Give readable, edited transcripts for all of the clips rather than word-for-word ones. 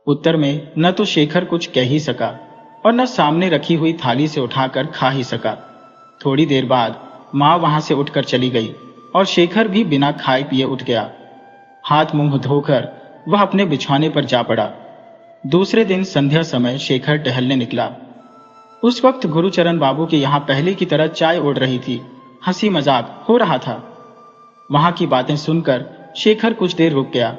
उत्तर में न तो शेखर कुछ कह ही सका और न सामने रखी हुई थाली से उठाकर खा ही सका। थोड़ी देर बाद माँ वहां से उठकर चली गई और शेखर भी बिना खाए पिए उठ गया। हाथ मुंह धोकर वह अपने बिछौने पर जा पड़ा। दूसरे दिन संध्या समय शेखर टहलने निकला। उस वक्त गुरुचरण बाबू के यहाँ पहले की तरह चाय उड़ रही थी, हंसी मजाक हो रहा था। वहां की बातें सुनकर शेखर कुछ देर रुक गया,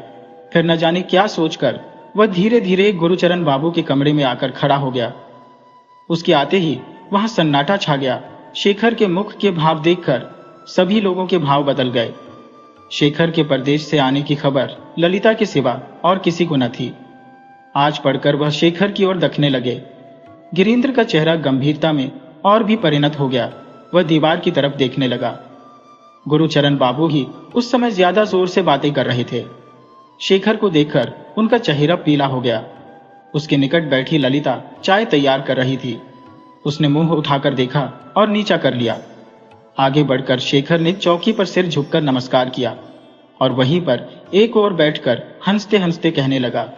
फिर न जाने क्या सोचकर वह धीरे धीरे गुरुचरण बाबू के कमरे में आकर खड़ा हो गया। उसके आते ही वहां सन्नाटा छा गया। शेखर के मुख के भाव देखकर सभी लोगों के भाव बदल गए। शेखर के परदेश से आने की खबर ललिता के सिवा और किसी को न थी। आज पढ़कर वह शेखर की ओर देखने लगे। गिरीन्द्र का चेहरा गंभीरता में और भी परिणत हो गया। वह दीवार की तरफ देखने लगा। गुरुचरण बाबू ही उस समय ज्यादा जोर से बातें कर रहे थे। शेखर को देखकर उनका चेहरा पीला हो गया। उसके निकट बैठी ललिता चाय तैयार कर रही थी। उसने मुंह उठाकर देखा और नीचा कर लिया। आगे बढ़कर शेखर ने चौकी पर सिर झुककर नमस्कार किया और वहीं पर एक ओर बैठकर हंसते हंसते कहने लगा,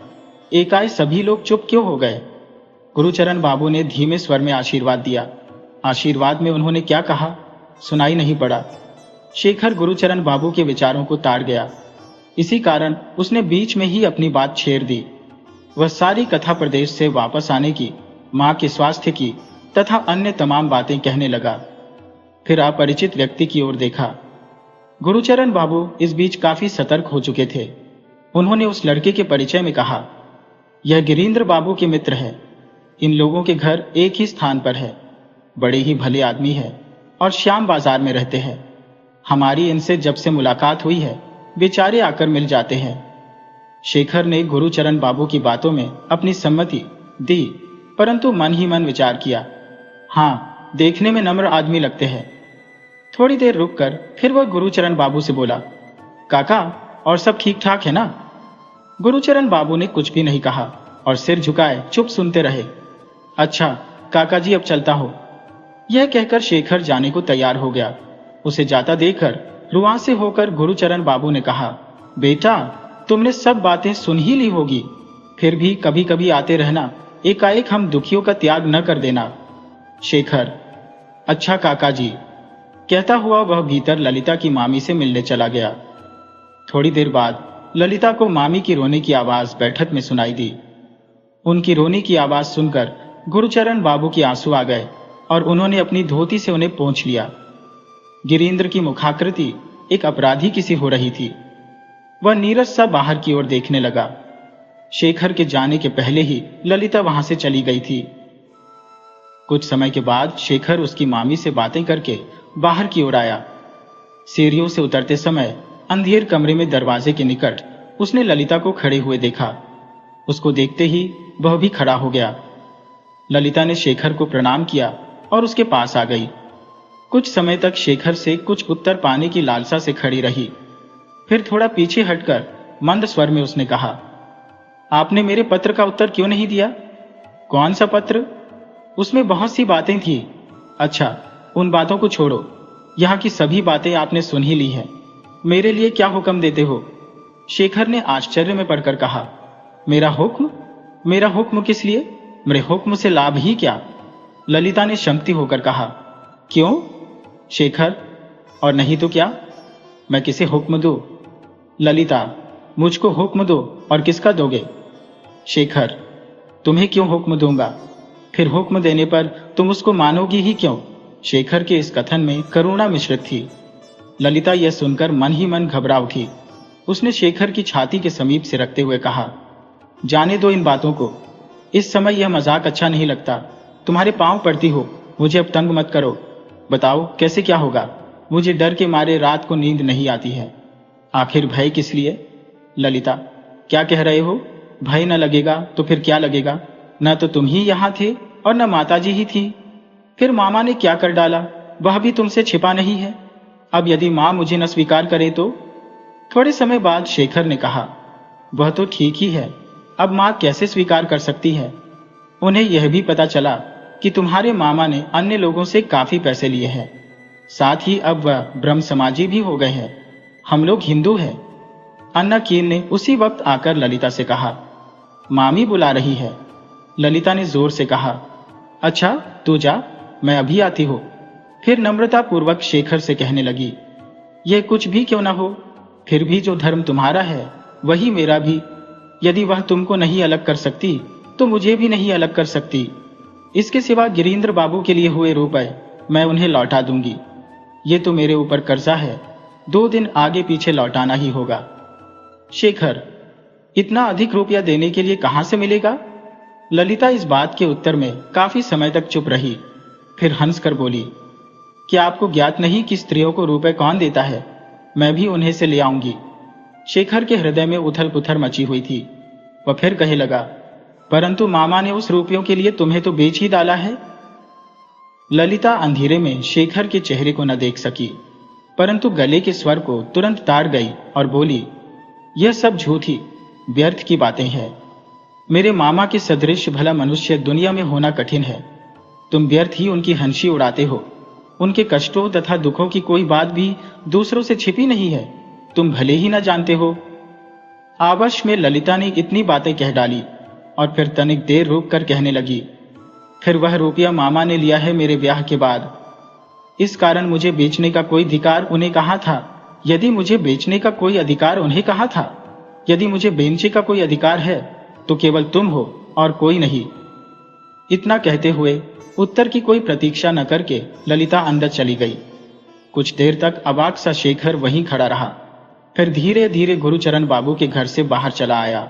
एकाएक सभी लोग चुप क्यों हो गए? गुरुचरण बाबू ने धीमे स्वर में आशीर्वाद दिया। आशीर्वाद में उन्होंने क्या कहा सुनाई नहीं पड़ा। शेखर गुरुचरण बाबू के विचारों को ताड़ गया। इसी कारण उसने बीच में ही अपनी बात छेड़ दी। वह सारी कथा प्रदेश से वापस आने की, मां के स्वास्थ्य की तथा अन्य तमाम बातें कहने लगा। फिर अपरिचित व्यक्ति की ओर देखा। गुरुचरण बाबू इस बीच काफी सतर्क हो चुके थे। उन्होंने उस लड़के के परिचय में कहा, यह गिरीन्द्र बाबू के मित्र है। इन लोगों के घर एक ही स्थान पर है। बड़े ही भले आदमी है और श्याम बाजार में रहते हैं। हमारी इनसे जब से मुलाकात हुई है बेचारे आकर मिल जाते हैं। शेखर ने गुरुचरण बाबू की बातों में अपनी सम्मति दी, परंतु मन ही मन विचार किया, हाँ देखने में नम्र आदमी लगते हैं। थोड़ी देर रुककर फिर वह गुरुचरण बाबू से बोला, काका और सब ठीक ठाक है ना? गुरुचरण बाबू ने कुछ भी नहीं कहा और सिर झुकाए चुप सुनते रहे। अच्छा काका जी अब चलता हो। यह कहकर शेखर जाने को तैयार हो गया। उसे जाता देखकर रुआं से होकर गुरुचरण बाबू ने कहा, बेटा तुमने सब बातें सुन ही ली होगी, फिर भी कभी कभी आते रहना, एकाएक हम दुखियों का त्याग न कर देना। शेखर, अच्छा काका जी, कहता हुआ वह भीतर ललिता की मामी से मिलने चला गया। थोड़ी देर बाद ललिता को मामी की रोने की आवाज बैठक में सुनाई दी। उनकी रोने की आवाज सुनकर गुरुचरण बाबू के आंसू आ गए और उन्होंने अपनी धोती से उन्हें पोंछ लिया। गिरीन्द्र की मुखाकृति एक अपराधी की सी हो रही थी। वह नीरस सा बाहर की ओर देखने लगा। शेखर के जाने के पहले ही ललिता वहां से चली गई थी। कुछ समय के बाद शेखर उसकी मामी से बातें करके बाहर की ओर आया। सीढ़ियों से उतरते समय अंधेर कमरे में दरवाजे के निकट उसने ललिता को खड़े हुए देखा। उसको देखते ही वह भी खड़ा हो गया। ललिता ने शेखर को प्रणाम किया और उसके पास आ गई। कुछ समय तक शेखर से कुछ उत्तर पाने की लालसा से खड़ी रही। फिर थोड़ा पीछे हटकर मंद स्वर में उसने कहा, आपने मेरे पत्र का उत्तर क्यों नहीं दिया? कौन सा पत्र? उसमें बहुत सी बातें थी। अच्छा उन बातों को छोड़ो, यहाँ की सभी बातें आपने सुन ही ली हैं। मेरे लिए क्या हुक्म देते हो? शेखर ने आश्चर्य में पड़कर कहा, मेरा हुक्म? मेरा हुक्म किस लिए? मेरे हुक्म से लाभ ही क्या? ललिता ने शंकती होकर कहा, क्यों? शेखर, और नहीं तो क्या? मैं किसे हुक्म दूं? ललिता, मुझको हुक्म दो और किसका दोगे? शेखर, तुम्हें क्यों हुक्म दूंगा? फिर हुक्म देने पर तुम उसको मानोगी ही क्यों? शेखर के इस कथन में करुणा मिश्रित थी। ललिता यह सुनकर मन ही मन घबरा उठी। उसने शेखर की छाती के समीप से रखते हुए कहा, जाने दो इन बातों को, इस समय यह मजाक अच्छा नहीं लगता। तुम्हारे पांव पड़ती हो, मुझे अब तंग मत करो। बताओ कैसे क्या होगा? मुझे डर के मारे रात को नींद नहीं आती है। आखिर भय किस लिए? ललिता, क्या कह रहे हो? भय न लगेगा तो फिर क्या लगेगा? न तो तुम ही यहाँ थे और न माताजी ही थी। फिर मामा ने क्या कर डाला वह भी तुमसे छिपा नहीं है। अब यदि माँ मुझे न स्वीकार करे तो? थोड़े समय बाद शेखर ने कहा, वह तो ठीक ही है, अब माँ कैसे स्वीकार कर सकती है? उन्हें यह भी पता चला कि तुम्हारे मामा ने अन्य लोगों से काफी पैसे लिए हैं। साथ ही अब वह ब्रह्म समाजी भी हो गए हैं। हम लोग हिंदू हैं। अन्ना कीर ने उसी वक्त आकर ललिता से कहा, मामी बुला रही है। ललिता ने जोर से कहा। अच्छा तू जा, मैं अभी आती हूँ। फिर नम्रता पूर्वक शेखर से कहने लगी, यह कुछ भी क्यों ना हो, फिर भी जो धर्म तुम्हारा है वही मेरा भी। यदि वह तुमको नहीं अलग कर सकती तो मुझे भी नहीं अलग कर सकती। इसके सिवा गिरीन्द्र बाबू के लिए हुए रुपए मैं उन्हें लौटा दूंगी। ये तो मेरे ऊपर कर्जा है, 2 दिन आगे पीछे लौटाना ही होगा। शेखर, इतना अधिक रुपया देने के लिए कहां से मिलेगा? ललिता इस बात के उत्तर में काफी समय तक चुप रही। फिर हंसकर बोली, क्या आपको ज्ञात नहीं कि स्त्रियों को रुपए कौन देता है? मैं भी उन्हें से ले आऊंगी। शेखर के हृदय में उथल पुथल मची हुई थी। वह फिर कहे लगा, परंतु मामा ने उस रुपयों के लिए तुम्हें तो बेच ही डाला है। ललिता अंधेरे में शेखर के चेहरे को न देख सकी, परंतु गले के स्वर को तुरंत ताड़ गई और बोली, यह सब झूठी व्यर्थ की बातें हैं। मेरे मामा के सदृश भला मनुष्य दुनिया में होना कठिन है। तुम व्यर्थ ही उनकी हंसी उड़ाते हो। उनके कष्टों तथा दुखों की कोई बात भी दूसरों से छिपी नहीं है, तुम भले ही न जानते हो। आवेश में ललिता ने इतनी बातें कह डाली और फिर तनिक देर रुक कर कहने लगी, फिर वह रुपया मामा ने लिया है मेरे ब्याह के बाद। इस कारण मुझे बेचने का कोई अधिकार उन्हें कहा था? यदि मुझे बेचने का कोई अधिकार उन्हें कहा था, यदि मुझे बेचने का कोई अधिकार है तो केवल तुम हो और कोई नहीं। इतना कहते हुए उत्तर की कोई प्रतीक्षा न करके ललिता अंदर चली गई। कुछ देर तक अवाक सा शेखर वहीं खड़ा रहा, फिर धीरे धीरे गुरुचरण बाबू के घर से बाहर चला आया।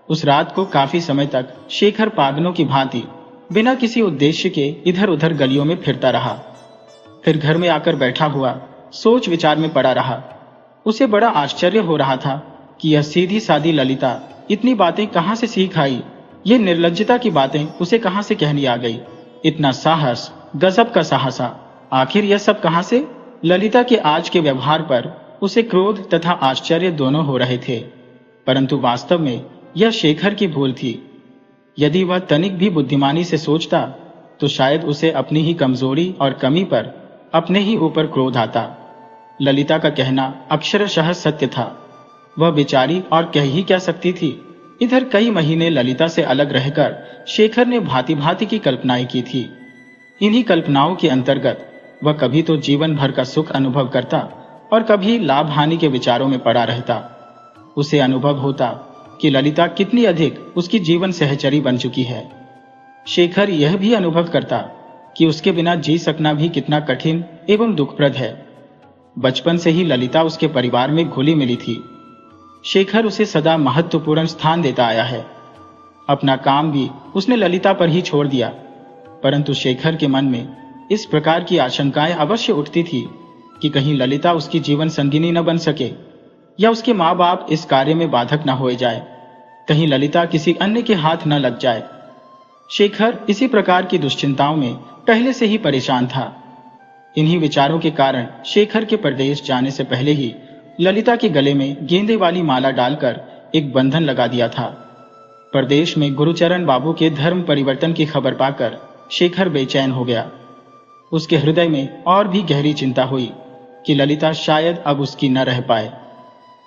उस रात को काफी समय तक शेखर पागलों की भांति बिना किसी उद्देश्य के इधर उधर गलियों में फिरता रहा। फिर घर में आकर बैठा हुआ सोच विचार में पड़ा रहा। उसे बड़ा आश्चर्य हो रहा था कि यह सीधी सादी ललिता इतनी बातें कहां से सीख आई। ये निर्लज्जता की बातें उसे कहां से कहनी आ गई। इतना साहस, गजब का साहसा, आखिर यह सब कहां से? ललिता के आज के व्यवहार पर उसे क्रोध तथा आश्चर्य दोनों हो रहे थे, परंतु वास्तव में यह शेखर की भूल थी। यदि वह तनिक भी बुद्धिमानी से सोचता तो शायद उसे अपनी ही कमजोरी और कमी पर अपने ही ऊपर क्रोध आता। ललिता का कहना अक्षरशः सत्य था। वह बेचारी और कह ही क्या सकती थी। इधर कई महीने ललिता से अलग रहकर शेखर ने भांति भांति की कल्पनाएं की थी। इन्हीं कल्पनाओं के अंतर्गत वह कभी तो जीवन भर का सुख अनुभव करता और कभी लाभ हानि के विचारों में पड़ा रहता। उसे अनुभव होता कि ललिता कितनी अधिक उसकी जीवन सहचरी बन चुकी है। शेखर यह भी अनुभव करता कि उसके बिना जी सकना भी कितना कठिन एवं दुखप्रद है। बचपन से ही ललिता उसके परिवार में घुली मिली थी। शेखर उसे सदा महत्वपूर्ण स्थान देता आया है। अपना काम भी उसने ललिता पर ही छोड़ दिया, परंतु शेखर के मन में इस प्रकार की आशंकाएं अवश्य उठती थी कि कहीं ललिता उसकी जीवन संगिनी न बन सके या उसके माँ बाप इस कार्य में बाधक न हो जाए, कहीं ललिता किसी अन्य के हाथ न लग जाए। शेखर इसी प्रकार की दुश्चिंताओं में पहले से ही परेशान था। इन्हीं विचारों के कारण शेखर के परदेश जाने से पहले ही ललिता के गले में गेंदे वाली माला डालकर एक बंधन लगा दिया था। परदेश में गुरुचरण बाबू के धर्म परिवर्तन की खबर पाकर शेखर बेचैन हो गया। उसके हृदय में और भी गहरी चिंता हुई कि ललिता शायद अब उसकी न रह पाए।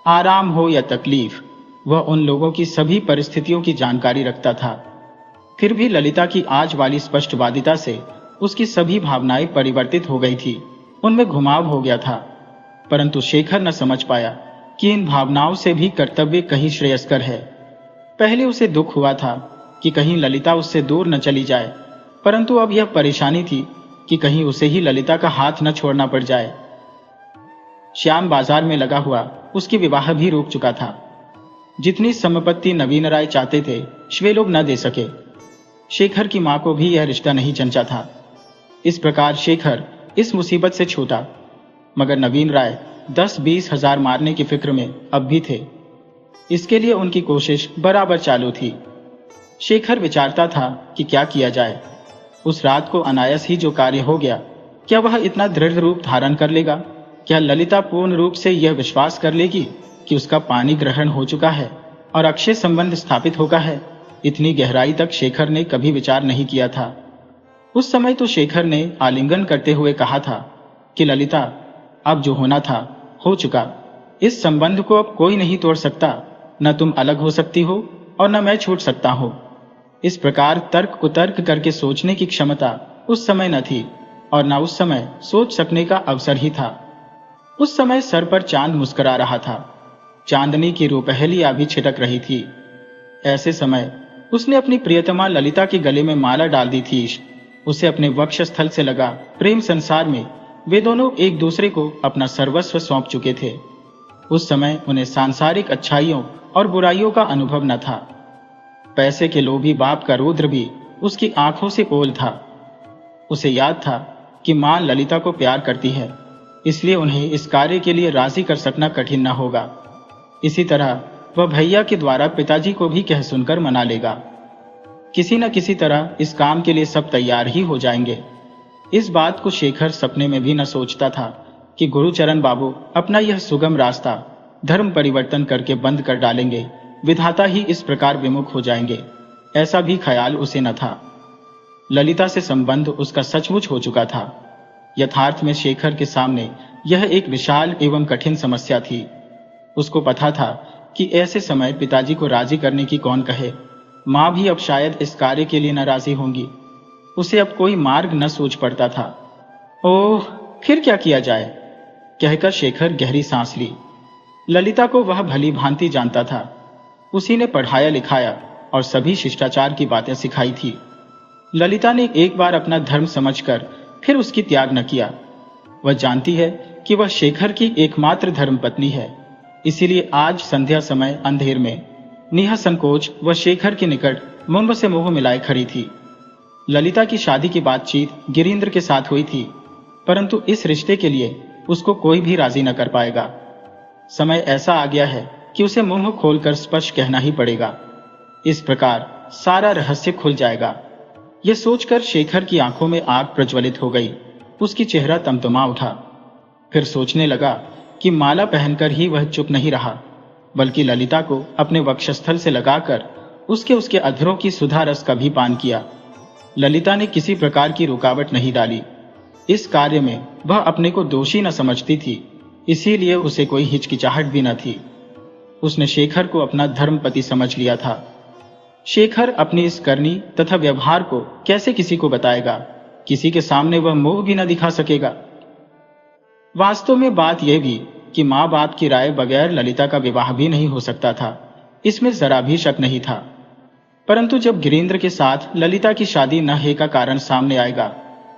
आराम हो या तकलीफ, वह उन लोगों की सभी परिस्थितियों की जानकारी रखता था। फिर भी ललिता की आज वाली स्पष्टवादिता से उसकी सभी भावनाएं परिवर्तित हो गई थी, उनमें घुमाव हो गया था। परंतु शेखर न समझ पाया कि इन भावनाओं से भी कर्तव्य कहीं श्रेयस्कर है। पहले उसे दुख हुआ था कि कहीं ललिता उससे दूर न चली जाए, परंतु अब यह परेशानी थी कि कहीं उसे ही ललिता का हाथ न छोड़ना पड़ जाए। श्याम बाजार में लगा हुआ उसकी विवाह भी रुक चुका था। जितनी संपत्ति नवीन राय चाहते थे वे लोग न दे सके। शेखर की मां को भी यह रिश्ता नहीं जंचा था। इस प्रकार शेखर इस मुसीबत से छूटा, मगर नवीन राय 10-20 हजार मारने की फिक्र में अब भी थे। इसके लिए उनकी कोशिश बराबर चालू थी। शेखर विचारता था कि क्या किया जाए। उस रात को अनायास ही जो कार्य हो गया, क्या वह इतना दृढ़ रूप धारण कर लेगा? क्या ललिता पूर्ण रूप से यह विश्वास कर लेगी कि उसका पानी ग्रहण हो चुका है और अक्षय संबंध स्थापित होगा है? इतनी गहराई तक शेखर ने कभी विचार नहीं किया था। उस समय तो शेखर ने आलिंगन करते हुए कहा था कि ललिता, अब जो होना था हो चुका। इस संबंध को अब कोई नहीं तोड़ सकता। न तुम अलग हो सकती हो, और न मैं छूट सकता हूँ। इस प्रकार तर्क कुतर्क करके सोचने की क्षमता उस समय न थी और न उस समय सोच सकने का अवसर ही था। उस समय सर पर चांद मुस्कुरा रहा था, चांदनी की रुपहलियां भी छिटक रही थी। ऐसे समय उसने अपनी प्रियतमा ललिता के गले में माला डाल दी थी। उसे अपने वक्षस्थल से लगा प्रेम संसार में वे दोनों एक दूसरे को अपना सर्वस्व सौंप चुके थे। उस समय उन्हें सांसारिक अच्छाइयों और बुराइयों का अनुभव न था। पैसे के लोभी बाप का रौद्र भी उसकी आंखों से ओल था। उसे याद था कि मां ललिता को प्यार करती है, इसलिए उन्हें इस कार्य के लिए राजी कर सकना कठिन न होगा। इसी तरह वह भैया के द्वारा पिताजी को भी कह सुनकर मना लेगा। किसी न किसी तरह इस काम के लिए सब तैयार ही हो जाएंगे। इस बात को शेखर सपने में भी न सोचता था कि गुरुचरण बाबू अपना यह सुगम रास्ता धर्म परिवर्तन करके बंद कर डालेंगे, विधाता ही इस प्रकार विमुख हो जाएंगे, ऐसा भी ख्याल उसे न था। ललिता से संबंध उसका सचमुच हो चुका था। यथार्थ में शेखर के सामने यह एक विशाल एवं कठिन समस्या थी। उसको पता था कि ऐसे समय पिताजी को राजी करने की कौन कहे। मां भी अब शायद इस कार्य के लिए न राजी होंगी। उसे अब कोई मार्ग न सूझ पड़ता था। ओह, फिर क्या किया जाए, कहकर शेखर गहरी सांस ली। ललिता को वह भली भांति जानता था। उसी ने पढ़ाया लिखाया और सभी शिष्टाचार की बातें सिखाई थी। ललिता ने एक बार अपना धर्म समझकर फिर उसकी त्याग न किया। वह जानती है कि वह शेखर की एकमात्र धर्मपत्नी है, इसीलिए आज संध्या समय अंधेर में निःसंकोच वह शेखर के निकट मुंह से मुंह मिलाए खड़ी थी। ललिता की शादी की बातचीत गिरीन्द्र के साथ हुई थी, परंतु इस रिश्ते के लिए उसको कोई भी राजी न कर पाएगा। समय ऐसा आ गया है कि उसे मुंह खोलकर स्पष्ट कहना ही पड़ेगा। इस प्रकार सारा रहस्य खुल जाएगा। यह सोचकर शेखर की आंखों में आग प्रज्वलित हो गई। उसकी चेहरा तमतमा उठा। फिर सोचने लगा कि माला पहनकर ही वह चुप नहीं रहा, बल्कि ललिता को अपने वक्षस्थल से लगाकर उसके अधरों की सुधा रस का भी पान किया। ललिता ने किसी प्रकार की रुकावट नहीं डाली। इस कार्य में वह अपने को दोषी न समझती थी, इसीलिए उसे कोई हिचकिचाहट भी न थी। उसने शेखर को अपना धर्मपति समझ लिया था। शेखर अपनी इस करनी तथा व्यवहार को कैसे किसी को बताएगा? किसी के सामने वह मुंह भी न दिखा सकेगा। वास्तव में बात यह भी कि माँ बाप की राय बगैर ललिता का विवाह भी नहीं हो सकता था, इसमें जरा भी शक नहीं था। परंतु जब गिरीन्द्र के साथ ललिता की शादी न है का कारण सामने आएगा,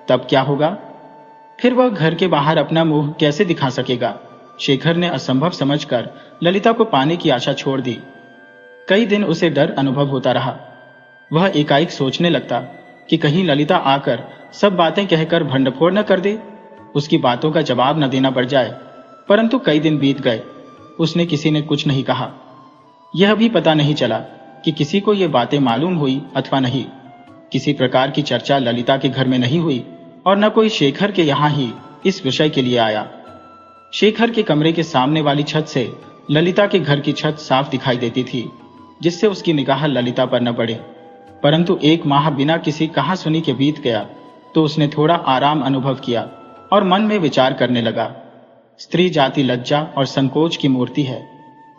तब क्या होगा? फिर वह घर के बाहर अपना मुंह कैसे दिखा सकेगा? शेखर ने असंभव समझकर ललिता को पाने की आशा छोड़ दी। कई दिन उसे डर अनुभव होता रहा। वह एकाएक सोचने लगता कि कहीं ललिता आकर सब बातें कहकर भंडफोड़ न कर दे, उसकी बातों का जवाब न देना पड़ जाए। परंतु कई दिन बीत गए, उसने किसी ने कुछ नहीं कहा। यह भी पता नहीं चला कि किसी को ये बातें मालूम हुई अथवा नहीं। किसी प्रकार की चर्चा ललिता के घर में नहीं हुई और न कोई शेखर के यहाँ ही इस विषय के लिए आया। शेखर के कमरे के सामने वाली छत से ललिता के घर की छत साफ दिखाई देती थी, जिससे उसकी निगाह ललिता पर न पड़े। परंतु एक माह बिना किसी कहा सुनी के बीत गया तो उसने थोड़ा आराम अनुभव किया और मन में विचार करने लगा। स्त्री जाति लज्जा और संकोच की मूर्ति है।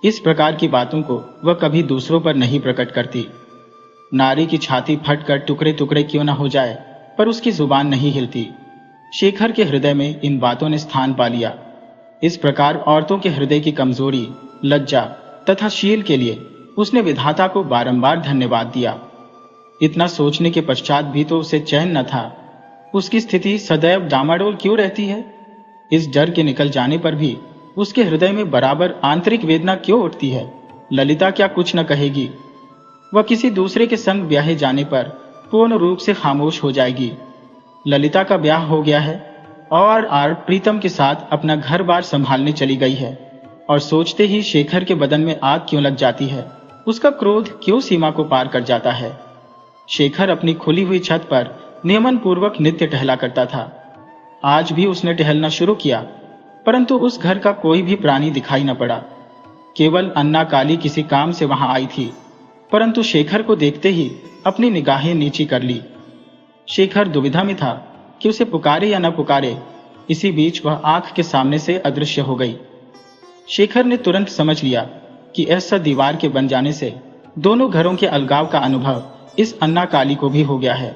इस प्रकार की बातों को वह कभी दूसरों पर नहीं प्रकट करती। नारी की छाती फटकर टुकड़े टुकड़े क्यों न हो जाए, पर उसकी जुबान नहीं हिलती। शेखर के हृदय में इन बातों ने स्थान पा लिया। इस प्रकार औरतों के हृदय की कमजोरी, लज्जा तथा शील के लिए उसने विधाता को बारंबार धन्यवाद दिया। इतना सोचने के पश्चात भी तो उसे चैन न था। उसकी स्थिति सदैव डामाडोल क्यों रहती है? इस डर के निकल जाने पर भी उसके हृदय में बराबर आंतरिक वेदना क्यों उठती है? ललिता क्या कुछ न कहेगी? वह किसी दूसरे के संग ब्याहे जाने पर पूर्ण रूप से खामोश हो जाएगी। ललिता का ब्याह हो गया है और प्रीतम के साथ अपना घर बार संभालने चली गई है। और सोचते ही शेखर के बदन में आग क्यों लग जाती है? उसका क्रोध क्यों सीमा को पार कर जाता है? शेखर अपनी खुली हुई छत पर नियमन पूर्वक नित्य टहला करता था। आज भी उसने टहलना शुरू किया, परंतु उस घर का कोई भी प्राणी दिखाई न पड़ा। केवल अन्ना काली किसी काम से वहां आई थी, परंतु शेखर को देखते ही अपनी निगाहें नीची कर ली। शेखर दुविधा में था कि उसे पुकारे या न पुकारे। इसी बीच वह आंख के सामने से अदृश्य हो गई। शेखर ने तुरंत समझ लिया कि ऐसा दीवार के बन जाने से दोनों घरों के अलगाव का अनुभव इस अन्ना काली को भी हो गया है।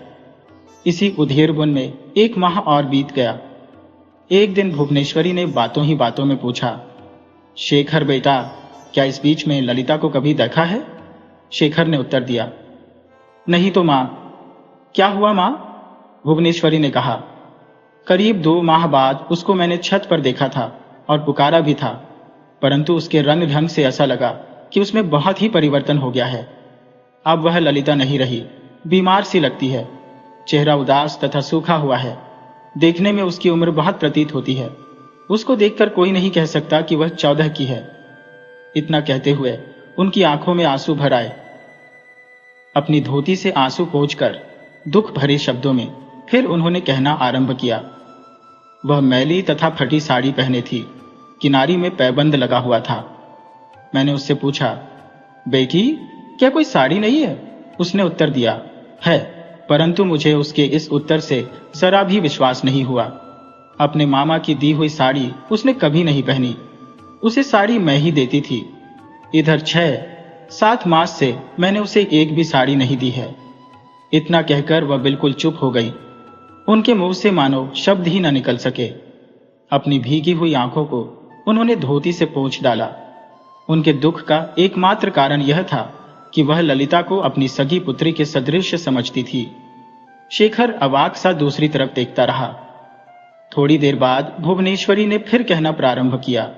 इसी उधेड़ बुन में 1 माह और बीत गया। एक दिन भुवनेश्वरी ने बातों ही बातों में पूछा, शेखर बेटा, क्या इस बीच में ललिता को कभी देखा है? शेखर ने उत्तर दिया, नहीं तो माँ। क्या हुआ माँ? भुवनेश्वरी ने कहा, करीब 2 माह बाद उसको मैंने छत पर देखा था और पुकारा भी था, परंतु उसके रंग ढंग से ऐसा लगा कि उसमें बहुत ही परिवर्तन हो गया है। अब वह ललिता नहीं रही, बीमार सी लगती है, चेहरा उदास तथा सूखा हुआ है। देखने में उसकी उम्र बहुत प्रतीत होती है। उसको देखकर कोई नहीं कह सकता कि वह 14 की है। इतना कहते हुए उनकी आंखों में आंसू भर आए। अपनी धोती से आंसू पोंछकर दुख भरे शब्दों में फिर उन्होंने कहना आरंभ किया। वह मैली तथा फटी साड़ी पहने थी, किनारी में पैबंद लगा हुआ था। मैंने उससे पूछा, बेटी, क्या कोई साड़ी नहीं है? उसने उत्तर दिया, है, परंतु मुझे उसके इस उत्तर से जरा भी विश्वास नहीं हुआ। अपने मामा की दी हुई साड़ी उसने कभी नहीं पहनी। उसे साड़ी मैं ही देती थी। इधर 6-7 मास से मैंने उसे एक भी साड़ी नहीं दी है। इतना कहकर वह बिल्कुल चुप हो गई। उनके मुंह से मानो शब्द ही न निकल सके। अपनी भीगी हुई आंखों को उन्होंने धोती से पोंछ डाला। उनके दुख का एकमात्र कारण यह था कि वह ललिता को अपनी सगी पुत्री के सदृश समझती थी। शेखर अवाक सा दूसरी तरफ देखता रहा। थोड़ी देर बाद भुवनेश्वरी ने फिर कहना प्रारंभ किया,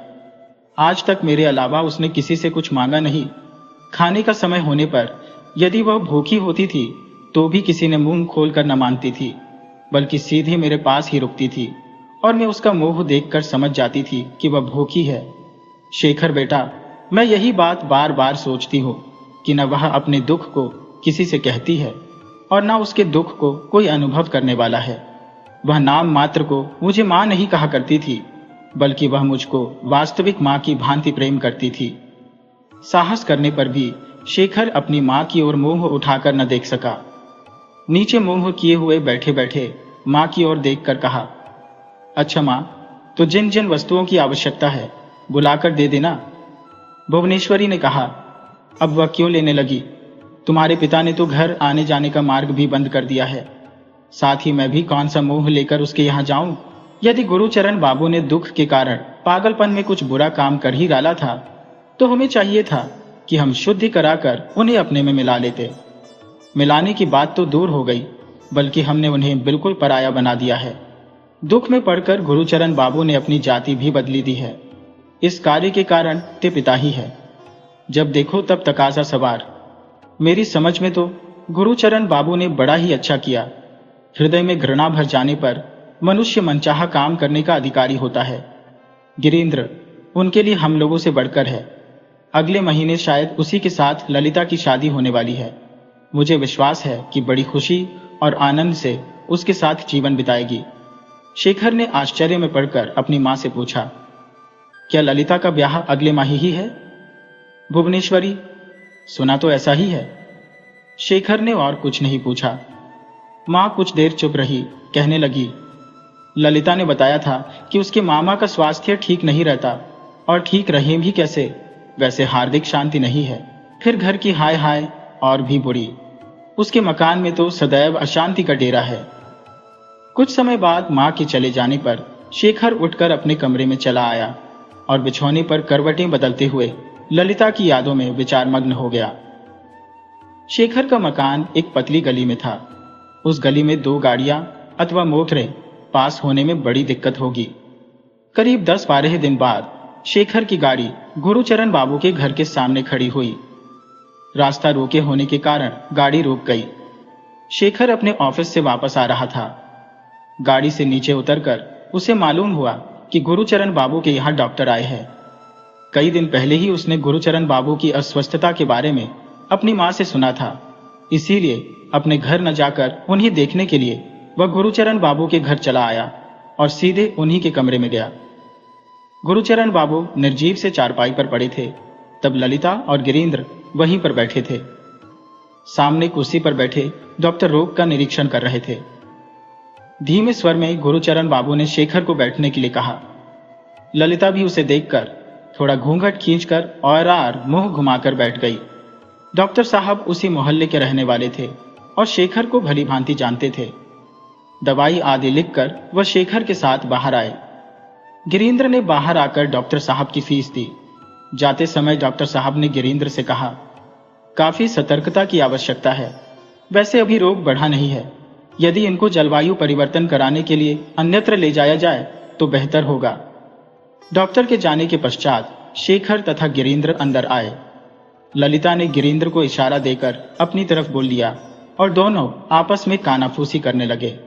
आज तक मेरे अलावा उसने किसी से कुछ मांगा नहीं। खाने का समय होने पर यदि वह भूखी होती थी तो भी किसी ने मुंह खोलकर न मांगती थी, बल्कि सीधे मेरे पास ही रुकती थी और मैं उसका मुंह देखकर समझ जाती थी कि वह भूखी है। शेखर बेटा, मैं यही बात बार बार सोचती हूँ कि न वह अपने दुख को किसी से कहती है और न उसके दुख को कोई अनुभव करने वाला है। वह नाम मात्र को मुझे माँ नहीं कहा करती थी, बल्कि वह मुझको वास्तविक माँ की भांति प्रेम करती थी। साहस करने पर भी शेखर अपनी माँ की ओर मुंह उठाकर न देख सका। नीचे मुंह किए हुए बैठे बैठे माँ की ओर देखकर कहा, अच्छा माँ, तो जिन जिन वस्तुओं की आवश्यकता है बुलाकर दे देना। भुवनेश्वरी ने कहा, अब वह क्यों लेने लगी? तुम्हारे पिता ने तो घर आने जाने का मार्ग भी बंद कर दिया है। साथ ही मैं भी कौन सा मुंह लेकर उसके यहाँ जाऊं? यदि गुरुचरण बाबू ने दुख के कारण पागलपन में कुछ बुरा काम कर ही डाला था तो हमें चाहिए था कि हम शुद्धि कराकर उन्हें अपने में मिला लेते। मिलाने की बात तो दूर हो गई, बल्कि हमने उन्हें बिल्कुल पराया बना दिया है। दुख में पड़कर गुरुचरण बाबू ने अपनी जाति भी बदली दी है। इस कार्य के कारण ते पिता ही है। जब देखो तब तकाजा सवार। मेरी समझ में तो गुरुचरण बाबू ने बड़ा ही अच्छा किया। हृदय में घृणा भर जाने पर मनुष्य मनचाहा काम करने का अधिकारी होता है। गिरीन्द्र उनके लिए हम लोगों से बढ़कर है। अगले महीने शायद उसी के साथ ललिता की शादी होने वाली है। मुझे विश्वास है कि बड़ी खुशी और आनंद से उसके साथ जीवन बिताएगी। शेखर ने आश्चर्य में पड़कर अपनी मां से पूछा, क्या ललिता का ब्याह अगले माह ही है? भुवनेश्वरी, सुना तो ऐसा ही है। शेखर ने और कुछ नहीं पूछा। मां कुछ देर चुप रही, कहने लगी, ललिता ने बताया था कि उसके मामा का स्वास्थ्य ठीक नहीं रहता, और ठीक रहे भी कैसे, वैसे हार्दिक शांति नहीं है। फिर घर की हाय हाय और भी बुरी। उसके मकान में तो सदैव अशांति का डेरा है। कुछ समय बाद मां के चले जाने पर शेखर उठकर अपने कमरे में चला आया और बिछौने पर करवटें बदलते हुए ललिता की यादों में विचारमग्न हो गया। शेखर का मकान एक पतली गली में था। उस गली में 2 गाड़ियां अथवा मोटरें पास होने में बड़ी दिक्कत होगी। करीब 10-12 दिन बाद शेखर की गाड़ी गुरुचरण बाबू के घर के सामने खड़ी हुई। रास्ता रोके होने के कारण गाड़ी रुक गई। शेखर अपने ऑफिस से वापस आ रहा था। गाड़ी से नीचे उतरकर उसे मालूम हुआ कि गुरुचरण बाबू के यहाँ डॉक्टर आए हैं। कई दिन पहले ही उसने गुरुचरण बाबू की अस्वस्थता के बारे में अपनी मां से सुना था। इसीलिए अपने घर न जाकर उन्हें देखने के लिए वह गुरुचरण बाबू के घर चला आया और सीधे उन्हीं के कमरे में गया। गुरुचरण बाबू निर्जीव से चारपाई पर पड़े थे। तब ललिता और गिरीन्द्र वहीं पर बैठे थे। सामने कुर्सी पर बैठे डॉक्टर रोग का निरीक्षण कर रहे थे। धीमे स्वर में गुरुचरण बाबू ने शेखर को बैठने के लिए कहा। ललिता भी उसे देखकर थोड़ा घूंघट खींचकर और मुंह घुमाकर बैठ गई। डॉक्टर साहब उसी मोहल्ले के रहने वाले थे और शेखर को भली भांति जानते थे। दवाई आदि लिखकर वह शेखर के साथ बाहर आए। गिरीन्द्र ने बाहर आकर डॉक्टर साहब की फीस दी। जाते समय डॉक्टर साहब ने गिरीन्द्र से कहा, काफी सतर्कता की आवश्यकता है। वैसे अभी रोग बढ़ा नहीं है। यदि इनको जलवायु परिवर्तन कराने के लिए अन्यत्र ले जाया जाए तो बेहतर होगा। डॉक्टर के जाने के पश्चात शेखर तथा गिरीन्द्र अंदर आए। ललिता ने गिरीन्द्र को इशारा देकर अपनी तरफ बोल लिया और दोनों आपस में कानाफूसी करने लगे।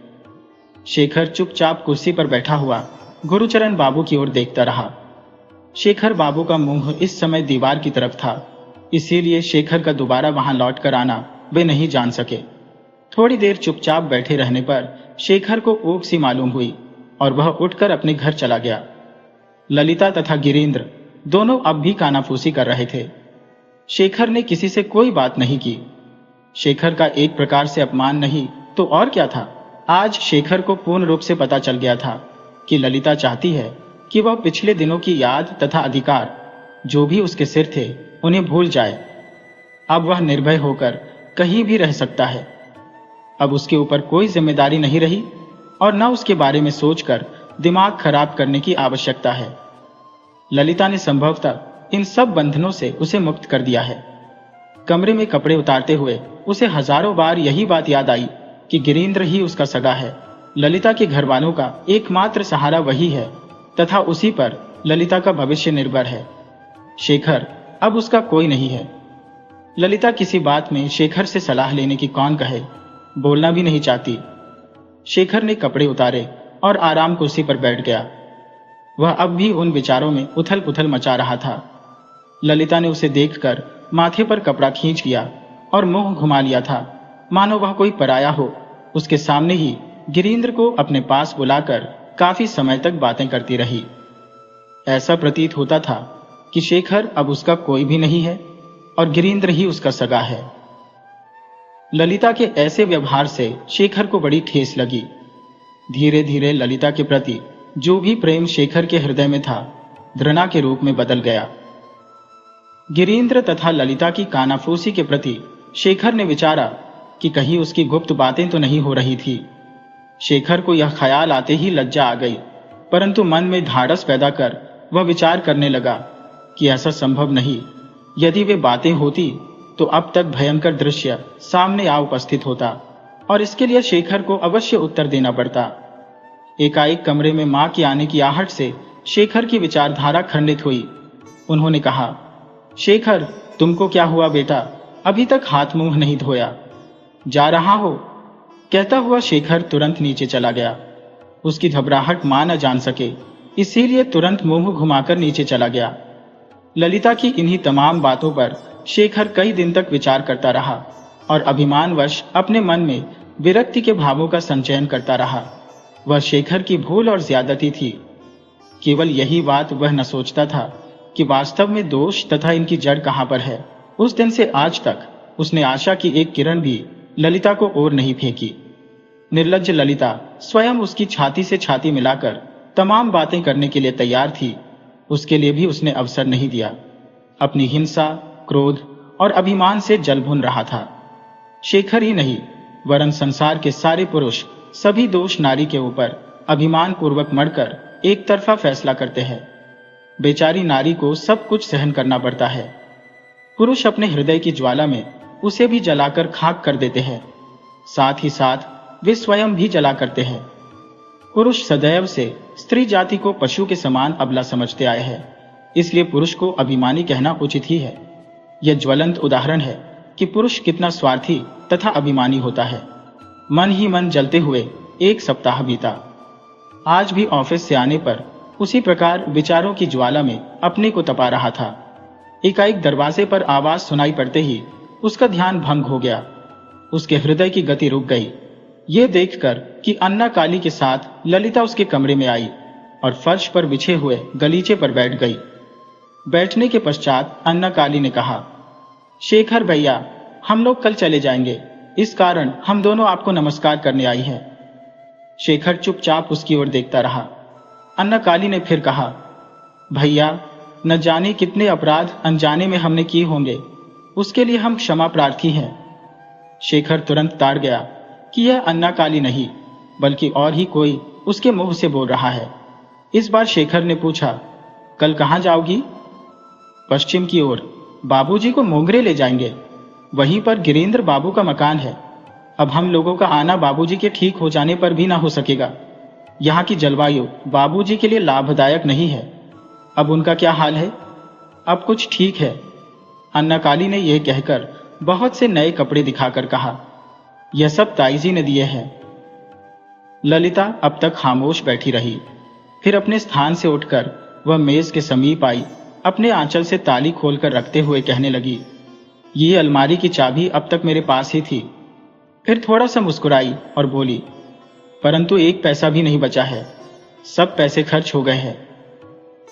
शेखर चुपचाप कुर्सी पर बैठा हुआ गुरुचरण बाबू की ओर देखता रहा। शेखर बाबू का मुंह इस समय दीवार की तरफ था, इसीलिए शेखर का दोबारा वहां लौट कर आना वे नहीं जान सके। थोड़ी देर चुपचाप बैठे रहने पर शेखर को ऊब सी मालूम हुई और वह उठकर अपने घर चला गया। ललिता तथा गिरीन्द्र दोनों अब भी कानाफूसी कर रहे थे। शेखर ने किसी से कोई बात नहीं की। शेखर का एक प्रकार से अपमान नहीं तो और क्या था। आज शेखर को पूर्ण रूप से पता चल गया था कि ललिता चाहती है कि वह पिछले दिनों की याद तथा अधिकार जो भी उसके सिर थे उन्हें भूल जाए। अब वह निर्भय होकर कहीं भी रह सकता है। अब उसके ऊपर कोई जिम्मेदारी नहीं रही और न उसके बारे में सोचकर दिमाग खराब करने की आवश्यकता है। ललिता ने संभवतः इन सब बंधनों से उसे मुक्त कर दिया है। कमरे में कपड़े उतारते हुए उसे हजारों बार यही बात याद आई कि गिरीन्द्र ही उसका सगा है। ललिता के घर वालों का एकमात्र सहारा वही है तथा उसी पर ललिता का भविष्य निर्भर है। शेखर अब उसका कोई नहीं है। ललिता किसी बात में शेखर से सलाह लेने की कौन कहे, बोलना भी नहीं चाहती। शेखर ने कपड़े उतारे और आराम कुर्सी पर बैठ गया। वह अब भी उन विचारों में उथल पुथल मचा रहा था। ललिता ने उसे देखकर माथे पर कपड़ा खींच लिया और मुंह घुमा लिया था, मानो वह कोई पराया हो। उसके सामने ही गिरीन्द्र को अपने पास बुलाकर काफी समय तक बातें करती रही। ऐसा प्रतीत होता था कि शेखर अब उसका कोई भी नहीं है और गिरीन्द्र ही उसका सगा है। ललिता के ऐसे व्यवहार से शेखर को बड़ी ठेस लगी। धीरे धीरे ललिता के प्रति जो भी प्रेम शेखर के हृदय में था, घृणा के रूप में बदल गया। गिरीन्द्र तथा ललिता की कानाफूसी के प्रति शेखर ने विचारा कि कहीं उसकी गुप्त बातें तो नहीं हो रही थी। शेखर को यह ख्याल आते ही लज्जा आ गई, परंतु मन में ढाढ़स पैदा कर वह विचार करने लगा कि ऐसा संभव नहीं। यदि वे बातें होती तो अब तक भयंकर दृश्य सामने आ उपस्थित होता और इसके लिए शेखर को अवश्य उत्तर देना पड़ता। एकाएक कमरे में मां के आने की आहट से शेखर की विचारधारा खंडित हुई। उन्होंने कहा, शेखर, तुमको क्या हुआ बेटा? अभी तक हाथ मुंह नहीं धोया, जा रहा हो? कहता हुआ शेखर तुरंत नीचे चला गया। उसकी घबराहट मां न जान सके, इसीलिए तुरंत मुंह घुमाकर नीचे चला गया। ललिता की इन्हीं तमाम बातों पर शेखर कई दिन तक विचार करता रहा और अभिमानवश अपने मन में विरक्ति के भावों का संचयन करता रहा। वह शेखर की भूल और ज्यादती थी। केवल यही बात वह न सोचता था कि वास्तव में दोष तथा इनकी जड़ कहां पर है। उस दिन से आज तक उसने आशा की एक किरण भी ललिता को और नहीं फेंकी। निर्लज्ज ललिता स्वयं उसकी छाती से छाती मिलाकर तमाम बातें करने के लिए तैयार थी, उसके लिए भी उसने अवसर नहीं दिया। अपनी हिंसा, क्रोध और अभिमान से जल भुन रहा था। शेखर ही नहीं वरन संसार के सारे पुरुष सभी दोष नारी के ऊपर अभिमान पूर्वक मढ़कर एक तरफा फैसला करते हैं। बेचारी नारी को सब कुछ सहन करना पड़ता है। पुरुष अपने हृदय की ज्वाला में उसे भी जलाकर खाक कर देते हैं, साथ ही साथ वे स्वयं भी जला करते हैं। पुरुष सदैव से स्त्री जाति को पशु के समान अबला समझते आए हैं, इसलिए पुरुष को अभिमानी कहना उचित ही है। यह ज्वलंत उदाहरण है कि पुरुष कितना स्वार्थी तथा अभिमानी होता है। मन ही मन जलते हुए एक सप्ताह बीता। आज भी ऑफिस से आने पर उसी प्रकार विचारों की ज्वाला में अपने को तपा रहा था। एकाएक दरवाजे पर आवाज सुनाई पड़ते ही उसका ध्यान भंग हो गया। उसके हृदय की गति रुक गई। ये देखकर कि अन्ना काली के साथ ललिता उसके कमरे में आई और फर्श पर बिछे हुए गलीचे पर बैठ गई। बैठने के पश्चात अन्ना काली ने कहा, शेखर भैया, हम लोग कल चले जाएंगे, इस कारण हम दोनों आपको नमस्कार करने आई हैं। शेखर चुपचाप उसकी ओर देखता रहा। अन्ना काली ने फिर कहा, भैया, न जाने कितने अपराध अनजाने में हमने किए होंगे, उसके लिए हम क्षमा प्रार्थी हैं। शेखर तुरंत ताड़ गया कि यह अन्ना काली नहीं बल्कि और ही कोई उसके मुंह से बोल रहा है। इस बार शेखर ने पूछा, कल कहाँ जाओगी? पश्चिम की ओर, बाबूजी को मोंगरे ले जाएंगे, वहीं पर गिरीन्द्र बाबू का मकान है। अब हम लोगों का आना बाबूजी के ठीक हो जाने पर भी ना हो सकेगा। यहाँ की जलवायु बाबूजी के लिए लाभदायक नहीं है। अब उनका क्या हाल है? अब कुछ ठीक है। अन्ना काली ने यह कहकर बहुत से नए कपड़े दिखाकर कहा, यह सब ताईजी ने दिए हैं। ललिता अब तक खामोश बैठी रही। फिर अपने स्थान से उठकर वह मेज के समीप आई, अपने आंचल से ताली खोलकर रखते हुए कहने लगी, ये अलमारी की चाबी अब तक मेरे पास ही थी। फिर थोड़ा सा मुस्कुराई और बोली, परंतु एक पैसा भी नहीं बचा है, सब पैसे खर्च हो गए हैं।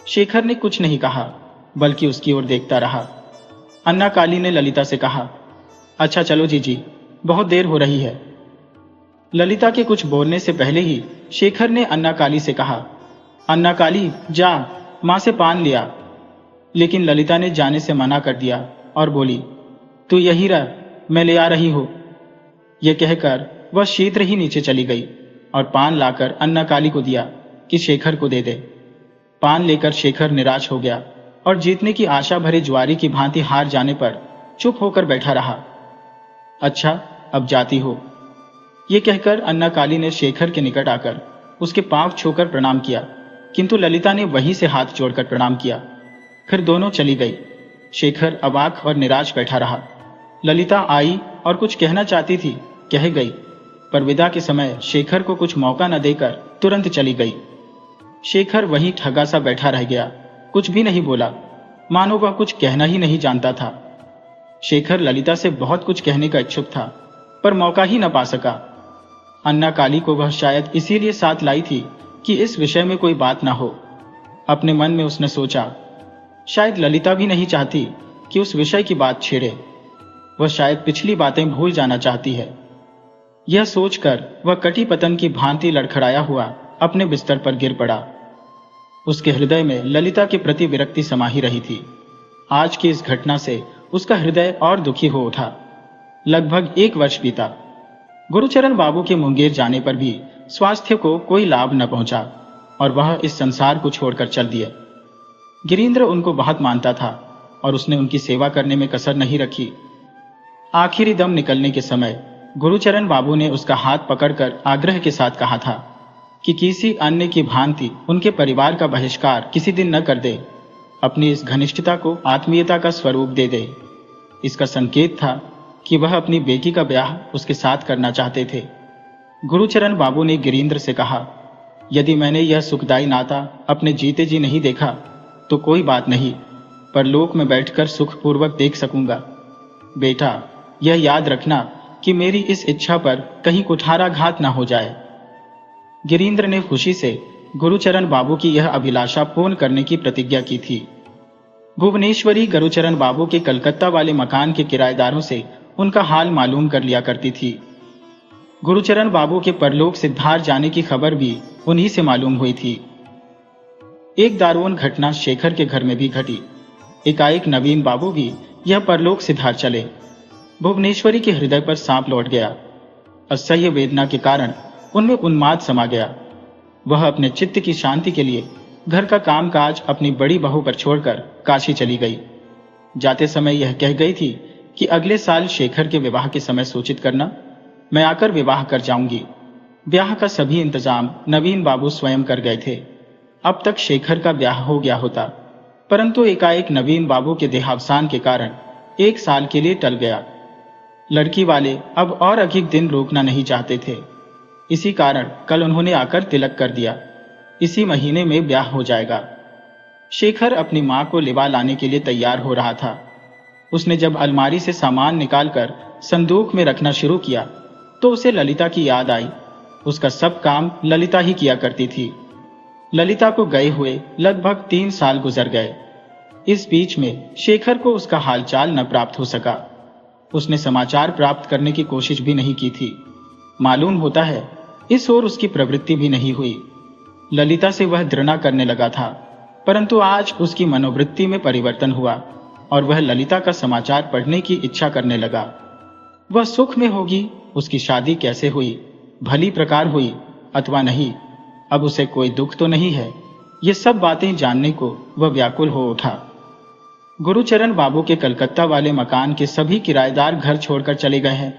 शेखर ने कुछ नहीं कहा बल्कि उसकी ओर देखता रहा। अन्ना काली ने ललिता से कहा, अच्छा चलो जीजी, बहुत देर हो रही है। ललिता के कुछ बोलने से पहले ही शेखर ने अन्ना काली से कहा, अन्ना काली जा, मां से पान लिया। लेकिन ललिता ने जाने से मना कर दिया और बोली, तू यही रह, मैं ले आ रही हूं। यह कहकर वह शीघ्र ही नीचे चली गई और पान लाकर अन्ना काली को दिया कि शेखर को दे दे। पान लेकर शेखर निराश हो गया और जीतने की आशा भरे जुआरी की भांति हार जाने पर चुप होकर बैठा रहा। अच्छा, अब जाती हो, ये कहकर अन्ना काली ने शेखर के निकट आकर उसके पांव छूकर प्रणाम किया, किंतु ललिता ने वहीं से हाथ जोड़कर प्रणाम किया। फिर दोनों चली गई। शेखर अवाक और निराश बैठा रहा। ललिता आई और कुछ कहना चाहती थी, कह गई, पर विदा के समय शेखर को कुछ मौका न देकर तुरंत चली गई। शेखर वहीं ठगा सा बैठा रह गया, कुछ भी नहीं बोला, मानो वह कुछ कहना ही नहीं जानता था। शेखर ललिता से बहुत कुछ कहने का इच्छुक था, पर मौका ही न पा सका। अन्ना काली को वह शायद इसीलिए साथ लाई थी कि इस विषय में कोई बात ना हो। अपने मन में उसने सोचा, शायद ललिता भी नहीं चाहती कि उस विषय की बात छेड़े, वह शायद पिछली बातें भूल जाना चाहती है। यह सोचकर वह कटी पतन की भांति लड़खड़ाया हुआ अपने बिस्तर पर गिर पड़ा। उसके हृदय में ललिता के प्रति विरक्ति समा ही रही थी। आज की इस घटना से उसका हृदय और दुखी हो उठा। लगभग 1 वर्ष बीता। गुरुचरण बाबू के मुंगेर जाने पर भी स्वास्थ्य को कोई लाभ न पहुंचा और वह इस संसार को छोड़कर चल दिए। गिरीन्द्र उनको बहुत मानता था और उसने उनकी सेवा करने में कसर नहीं रखी। आखिरी दम निकलने के समय गुरुचरण बाबू ने उसका हाथ पकड़कर आग्रह के साथ कहा था कि किसी अन्य की भांति उनके परिवार का बहिष्कार किसी दिन न कर दे, अपनी इस घनिष्ठता को आत्मीयता का स्वरूप दे दे। इसका संकेत था कि वह अपनी बेटी का ब्याह उसके साथ करना चाहते थे। गुरुचरण बाबू ने गिरीन्द्र से कहा, यदि मैंने यह सुखदायी नाता अपने जीते जी नहीं देखा तो कोई बात नहीं, पर लोक में बैठकर सुखपूर्वक देख सकूंगा। बेटा, यह याद रखना कि मेरी इस इच्छा पर कहीं कुठाराघात न हो जाए। गिरीन्द्र ने खुशी से गुरुचरण बाबू की यह अभिलाषा पूर्ण करने की प्रतिज्ञा की थी। भुवनेश्वरी गुरुचरण बाबू के कलकत्ता वाले मकान के किराएदारों से उनका हाल मालूम कर लिया करती थी। गुरुचरण बाबू के परलोक सिद्धार्थ जाने की खबर भी उन्हीं से मालूम हुई थी। एक दारुण घटना शेखर के घर में भी घटी। एकाएक नवीन बाबू भी यह परलोक सिद्धार्थ चले। भुवनेश्वरी के हृदय पर सांप लौट गया। असह्य वेदना के कारण उनमें उन्माद समा गया। वह अपने चित्त की शांति के लिए घर का कामकाज अपनी बड़ी बहू पर छोड़कर काशी चली गई। जाते समय यह कह गई थी कि अगले साल शेखर के विवाह के समय सूचित करना, मैं आकर विवाह कर जाऊंगी। ब्याह का सभी इंतजाम नवीन बाबू स्वयं कर गए थे। अब तक शेखर का ब्याह हो गया होता, परंतु एकाएक नवीन बाबू के देहावसान के कारण 1 साल के लिए टल गया। लड़की वाले अब और अधिक दिन रोकना नहीं चाहते थे। इसी कारण कल उन्होंने आकर तिलक कर दिया। इसी महीने में ब्याह हो जाएगा। शेखर अपनी मां को लिवा लाने के लिए तैयार हो रहा था। उसने जब अलमारी से सामान निकालकर संदूक में रखना शुरू किया तो उसे ललिता की याद आई। उसका सब काम ललिता ही किया करती थी। ललिता को गए हुए लगभग 3 साल गुजर गए। इस बीच में शेखर को उसका हालचाल न प्राप्त हो सका। उसने समाचार प्राप्त करने की कोशिश भी नहीं की थी। मालूम होता है इस ओर उसकी प्रवृत्ति भी नहीं हुई। ललिता से वह घृणा करने लगा था, परंतु आज उसकी मनोवृत्ति में परिवर्तन हुआ। और वह ललिता का समाचार पढ़ने की इच्छा करने लगा। वह सुख में होगी, उसकी शादी कैसे हुई, भली प्रकार हुई अथवा नहीं, अब उसे कोई दुख तो नहीं है, ये सब बातें जानने को वह व्याकुल हो उठा। गुरुचरण बाबू के कलकत्ता वाले मकान के सभी किराएदार घर छोड़कर चले गए हैं,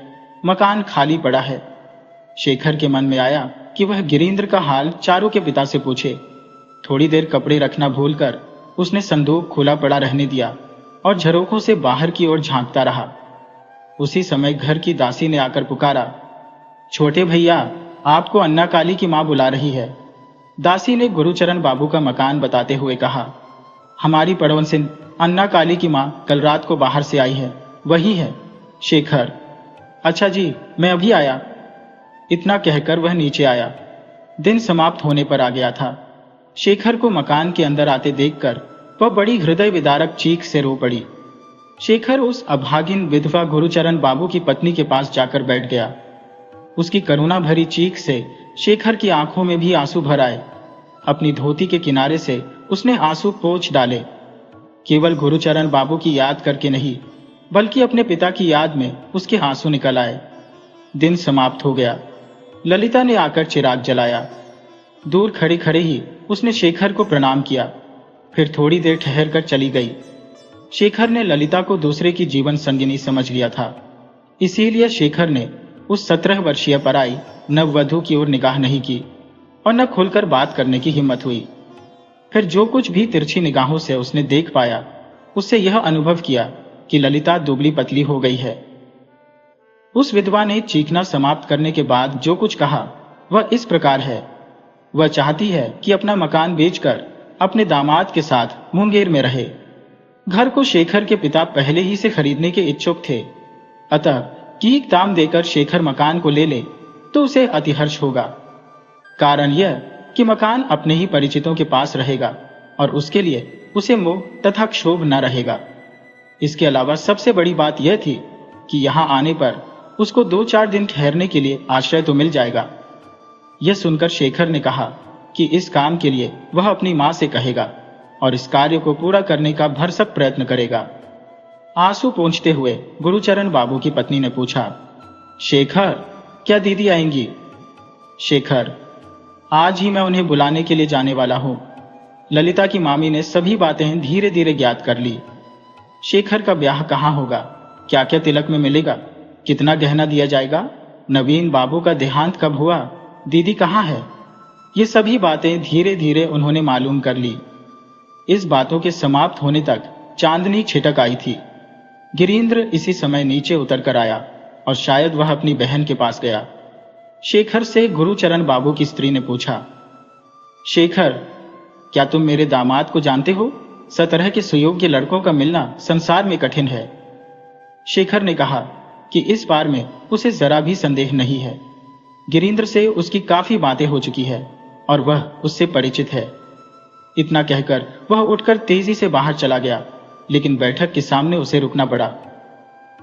मकान खाली पड़ा है। शेखर के मन में आया कि वह गिरीन्द्र का हाल चारों के पिता से पूछे। थोड़ी देर कपड़े रखना भूलकर उसने संदूक खुला पड़ा रहने दिया और झरोखों से बाहर की ओर झांकता रहा। उसी समय घर की दासी ने आकर पुकारा, छोटे भैया, आपको अन्ना काली की मां बुला रही है। दासी ने गुरुचरण बाबू का मकान बताते हुए कहा, हमारी पड़ोसिन अन्ना काली की मां कल रात को बाहर से आई है, वही है। शेखर, अच्छा जी, मैं अभी आया। इतना कहकर वह नीचे आया। दिन समाप्त होने पर आ गया था। शेखर को मकान के अंदर आते देखकर वह बड़ी हृदय विदारक चीख से रो पड़ी। शेखर उस अभागिन विधवा गुरुचरण बाबू की पत्नी के पास जाकर बैठ गया। उसकी करुणा भरी चीख से शेखर की आंखों में भी आंसू भर आए। अपनी धोती के किनारे से उसने आंसू पोंछ डाले। केवल गुरुचरण बाबू की याद करके नहीं, बल्कि अपने पिता की याद में उसके आंसू निकल आए। दिन समाप्त हो गया। ललिता ने आकर चिराग जलाया। दूर खड़े खड़े ही उसने शेखर को प्रणाम किया, फिर थोड़ी देर ठहर कर चली गई। शेखर ने ललिता को दूसरे की जीवन संगिनी समझ लिया था, इसीलिए शेखर ने उस 17 वर्षीय पराई नववधू की ओर निगाह नहीं की और न खुलकर बात करने की हिम्मत हुई। फिर जो कुछ भी तिरछी निगाहों से उसने देख पाया, उससे यह अनुभव किया कि ललिता दुबली पतली हो गई है। उस विधवा ने चीखना समाप्त करने के बाद जो कुछ कहा वह इस प्रकार है, वह चाहती है कि अपना मकान बेचकर अपने दामाद के साथ मुंगेर में रहे। घर को शेखर के पिता पहले ही से खरीदने के इच्छुक थे, अतः ठीक दाम देकर शेखर मकान को ले ले तो उसे अतिहर्ष होगा। कारण यह कि मकान अपने ही परिचितों के पास रहेगा और उसके लिए उसे मोह तथा क्षोभ न रहेगा। इसके अलावा सबसे बड़ी बात यह थी कि यहां आने पर उसको 2-4 दिन ठहरने के लिए आश्रय तो मिल जाएगा। यह सुनकर शेखर ने कहा कि इस काम के लिए वह अपनी मां से कहेगा और इस कार्य को पूरा करने का भरसक प्रयत्न करेगा। आंसू पोंछते हुए गुरुचरण बाबू की पत्नी ने पूछा, शेखर, क्या दीदी आएंगी? शेखर, आज ही मैं उन्हें बुलाने के लिए जाने वाला हूं। ललिता की मामी ने सभी बातें धीरे धीरे ज्ञात कर ली। शेखर का ब्याह कहाँ होगा, क्या क्या तिलक में मिलेगा, कितना गहना दिया जाएगा, नवीन बाबू का देहांत कब हुआ, दीदी कहाँ है, ये सभी बातें धीरे धीरे उन्होंने मालूम कर ली। इस बातों के समाप्त होने तक चांदनी छिटक आई थी। गिरीन्द्र इसी समय नीचे उतर कर आया और शायद वह अपनी बहन के पास गया। शेखर से गुरुचरण बाबू की स्त्री ने पूछा, शेखर, क्या तुम मेरे दामाद को जानते हो? 17 के सुयोग्य लड़कों का मिलना संसार में कठिन है। शेखर ने कहा कि इस बार में उसे जरा भी संदेह नहीं है। गिरीन्द्र से उसकी काफी बातें हो चुकी है और वह उससे परिचित है। इतना कहकर वह उठकर तेजी से बाहर चला गया, लेकिन बैठक के सामने उसे रुकना पड़ा।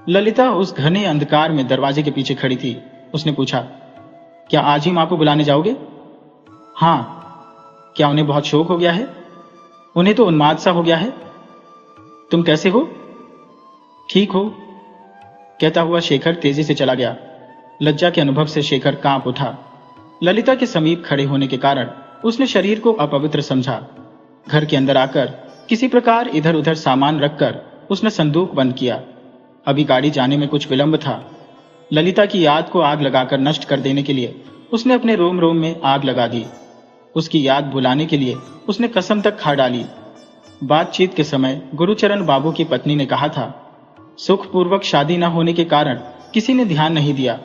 ललिता उस घने अंधकार में दरवाजे के पीछे खड़ी थी। उसने पूछा, क्या आज ही मां को बुलाने जाओगे? हाँ। क्या उन्हें बहुत शोक हो गया है? उन्हें तो उन्माद सा हो गया है। तुम कैसे हो? ठीक हो, कहता हुआ शेखर तेजी से चला गया। लज्जा के अनुभव से शेखर कांप उठा। ललिता के समीप खड़े होने के कारण उसने शरीर को अपवित्र समझा। घर के अंदर आकर किसी प्रकार इधर उधर सामान रखकर उसने संदूक बंद किया। अभी गाड़ी जाने में कुछ विलंब था। ललिता की याद को आग लगाकर नष्ट कर देने के लिए उसने अपने रोम रोम में आग लगा दी। उसकी याद भुलाने के लिए उसने कसम तक खा डाली। बातचीत के समय गुरुचरण बाबू की पत्नी ने कहा था, सुखपूर्वक शादी न होने के कारण किसी ने ध्यान नहीं दिया।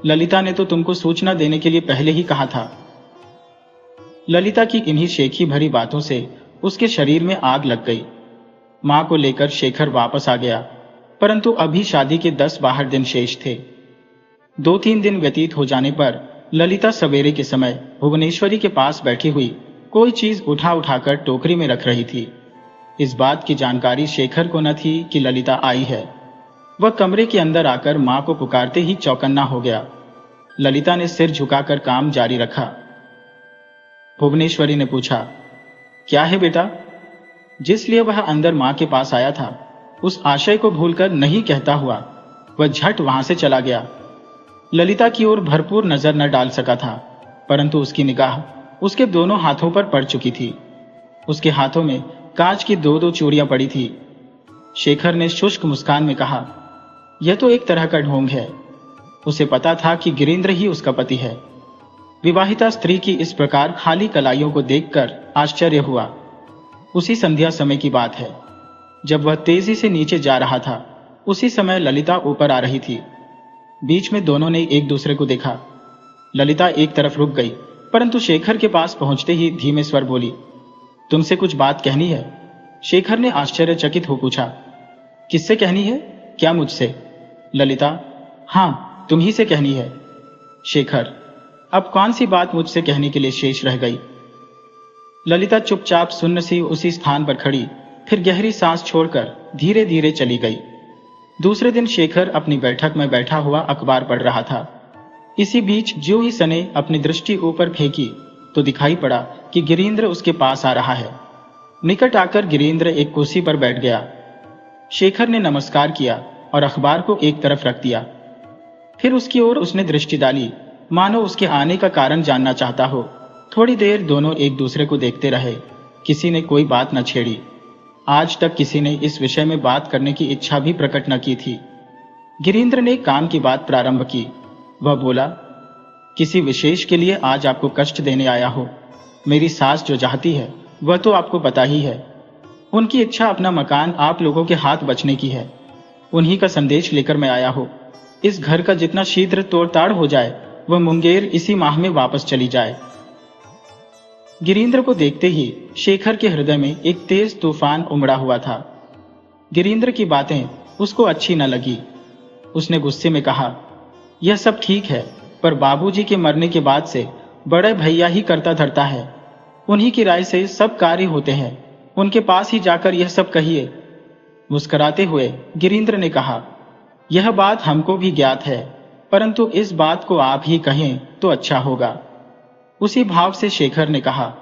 ललिता ने तो तुमको सूचना देने के लिए पहले ही कहा था। ललिता की इन्हीं शेखी भरी बातों से उसके शरीर में आग लग गई। मां को लेकर शेखर वापस आ गया, परंतु अभी शादी के 10-12 दिन शेष थे। 2-3 दिन व्यतीत हो जाने पर ललिता सवेरे के समय भुवनेश्वरी के पास बैठी हुई कोई चीज उठा उठाकर टोकरी में रख रही थी। इस बात की जानकारी शेखर को न थी कि ललिता आई है। वह कमरे के अंदर आकर मां को पुकारते ही चौकन्ना हो गया। ललिता ने सिर झुकाकर काम जारी रखा। भुवनेश्वरी ने पूछा, क्या है बेटा? जिस लिए वह अंदर मां के पास आया था उस आशय को भूलकर नहीं कहता हुआ वह झट वहां से चला गया। ललिता की ओर भरपूर नजर न डाल सका था, परंतु उसकी निगाह उसके दोनों हाथों पर पड़ चुकी थी। उसके हाथों में कांच की दो दो चूड़ियां पड़ी थी। शेखर ने शुष्क मुस्कान में कहा, यह तो एक तरह का ढोंग है। उसे पता था कि गिरीन्द्र ही उसका पति है। विवाहिता स्त्री की इस प्रकार खाली कलाइयों को देखकर आश्चर्य हुआ। उसी संध्या समय की बात है, जब वह तेजी से नीचे जा रहा था। उसी समय ललिता ऊपर आ रही थी। बीच में दोनों ने एक दूसरे को देखा। ललिता एक तरफ रुक गई, परंतु शेखर के पास पहुंचते ही धीमे स्वर बोली, तुमसे कुछ बात कहनी है? शेखर ने आश्चर्यचकित हो पूछा, किससे कहनी है? क्या मुझसे? ललिता, हाँ, तुम्ही से कहनी है। शेखर, अब कौन सी बात मुझसे कहने के लिए शेष रह गई? ललिता चुपचाप सुन्न सी उसी स्थान पर खड़ी, फिर गहरी सांस छोड़कर धीरे धीरे चली गई। दूसरे दिन शेखर अपनी बैठक में बैठा हुआ अखबार पढ़ रहा था। इसी बीच ज्यों ही सने अपनी दृष्टि ऊपर फेंकी तो दिखाई पड़ा कि गिरीन्द्र उसके पास आ रहा है। निकट आकर गिरीन्द्र एक कुर्सी पर बैठ गया। शेखर ने नमस्कार किया और अखबार को एक तरफ रख दिया। फिर उसकी ओर उसने दृष्टि डाली, मानो उसके आने का कारण जानना चाहता हो। थोड़ी देर दोनों एक दूसरे को देखते रहे। किसी ने कोई बात न छेड़ी। आज तक किसी ने इस विषय में बात करने की इच्छा भी प्रकट न की थी। गिरीन्द्र ने काम की बात प्रारंभ की। वह बोला, किसी विशेष के लिए आज आपको कष्ट देने आया हो। मेरी सास जो चाहती है वह तो आपको पता ही है। उनकी इच्छा अपना मकान आप लोगों के हाथ बचने की है। उन्हीं का संदेश लेकर मैं आया हो। इस घर का जितना शीघ्र तोड़ताड़ हो जाए वह मुंगेर इसी माह में वापस चली जाए। गिरीन्द्र को देखते ही शेखर के हृदय में एक तेज तूफान उमड़ा हुआ था। गिरीन्द्र की बातें उसको अच्छी न लगी। उसने गुस्से में कहा, यह सब ठीक है, पर बाबूजी के मरने के बाद से बड़े भैया ही करता धरता है। उन्हीं की राय से सब कार्य होते हैं। उनके पास ही जाकर यह सब कहिए। मुस्कुराते हुए गिरीन्द्र ने कहा, यह बात हमको भी ज्ञात है, परंतु इस बात को आप ही कहें तो अच्छा होगा। उसी भाव से शेखर ने कहा,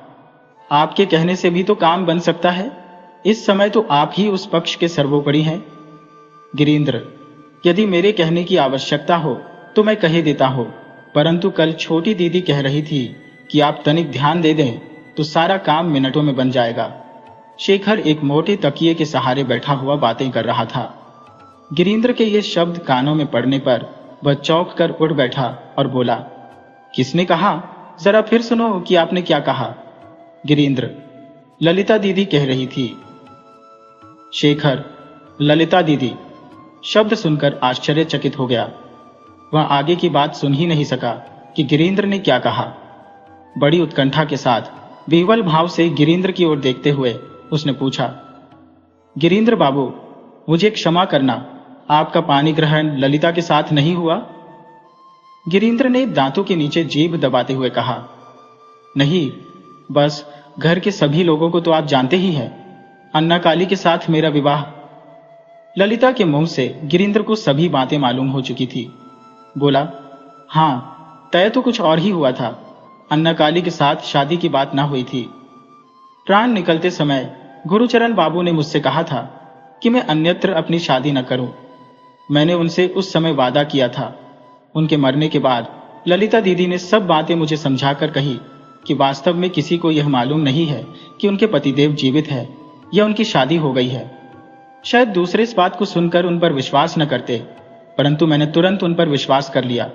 आपके कहने से भी तो काम बन सकता है। इस समय तो आप ही उस पक्ष के सर्वोपरि हैं। गिरीन्द्र, यदि मेरे कहने की आवश्यकता हो तो मैं कहे देता हूं, परंतु कल छोटी दीदी कह रही थी कि आप तनिक ध्यान दे दें तो सारा काम मिनटों में बन जाएगा। शेखर एक मोटे तकिए के सहारे बैठा हुआ बातें कर रहा था। गिरीन्द्र के ये शब्द कानों में पड़ने पर वह चौंक कर उठ बैठा और बोला, किसने कहा? जरा फिर सुनो कि आपने क्या कहा। गिरीन्द्र, ललिता दीदी कह रही थी। शेखर, ललिता दीदी। शब्द सुनकर आश्चर्यचकित हो गया। वह आगे की बात सुन ही नहीं सका कि गिरीन्द्र ने क्या कहा। बड़ी उत्कंठा के साथ विह्वल भाव से गिरीन्द्र की ओर देखते हुए उसने पूछा, गिरीन्द्र बाबू, मुझे क्षमा करना, आपका पानी ग्रहण ललिता के साथ नहीं हुआ? गिरीन्द्र ने दांतों के नीचे जीभ दबाते हुए कहा, नहीं, बस घर के सभी लोगों को तो आप जानते ही हैं। अन्ना काली के साथ मेरा विवाह। ललिता के मुंह से गिरीन्द्र को सभी बातें मालूम हो चुकी थी। बोला, हाँ, तय तो कुछ और ही हुआ था। अन्ना काली के साथ शादी की बात ना हुई थी। प्राण निकलते समय गुरुचरण बाबू ने मुझसे कहा था कि मैं अन्यत्र अपनी शादी न करूं। मैंने उनसे उस समय वादा किया था। उनके मरने के बाद ललिता दीदी ने सब बातें मुझे समझाकर कही कि वास्तव में किसी को यह मालूम नहीं है कि उनके पतिदेव जीवित है या उनकी शादी हो गई है। शायद दूसरे इस बात को सुनकर उन पर विश्वास न करते, परंतु मैंने तुरंत उन पर विश्वास कर लिया।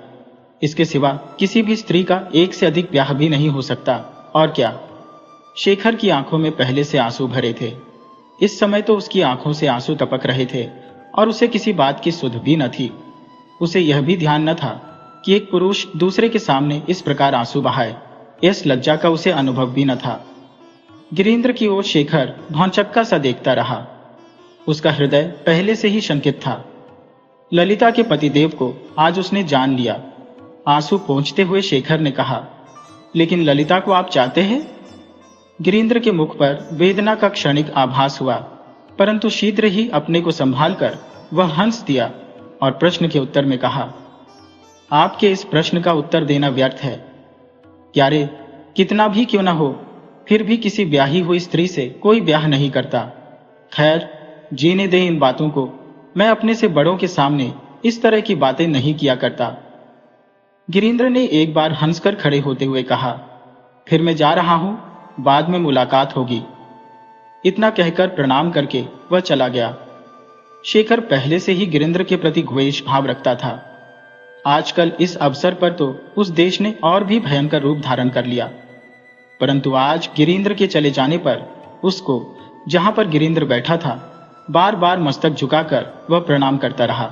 इसके सिवा किसी भी स्त्री का एक से अधिक ब्याह भी नहीं हो सकता। और क्या? शेखर की आंखों में पहले से आंसू भरे थे। इस समय तो उसकी आंखों से आंसू टपक रहे थे और उसे किसी बात की सुध भी न थी। उसे यह भी ध्यान न था कि एक पुरुष दूसरे के सामने इस प्रकार आंसू बहाए। इस लज्जा का उसे अनुभव भी न था। गिरीन्द्र की ओर शेखर भौंचक्का सा देखता रहा। उसका हृदय पहले से ही शंकित था। ललिता के पतिदेव को आज उसने जान लिया। आंसू पोंछते हुए शेखर ने कहा, लेकिन ललिता को आप चाहते हैं? गिरीन्द्र के मुख पर वेदना का क्षणिक आभास हुआ, परंतु शीघ्र ही अपने को संभालकर वह हंस दिया और प्रश्न के उत्तर में कहा, आपके इस प्रश्न का उत्तर देना व्यर्थ है। यारे, कितना भी क्यों न हो, फिर भी किसी ब्याही हुई स्त्री से कोई ब्याह नहीं करता। खैर, जीने दे इन बातों को। मैं अपने से बड़ों के सामने इस तरह की बातें नहीं किया करता। गिरीन्द्र ने एक बार हंसकर खड़े होते हुए कहा, फिर मैं जा रहा हूं, बाद में मुलाकात होगी। इतना कहकर प्रणाम करके वह चला गया। शेखर पहले से ही गिरीन्द्र के प्रति द्वेष भाव रखता था। आजकल इस अवसर पर तो उस देश ने और भी भयंकर रूप धारण कर लिया, परंतु आज गिरीन्द्र के चले जाने पर उसको जहां पर गिरीन्द्र बैठा था बार बार मस्तक झुकाकर वह प्रणाम करता रहा।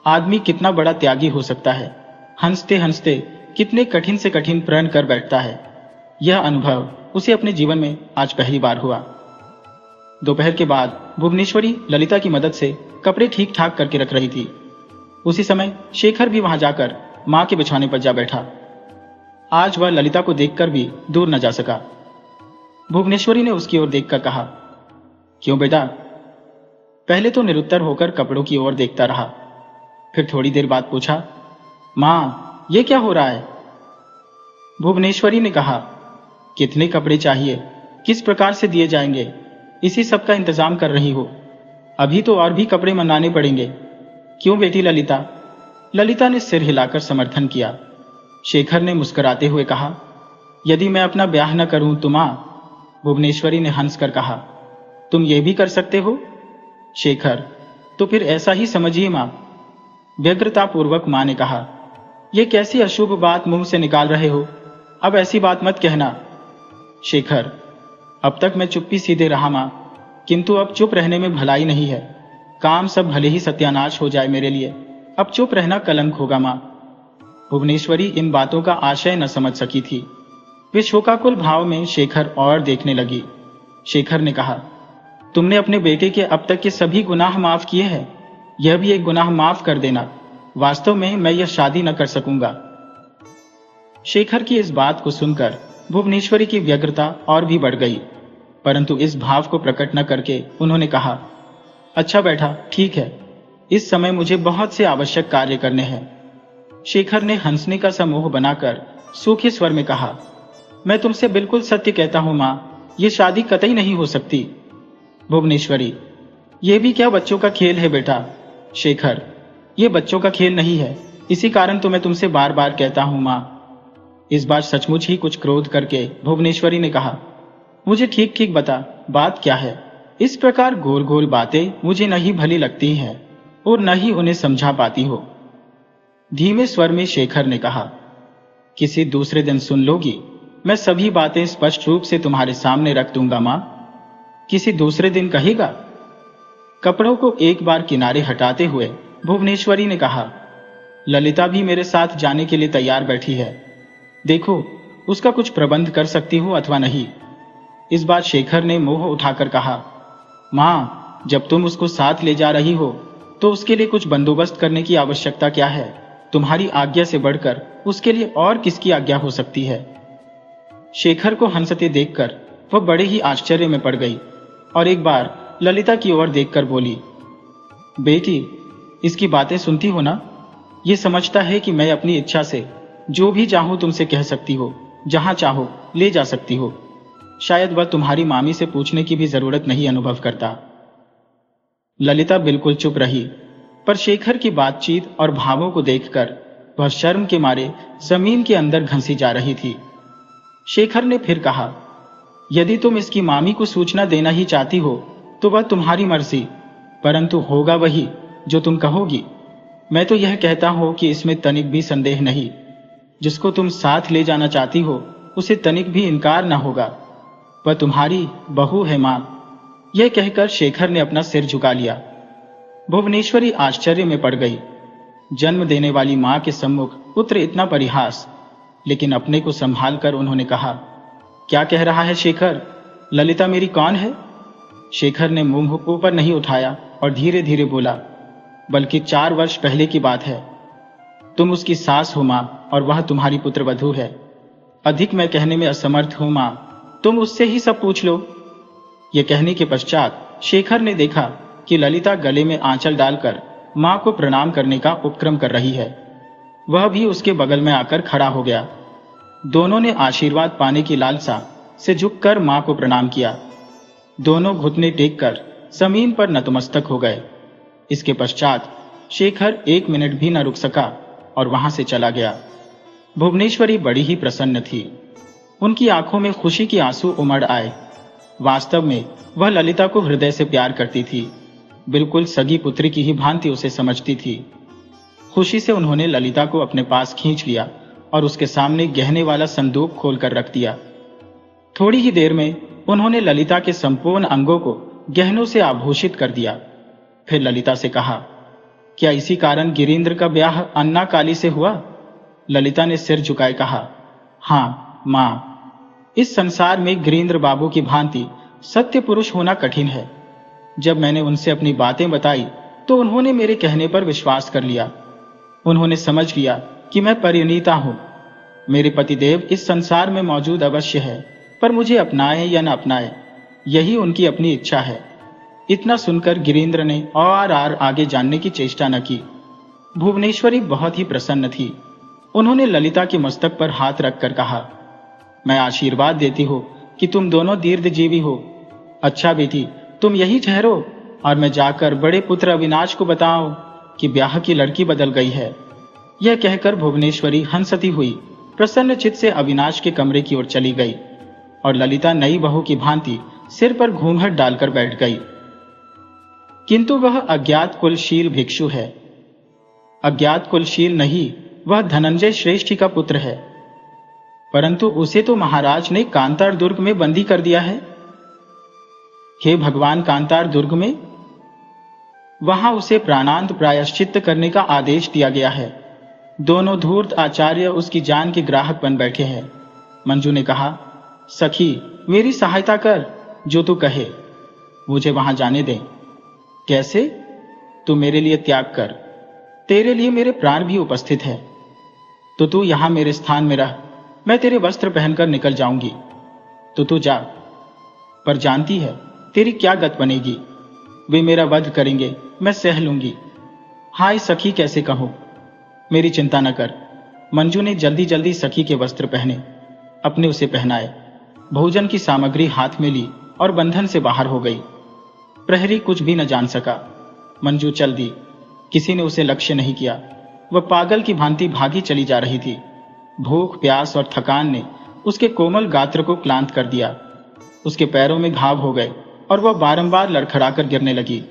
आदमी कितना बड़ा त्यागी हो सकता है, हंसते हंसते कितने कठिन से कठिन प्रण कर बैठता है। यह अनुभव उसे अपने जीवन में आज पहली बार हुआ। दोपहर के बाद भुवनेश्वरी ललिता की मदद से कपड़े ठीक ठाक करके रख रही थी। उसी समय शेखर भी वहां जाकर मां के बिछाने पर जा बैठा। आज वह ललिता को देखकर भी दूर न जा सका। भुवनेश्वरी ने उसकी ओर देखकर कहा, क्यों बेटा? पहले तो निरुत्तर होकर कपड़ों की ओर देखता रहा, फिर थोड़ी देर बाद पूछा, मां, ये क्या हो रहा है? भुवनेश्वरी ने कहा, कितने कपड़े चाहिए, किस प्रकार से दिए जाएंगे, इसी सब का इंतजाम कर रही हो। अभी तो और भी कपड़े मंगाने पड़ेंगे। क्यों बेटी ललिता? ललिता ने सिर हिलाकर समर्थन किया। शेखर ने मुस्कुराते हुए कहा, यदि मैं अपना ब्याह न करूं तो मां? भुवनेश्वरी ने हंसकर कहा, तुम ये भी कर सकते हो? शेखर, तो फिर ऐसा ही समझिए मां। व्यग्रतापूर्वक मां ने कहा, यह कैसी अशुभ बात मुंह से निकाल रहे हो? अब ऐसी बात मत कहना। शेखर, अब तक मैं चुप्पी सीधे रहा मां, किंतु अब चुप रहने में भलाई नहीं है। काम सब भले ही सत्यानाश हो जाए मेरे लिए, अब चुप रहना कलंक होगा मां। भुवनेश्वरी इन बातों का आशय न समझ सकी थी। वे शोकाकुल भाव में शेखर और देखने लगी। शेखर ने कहा, तुमने अपने बेटे के अब तक के सभी गुनाह माफ किए हैं, यह भी एक गुनाह माफ कर देना। वास्तव में मैं यह शादी न कर सकूंगा। शेखर की इस बात को सुनकर भुवनेश्वरी की व्यग्रता और भी बढ़ गई, परंतु इस भाव को प्रकट न करके उन्होंने कहा, अच्छा बेटा, ठीक है, इस समय मुझे बहुत से आवश्यक कार्य करने हैं। शेखर ने हंसने का समूह बनाकर सूखे स्वर में कहा, मैं तुमसे बिल्कुल सत्य कहता हूं मां, यह शादी कतई नहीं हो सकती। भुवनेश्वरी, यह भी क्या बच्चों का खेल है बेटा? शेखर, यह बच्चों का खेल नहीं है, इसी कारण तो मैं तुमसे बार बार कहता हूं मां। इस बार सचमुच ही कुछ क्रोध करके भुवनेश्वरी ने कहा, मुझे ठीक ठीक बता, बात क्या है? इस प्रकार गोल गोल बातें मुझे नहीं भली लगती हैं और न ही उन्हें समझा पाती हो। धीमे स्वर में शेखर ने कहा, किसी दूसरे दिन सुन लोगी, मैं सभी बातें स्पष्ट रूप से तुम्हारे सामने रख दूंगा मां। किसी दूसरे दिन कहेगा? कपड़ों को एक बार किनारे हटाते हुए भुवनेश्वरी ने कहा, ललिता भी मेरे साथ जाने के लिए तैयार बैठी है, देखो उसका कुछ प्रबंध कर सकती हो अथवा नहीं। इस बार शेखर ने मुंह उठाकर कहा, मां, जब तुम उसको साथ ले जा रही हो तो उसके लिए कुछ बंदोबस्त करने की आवश्यकता क्या है? तुम्हारी आज्ञा से बढ़कर उसके लिए और किसकी आज्ञा हो सकती है? शेखर को हंसते देखकर वह बड़े ही आश्चर्य में पड़ गई और एक बार ललिता की ओर देखकर बोली, बेटी, इसकी बातें सुनती हो ना? ये समझता है कि मैं अपनी इच्छा से जो भी चाहूं तुमसे कह सकती हो, जहां चाहो ले जा सकती हो। शायद वह तुम्हारी मामी से पूछने की भी जरूरत नहीं अनुभव करता। ललिता बिल्कुल चुप रही, पर शेखर की बातचीत और भावों को देखकर वह शर्म के मारे जमीन के अंदर घंसी जा रही थी। शेखर ने फिर कहा, यदि तुम इसकी मामी को सूचना देना ही चाहती हो तो वह तुम्हारी मर्जी, परंतु होगा वही जो तुम कहोगी। मैं तो यह कहता हूं कि इसमें तनिक भी संदेह नहीं। जिसको तुम साथ ले जाना चाहती हो उसे तनिक भी इनकार न होगा। वह तुम्हारी बहू है मां। यह कहकर शेखर ने अपना सिर झुका लिया। भुवनेश्वरी आश्चर्य में पड़ गई। जन्म देने वाली मां के सम्मुख पुत्र इतना परिहास, लेकिन अपने को संभाल कर उन्होंने कहा, क्या कह रहा है शेखर? ललिता मेरी कौन है? शेखर ने मुंह ऊपर नहीं उठाया और धीरे धीरे बोला, बल्कि 4 वर्ष पहले की बात है। तुम उसकी सास हो मां और वह तुम्हारी पुत्रवधू है। अधिक मैं कहने में असमर्थ हूं मां, तुम उससे ही सब पूछ लो। यह कहने के पश्चात शेखर ने देखा कि ललिता गले में आंचल डालकर मां को प्रणाम करने का उपक्रम कर रही है। वह भी उसके बगल में आकर खड़ा हो गया। दोनों ने आशीर्वाद पाने की लालसा से झुककर मां को प्रणाम किया। दोनों घुटने टेक कर जमीन पर नतमस्तक हो गए। इसके पश्चात शेखर 1 मिनट भी न रुक सका और वहां से चला गया। भुवनेश्वरी बड़ी ही प्रसन्न थी। उनकी आंखों में खुशी के आंसू उमड़ आए। वास्तव में वह ललिता को हृदय से प्यार करती थी, बिल्कुल सगी पुत्री की ही भांति उसे समझती थी। खुशी से उन्होंने ललिता को अपने पास खींच लिया और उसके सामने गहने वाला संदूक खोलकर रख दिया। थोड़ी ही देर में उन्होंने ललिता के संपूर्ण अंगों को गहनों से आभूषित कर दिया। फिर ललिता से कहा, क्या इसी कारण गिरीन्द्र का ब्याह अन्ना काली से हुआ? ललिता ने सिर झुकाए कहा, हाँ मां, इस संसार में गिरीन्द्र बाबू की भांति सत्य पुरुष होना कठिन है। जब मैंने उनसे अपनी बातें बताई तो उन्होंने मेरे कहने पर विश्वास कर लिया। उन्होंने समझ लिया कि मैं परिणीता हूं। मेरे पतिदेव इस संसार में मौजूद अवश्य है, पर मुझे अपनाए या न अपनाए, यही उनकी अपनी इच्छा है। इतना सुनकर गिरीन्द्र ने और आगे जानने की चेष्टा न की। भुवनेश्वरी बहुत ही प्रसन्न थी। उन्होंने ललिता के मस्तक पर हाथ रखकर कहा, मैं आशीर्वाद देती हूं कि तुम दोनों दीर्घजीवी हो। अच्छा बेटी, तुम यही ठहरो और मैं जाकर बड़े पुत्र अविनाश को बताऊं कि ब्याह की लड़की बदल गई है। यह कहकर भुवनेश्वरी हंसती हुई प्रसन्न चित्त से अविनाश के कमरे की ओर चली गई और ललिता नई बहू की भांति सिर पर घूंघट डालकर बैठ गई। किंतु वह अज्ञात कुलशील भिक्षु है। अज्ञात कुलशील नहीं, वह धनंजय श्रेष्ठी का पुत्र है, परंतु उसे तो महाराज ने कांतार दुर्ग में बंदी कर दिया है। हे भगवान, कांतार दुर्ग में? वहां उसे प्राणांत प्रायश्चित्त करने का आदेश दिया गया है। दोनों धूर्त आचार्य उसकी जान के ग्राहक बन बैठे हैं। मंजू ने कहा, सखी मेरी सहायता कर, जो तू कहे। मुझे वहां जाने दे। कैसे? तू मेरे लिए त्याग कर, तेरे लिए मेरे प्राण भी उपस्थित है। तो तू यहां मेरे स्थान में रह, मैं तेरे वस्त्र पहनकर निकल जाऊंगी। तो तू जा, पर जानती है तेरी क्या गत बनेगी। वे मेरा वध करेंगे, मैं सह लूंगी। हाय सखी, कैसे कहूं? मेरी चिंता न कर। मंजू ने जल्दी जल्दी सखी के वस्त्र पहने, अपने उसे पहनाए, भोजन की सामग्री हाथ में ली और बंधन से बाहर हो गई। प्रहरी कुछ भी न जान सका। मंजू चल दी। किसी ने उसे लक्ष्य नहीं किया। वह पागल की भांति भागी चली जा रही थी। भूख, प्यास और थकान ने उसके कोमल गात्र को क्लांत कर दिया। उसके पैरों में घाव हो गए और वह बारंबार लड़खड़ाकर गिरने लगी।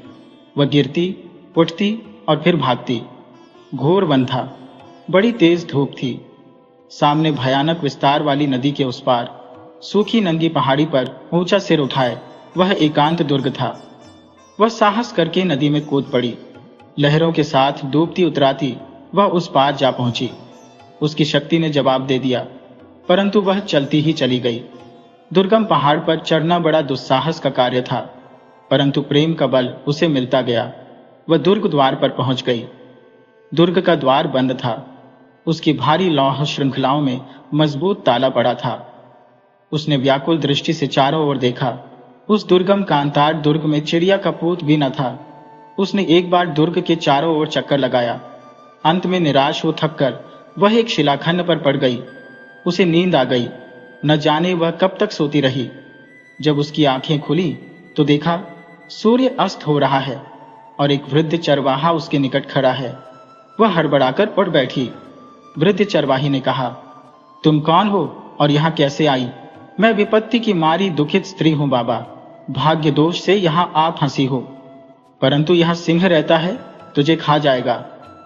वह गिरती, उठती और फिर भागती। घोर वन था। बड़ी तेज धूप थी। सामने भयानक विस्तार वाली नदी के उस पार सूखी नंगी पहाड़ी पर ऊंचा सिर उठाए वह एकांत दुर्ग था। वह साहस करके नदी में कूद पड़ी। लहरों के साथ डूबती उतराती वह उस पार जा पहुंची। उसकी शक्ति ने जवाब दे दिया, परंतु वह चलती ही चली गई। दुर्गम पहाड़ पर चढ़ना बड़ा दुस्साहस का कार्य था, परंतु प्रेम का बल उसे मिलता गया। वह दुर्ग द्वार पर पहुंच गई। दुर्ग का द्वार बंद था। उसकी भारी लौह श्रृंखलाओं में मजबूत ताला पड़ा था। उसने व्याकुल दृष्टि से चारों ओर देखा। उस दुर्गम कांतार दुर्ग में चिड़िया का पूत भी न था। उसने एक बार दुर्ग के चारों ओर चक्कर लगाया। अंत में निराश हो थककर वह एक शिलाखंड पर पड़ गई। उसे नींद आ गई। न जाने वह कब तक सोती रही। जब उसकी आंखें खुली तो देखा सूर्य अस्त हो रहा है और एक वृद्ध चरवाहा उसके निकट खड़ा है। वह हड़बड़ाकर उठ बैठी। वृद्ध चरवाही ने कहा, तुम कौन हो और यहाँ कैसे आई? मैं विपत्ति की मारी दुखित स्त्री हूं बाबा। भाग्य दोष से यहाँ आप फंसी हो, परंतु यहाँ सिंह रहता है, तुझे खा जाएगा।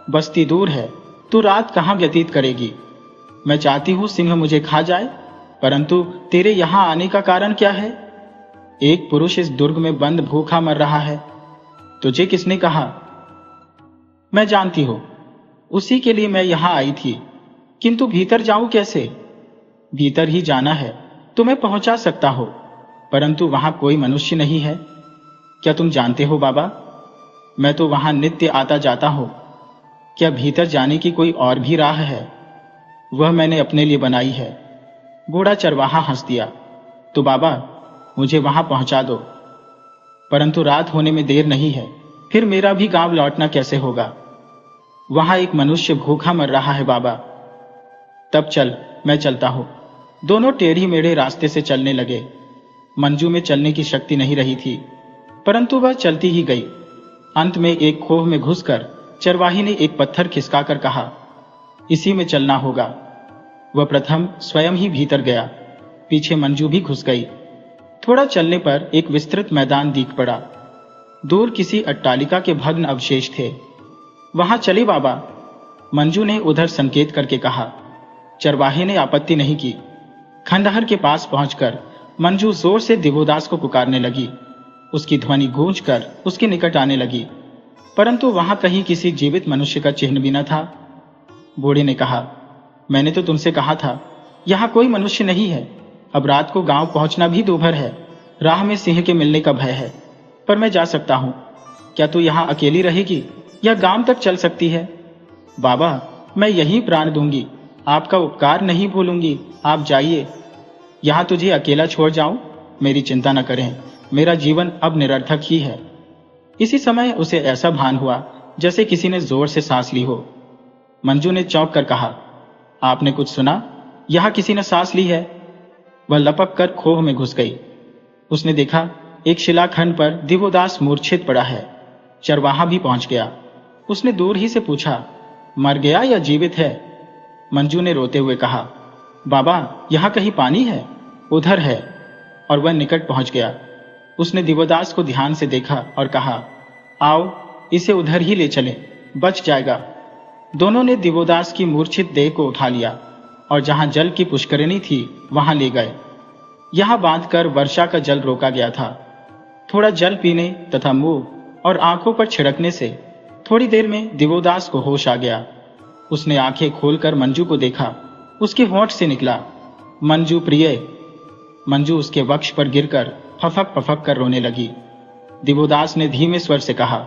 बस्ती दूर है, तू रात कहाँ व्यतीत करेगी? मैं चाहती हूँ सिंह मुझे खा जाए, परंतु तेरे यहाँ आने का कारण क्या है? एक पुरुष इस दुर्ग में बंद भूखा मर रहा है। तुझे किसने कहा? मैं जानती हूं, उसी के लिए मैं यहां आई थी, किंतु भीतर जाऊं कैसे? भीतर ही जाना है तो मैं पहुंचा सकता हो, परंतु वहां कोई मनुष्य नहीं है। क्या तुम जानते हो बाबा, मैं तो वहां नित्य आता जाता हूं। क्या भीतर जाने की कोई और भी राह है? वह मैंने अपने लिए बनाई है। बूढ़ा चरवाहा हंस दिया। तो बाबा मुझे वहां पहुंचा दो, परंतु रात होने में देर नहीं है, फिर मेरा भी गांव लौटना कैसे होगा? वहां एक मनुष्य भूखा मर रहा है बाबा। तब चल, मैं चलता हूं। दोनों टेढ़ी मेढ़े रास्ते से चलने लगे। मंजू में चलने की शक्ति नहीं रही थी। परंतु वह चलती ही गई। अंत में एक खोह में घुसकर चरवाही ने एक पत्थर खिसकाकर कहा, इसी में चलना होगा। वह प्रथम स्वयं ही भीतर गया, पीछे मंजू भी घुस गई। थोड़ा चलने पर एक विस्तृत मैदान दिख पड़ा। दूर किसी अट्टालिका के भग्न अवशेष थे। वहां चले बाबा, मंजू ने उधर संकेत करके कहा। चरवाहे ने आपत्ति नहीं की। खंडहर के पास पहुंचकर मंजू जोर से दिवोदास को पुकारने लगी। उसकी ध्वनि गूंजकर उसके निकट आने लगी, परंतु वहां कहीं किसी जीवित मनुष्य का चिन्ह भी न था। बूढ़े ने कहा, मैंने तो तुमसे कहा था, यहाँ कोई मनुष्य नहीं है। अब रात को गांव पहुंचना भी दूभर है। राह में सिंह के मिलने का भय है, पर मैं जा सकता हूं। क्या तू यहाँ अकेली रहेगी या गांव तक चल सकती है? बाबा, मैं यही प्राण दूंगी, आपका उपकार नहीं भूलूंगी। आप जाइए। यहाँ तुझे अकेला छोड़ जाऊं? मेरी चिंता न करें, मेरा जीवन अब निरर्थक ही है। इसी समय उसे ऐसा भान हुआ जैसे किसी ने जोर से सांस ली हो। मंजू ने चौंक कर कहा, आपने कुछ सुना? यहाँ किसी ने सांस ली है। वह लपक कर खोह में घुस गई। उसने देखा एक शिलाखंड पर दिवोदास मूर्छित पड़ा है। चरवाहा भी पहुंच गया। उसने दूर ही से पूछा, मर गया या जीवित है? मंजू ने रोते हुए कहा, बाबा, यहाँ कहीं पानी है? उधर है। और वह निकट पहुंच गया। उसने दिवोदास को ध्यान से देखा और कहा, आओ इसे उधर ही ले चलें, बच जाएगा। दोनों ने दिवोदास की मूर्छित देह को उठा लिया और जहां जल की पुष्करिणी थी वहां ले गए। यहां बांधकर वर्षा का जल रोका गया था। थोड़ा जल पीने तथा मुंह और आंखों पर छिड़कने से थोड़ी देर में दिवोदास को होश आ गया। उसने आंखें खोलकर मंजू को देखा। उसके होंठ से निकला, मंजू प्रिय। मंजू उसके वक्ष पर गिरकर फफक फफक कर रोने लगी। दिवोदास ने धीमे स्वर से कहा,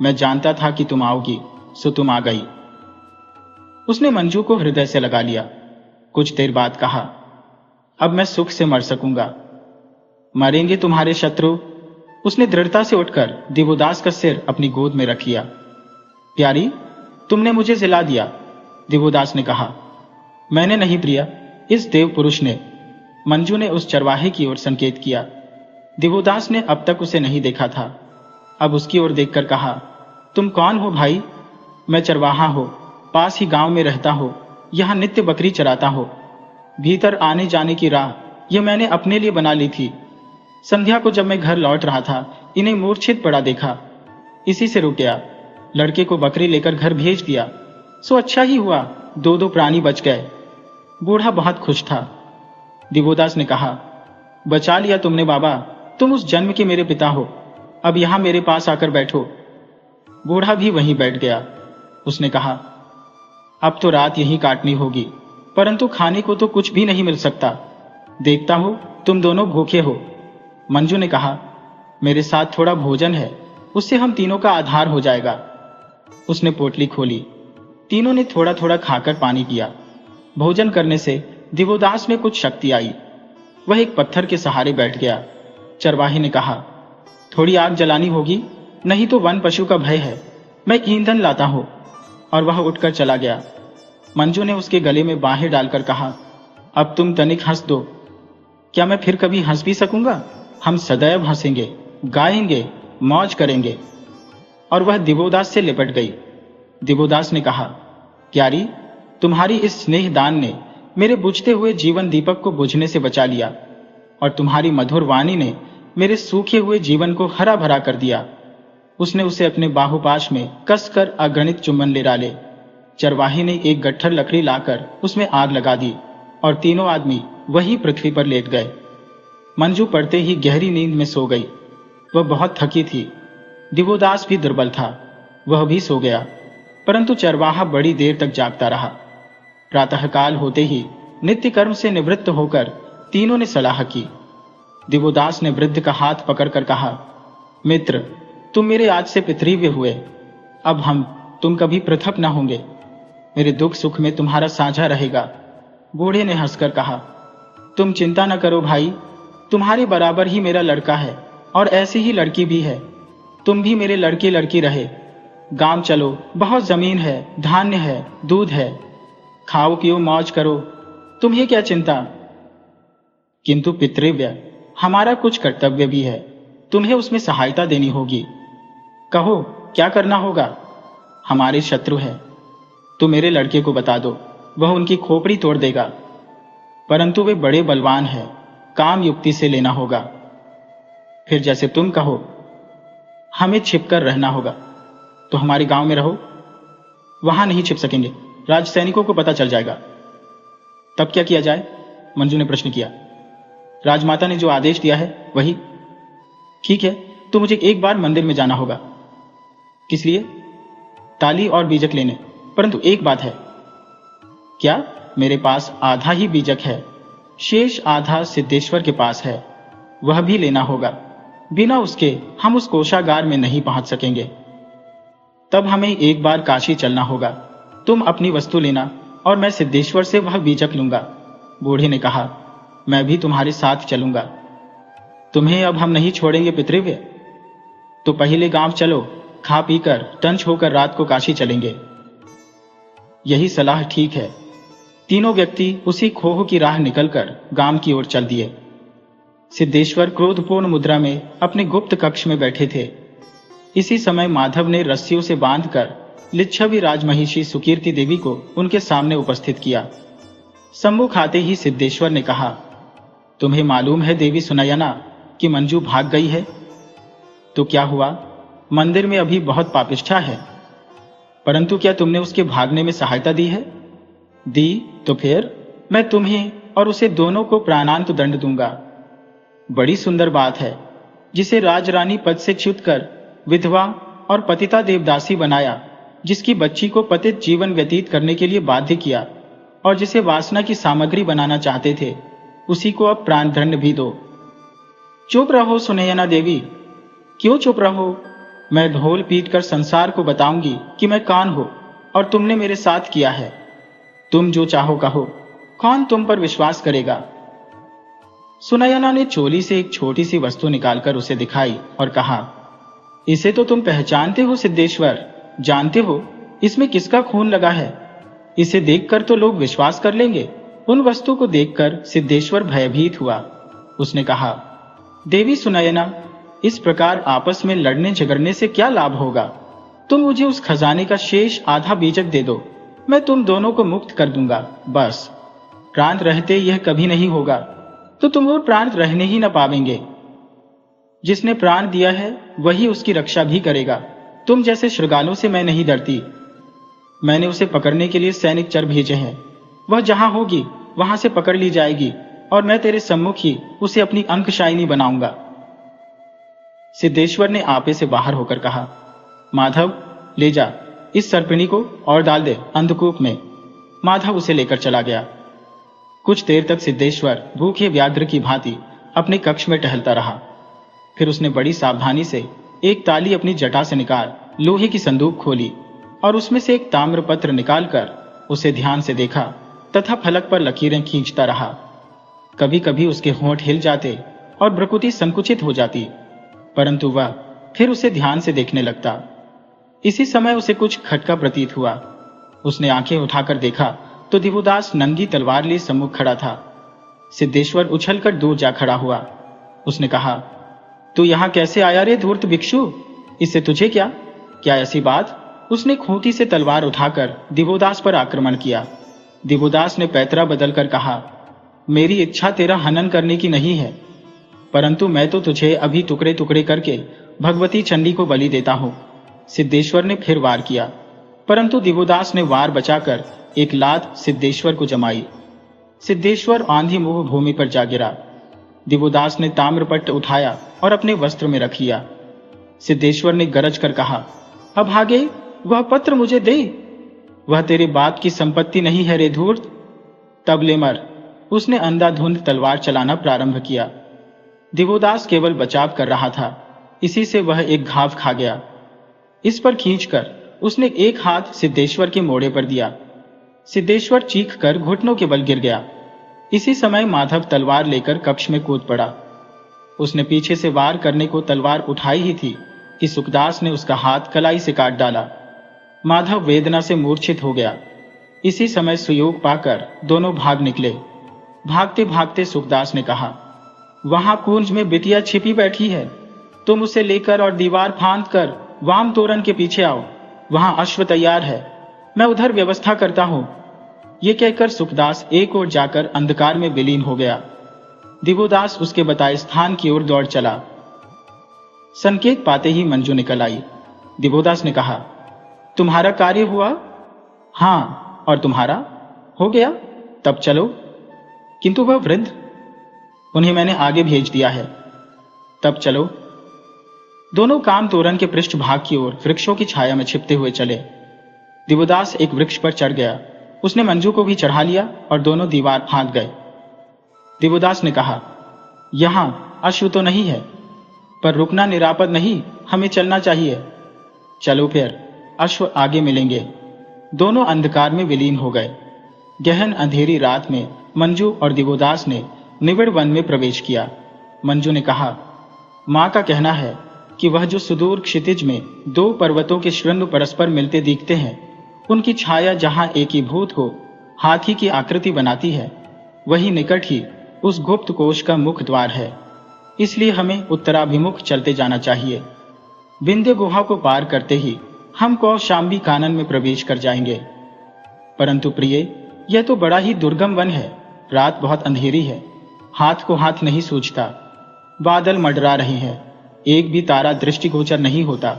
मैं जानता था कि तुम आओगी, सो तुम आ गई। उसने मंजू को हृदय से लगा लिया। कुछ देर बाद कहा, अब मैं सुख से मर सकूंगा। मरेंगे तुम्हारे शत्रु। उसने दृढ़ता से उठकर दिवोदास का सिर अपनी गोद में रख लिया। प्यारी, तुमने मुझे जिला दिया, दिवोदास ने कहा। मैंने नहीं प्रिया, इस देव पुरुष ने। मंजू ने उस चरवाहे की ओर संकेत किया। दिवोदास ने अब तक उसे नहीं देखा था। अब उसकी ओर देखकर कहा, तुम कौन हो भाई? मैं चरवाहा हो, पास ही गांव में रहता हो, यहाँ नित्य बकरी चराता हो। भीतर आने जाने की राह यह मैंने अपने लिए बना ली थी। संध्या को जब मैं घर लौट रहा था, इन्हें मूर्छित पड़ा देखा, इसी से रुक गया। लड़के को बकरी लेकर घर भेज दिया, सो अच्छा ही हुआ, दो प्राणी बच गए। बूढ़ा बहुत खुश था। दिवोदास ने कहा, बचा लिया तुमने बाबा, तुम उस जन्म के मेरे पिता हो। अब यहां मेरे पास आकर बैठो। बूढ़ा भी वहीं बैठ गया। उसने कहा, अब तो रात यहीं काटनी होगी, परंतु खाने को तो कुछ भी नहीं मिल सकता। देखता हूं तुम दोनों भूखे हो। मंजू ने कहा, मेरे साथ थोड़ा भोजन है, उससे हम तीनों का आधार हो जाएगा। उसने पोटली खोली। तीनों ने थोड़ा थोड़ा खाकर पानी पिया। भोजन करने से दिवोदास में कुछ शक्ति आई। वह एक पत्थर के सहारे बैठ गया। चरवाहे ने कहा, थोड़ी आग जलानी होगी, नहीं तो वन पशु का भय है। मैं ईंधन लाता हूं। और वह उठकर चला गया। मंजू ने उसके गले में बाहें डालकर कहा, अब तुम तनिक हंस दो। क्या मैं फिर कभी हंस भी सकूंगा? हम सदैव हंसेंगे, गाएंगे, मौज करेंगे। और वह दिवोदास से लिपट गई। दिवोदास ने कहा, प्यारी, तुम्हारी इस स्नेह दान ने मेरे बुझते हुए जीवन दीपक को बुझने से बचा लिया, और तुम्हारी मधुर वाणी ने मेरे सूखे हुए जीवन को हरा भरा कर दिया। उसने उसे अपने बाहुपाश में कसकर अगणित चुंबन ले डाले। चरवाहे ने एक गट्ठर लकड़ी लाकर उसमें आग लगा दी और तीनों आदमी वही पृथ्वी पर लेट गए। मंजू पड़ते ही गहरी नींद में सो गई। वह बहुत थकी थी। दिवोदास भी दुर्बल था, वह भी सो गया, परंतु चरवाहा बड़ी देर तक जागता रहा। प्रातःकाल होते ही नित्य कर्म से निवृत्त होकर तीनों ने सलाह की। दिवोदास ने वृद्ध का हाथ पकड़कर कहा, मित्र, तुम मेरे आज से पितृव्य हुए। अब तुम कभी पृथक न होंगे। मेरे दुख सुख में तुम्हारा साझा रहेगा। बूढ़े ने हंसकर कहा, तुम चिंता न करो भाई, तुम्हारे बराबर ही मेरा लड़का है और ऐसी ही लड़की भी है। तुम भी मेरे लड़के लड़की रहे। गांव चलो, बहुत जमीन है, धान्य है, दूध है, खाओ पियो मौज करो, तुम्हें क्या चिंता। किंतु पितृव्य, हमारा कुछ कर्तव्य भी है। तुम्हें उसमें सहायता देनी होगी। कहो क्या करना होगा। हमारे शत्रु है, तो मेरे लड़के को बता दो, वह उनकी खोपड़ी तोड़ देगा। परंतु वे बड़े बलवान हैं, काम युक्ति से लेना होगा। फिर जैसे तुम कहो। हमें छिपकर रहना होगा। तो हमारे गांव में रहो। वहां नहीं छिप सकेंगे, राज सैनिकों को पता चल जाएगा। तब क्या किया जाए? मंजू ने प्रश्न किया। राजमाता ने जो आदेश दिया है वही। ठीक है, तो मुझे एक बार मंदिर में जाना होगा। किस लिए? ताली और बीजक लेने। परंतु एक बात है। क्या? मेरे पास आधा ही बीजक है, शेष आधा सिद्धेश्वर के पास है, वह भी लेना होगा। बिना उसके हम उस कोषागार में नहीं पहुंच सकेंगे। तब हमें एक बार काशी चलना होगा। तुम अपनी वस्तु लेना और मैं सिद्धेश्वर से वह बीजक लूंगा। बूढ़े ने कहा, मैं भी तुम्हारे साथ चलूंगा। तुम्हें अब हम नहीं छोड़ेंगे पितृव्य। तो पहले गांव चलो, खा पीकर टंच होकर रात को काशी चलेंगे। यही सलाह ठीक है। तीनों व्यक्ति उसी खोह की राह निकलकर गांव की ओर चल दिए। सिद्धेश्वर क्रोधपूर्ण मुद्रा में अपने गुप्त कक्ष में बैठे थे। इसी समय माधव ने रस्सियों से बांधकर लिच्छवी राजमहिषी सुकीर्ति देवी को उनके सामने उपस्थित किया। सम्मुख आते ही सिद्धेश्वर ने कहा, तुम्हें मालूम है देवी सुनयना कि मंजू भाग गई है? तो क्या हुआ? मंदिर में अभी बहुत पापिष्ठा है। परंतु क्या तुमने उसके भागने में सहायता दी है? दी तो फिर मैं तुम्हें और उसे दोनों को प्राणांत दंड दूंगा। बड़ी सुंदर बात है। जिसे राजरानी पद से च्युत कर विधवा और पतिता देवदासी बनाया, जिसकी बच्ची को पतित जीवन व्यतीत करने के लिए बाध्य किया और जिसे वासना की सामग्री बनाना चाहते थे, उसी को अब प्राणदंड भी दो। चुप रहो सुनयना देवी। क्यों चुप रहो? मैं ढोल पीट कर संसार को बताऊंगी कि मैं कौन हूं और तुमने मेरे साथ किया है। तुम जो चाहो कहो, कौन तुम पर विश्वास करेगा? सुनयना ने चोली से एक छोटी सी वस्तु निकालकर उसे दिखाई और कहा, इसे तो तुम पहचानते हो सिद्धेश्वर, जानते हो इसमें किसका खून लगा है। इसे देखकर तो लोग विश्वास कर लेंगे। उन वस्तु को देखकर सिद्धेश्वर भयभीत हुआ। उसने कहा, देवी सुनयना, इस प्रकार आपस में लड़ने झगड़ने से क्या लाभ होगा? तुम मुझे उस खजाने का शेष आधा बीजक दे दो, मैं तुम दोनों को मुक्त कर दूंगा। बस प्राण रहते यह कभी नहीं होगा, तो तुम और प्राण रहने ही न पावेंगे। जिसने प्राण दिया है वही उसकी रक्षा भी करेगा। तुम जैसे शृगालों से मैं नहीं डरती। मैंने उसे पकड़ने के लिए सैनिक चर भेजे हैं। वह जहां होगी वहां से पकड़ ली जाएगी और मैं तेरे सम्मुख ही उसे अपनी अंकशायिनी बनाऊंगा। सिद्धेश्वर ने आपे से बाहर होकर कहा, माधव ले जा इस सर्पिणी को और डाल दे अंधकूप में। माधव उसे लेकर चला गया। कुछ देर तक सिद्धेश्वर भूखे व्याघ्र की भांति अपने कक्ष में टहलता रहा। फिर उसने बड़ी सावधानी से एक ताली अपनी जटा से निकाल लोहे की संदूक खोली और उसमें से एक ताम्रपत्र निकालकर उसे ध्यान से देखा तथा फलक पर लकीरें खींचता रहा। कभी कभी उसके होंठ हिल जाते और भ्रुकुटी संकुचित हो जाती, परंतु वह फिर उसे ध्यान से देखने लगता। इसी समय उसे कुछ खटका प्रतीत हुआ। उसने आंखें उठाकर देखा तो दिवोदास नंगी तलवार लिए सम्मुख खड़ा था। सिद्धेश्वर उछलकर दूर जा खड़ा हुआ। उसने कहा, तू यहां कैसे आया रे धूर्त भिक्षु? इससे तुझे क्या? क्या ऐसी बात? उसने खूंटी से तलवार उठाकर दिवोदास पर आक्रमण किया। दिवोदास ने पैतरा बदलकर कहा, मेरी इच्छा तेरा हनन करने की नहीं है, परंतु मैं तो तुझे अभी टुकड़े टुकड़े करके भगवती चंडी को बलि देता हूं। सिद्धेश्वर ने फिर वार किया, परंतु दिवोदास ने वार बचाकर एक लात सिद्धेश्वर को जमाई। सिद्धेश्वर आंधी मुंह भूमि पर जा गिरा। दिवोदास ने ताम्रपट्ट उठाया और अपने वस्त्र में रख लिया। सिद्धेश्वर ने गरज कर कहा, अब आगे वह पत्र मुझे दे। वह तेरे बाप की संपत्ति नहीं है रे धूर्त। तब ले मर। उसने अंधाधुंध तलवार चलाना प्रारंभ किया। दिवोदास केवल बचाव कर रहा था, इसी से वह एक घाव खा गया। इस पर खींचकर उसने एक हाथ सिद्धेश्वर के मोड़े पर दिया। सिद्धेश्वर चीख कर घुटनों के बल गिर गया। इसी समय माधव तलवार लेकर कक्ष में कूद पड़ा। उसने पीछे से वार करने को तलवार उठाई ही थी कि सुखदास ने उसका हाथ कलाई से काट डाला। माधव वेदना से मूर्छित हो गया। इसी समय सुयोग पाकर दोनों भाग निकले। भागते भागते सुखदास ने कहा, वहां कुंज में बिटिया छिपी बैठी है, तुम उसे लेकर और दीवार फांद कर वाम तोरण के पीछे आओ, वहां अश्व तैयार है, मैं उधर व्यवस्था करता हूं। ये कहकर सुखदास एक ओर जाकर अंधकार में विलीन हो गया। दिवोदास उसके बताए स्थान की ओर दौड़ चला। संकेत पाते ही मंजू निकल आई। दिवोदास ने कहा, तुम्हारा कार्य हुआ? हाँ, और तुम्हारा? हो गया, तब चलो। किंतु वह वृद्ध? उन्हें मैंने आगे भेज दिया है, तब चलो। दोनों काम तोरण के पृष्ठभाग की ओर वृक्षों की छाया में छिपते हुए चले। दिवोदास एक वृक्ष पर चढ़ गया, उसने मंजू को भी चढ़ा लिया और दोनों दीवार फांद गए। दिवोदास ने कहा, यहां अश्व तो नहीं है, पर रुकना निरापद नहीं, हमें चलना चाहिए। चलो फिर, अश्व आगे मिलेंगे। दोनों अंधकार में विलीन हो गए। गहन अंधेरी रात में मंजू और दिवोदास ने निविड़ वन में प्रवेश किया। मंजू ने कहा, मां का कहना है कि वह जो सुदूर क्षितिज में दो पर्वतों के शृंग परस्पर मिलते दिखते हैं, उनकी छाया जहां एकीभूत हो हाथी की आकृति बनाती है, वही निकट ही उस गुप्त कोश का मुख द्वार है। इसलिए हमें उत्तराभिमुख चलते जाना चाहिए। विंध्य गुहा को पार करते ही हम कौशाम्बी कानन में प्रवेश कर जाएंगे। परंतु प्रिय, यह तो बड़ा ही दुर्गम वन है। रात बहुत अंधेरी है, हाथ को हाथ नहीं सूझता। बादल मंडरा रहे हैं, एक भी तारा दृष्टिगोचर नहीं होता।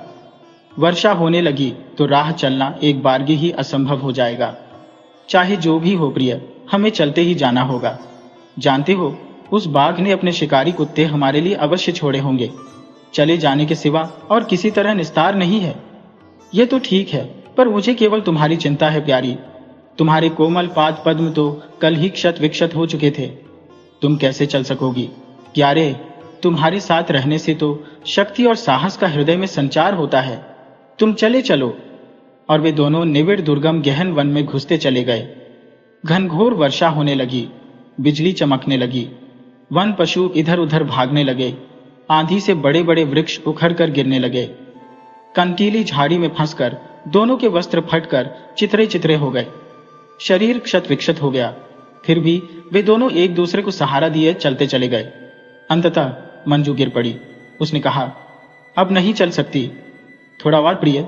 वर्षा होने लगी तो राह चलना एक बारगी ही असंभव हो जाएगा। चाहे जो भी हो प्रिय, हमें चलते ही जाना होगा। जानते हो, उस बाघ ने अपने शिकारी कुत्ते हमारे लिए अवश्य छोड़े होंगे। चले जाने के सिवा और किसी तरह निस्तार नहीं है। ये तो ठीक है, पर मुझे केवल तुम्हारी चिंता है प्यारी। तुम्हारे कोमल पाद पद्म तो कल ही क्षत विक्षत हो चुके थे। तुम कैसे चल सकोगी? प्यारे, तुम्हारे साथ रहने से तो शक्ति और साहस का हृदय में संचार होता है। तुम चले चलो। और वे दोनों निविड़ दुर्गम गहन वन में घुसते चले गए। घनघोर वर्षा होने लगी, बिजली चमकने लगी, वन पशु इधर उधर भागने लगे, आंधी से बड़े बड़े वृक्ष उखड़ कर गिरने लगे। कंटीली झाड़ी में फंसकर दोनों के वस्त्र फटकर चितरे चितरे हो गए। शरीर क्षत विक्षत हो गया, फिर भी वे दोनों एक दूसरे को सहारा दिए चलते चले गए। अंततः मंजू गिर पड़ी। उसने कहा, अब नहीं चल सकती। थोड़ा और प्रिय,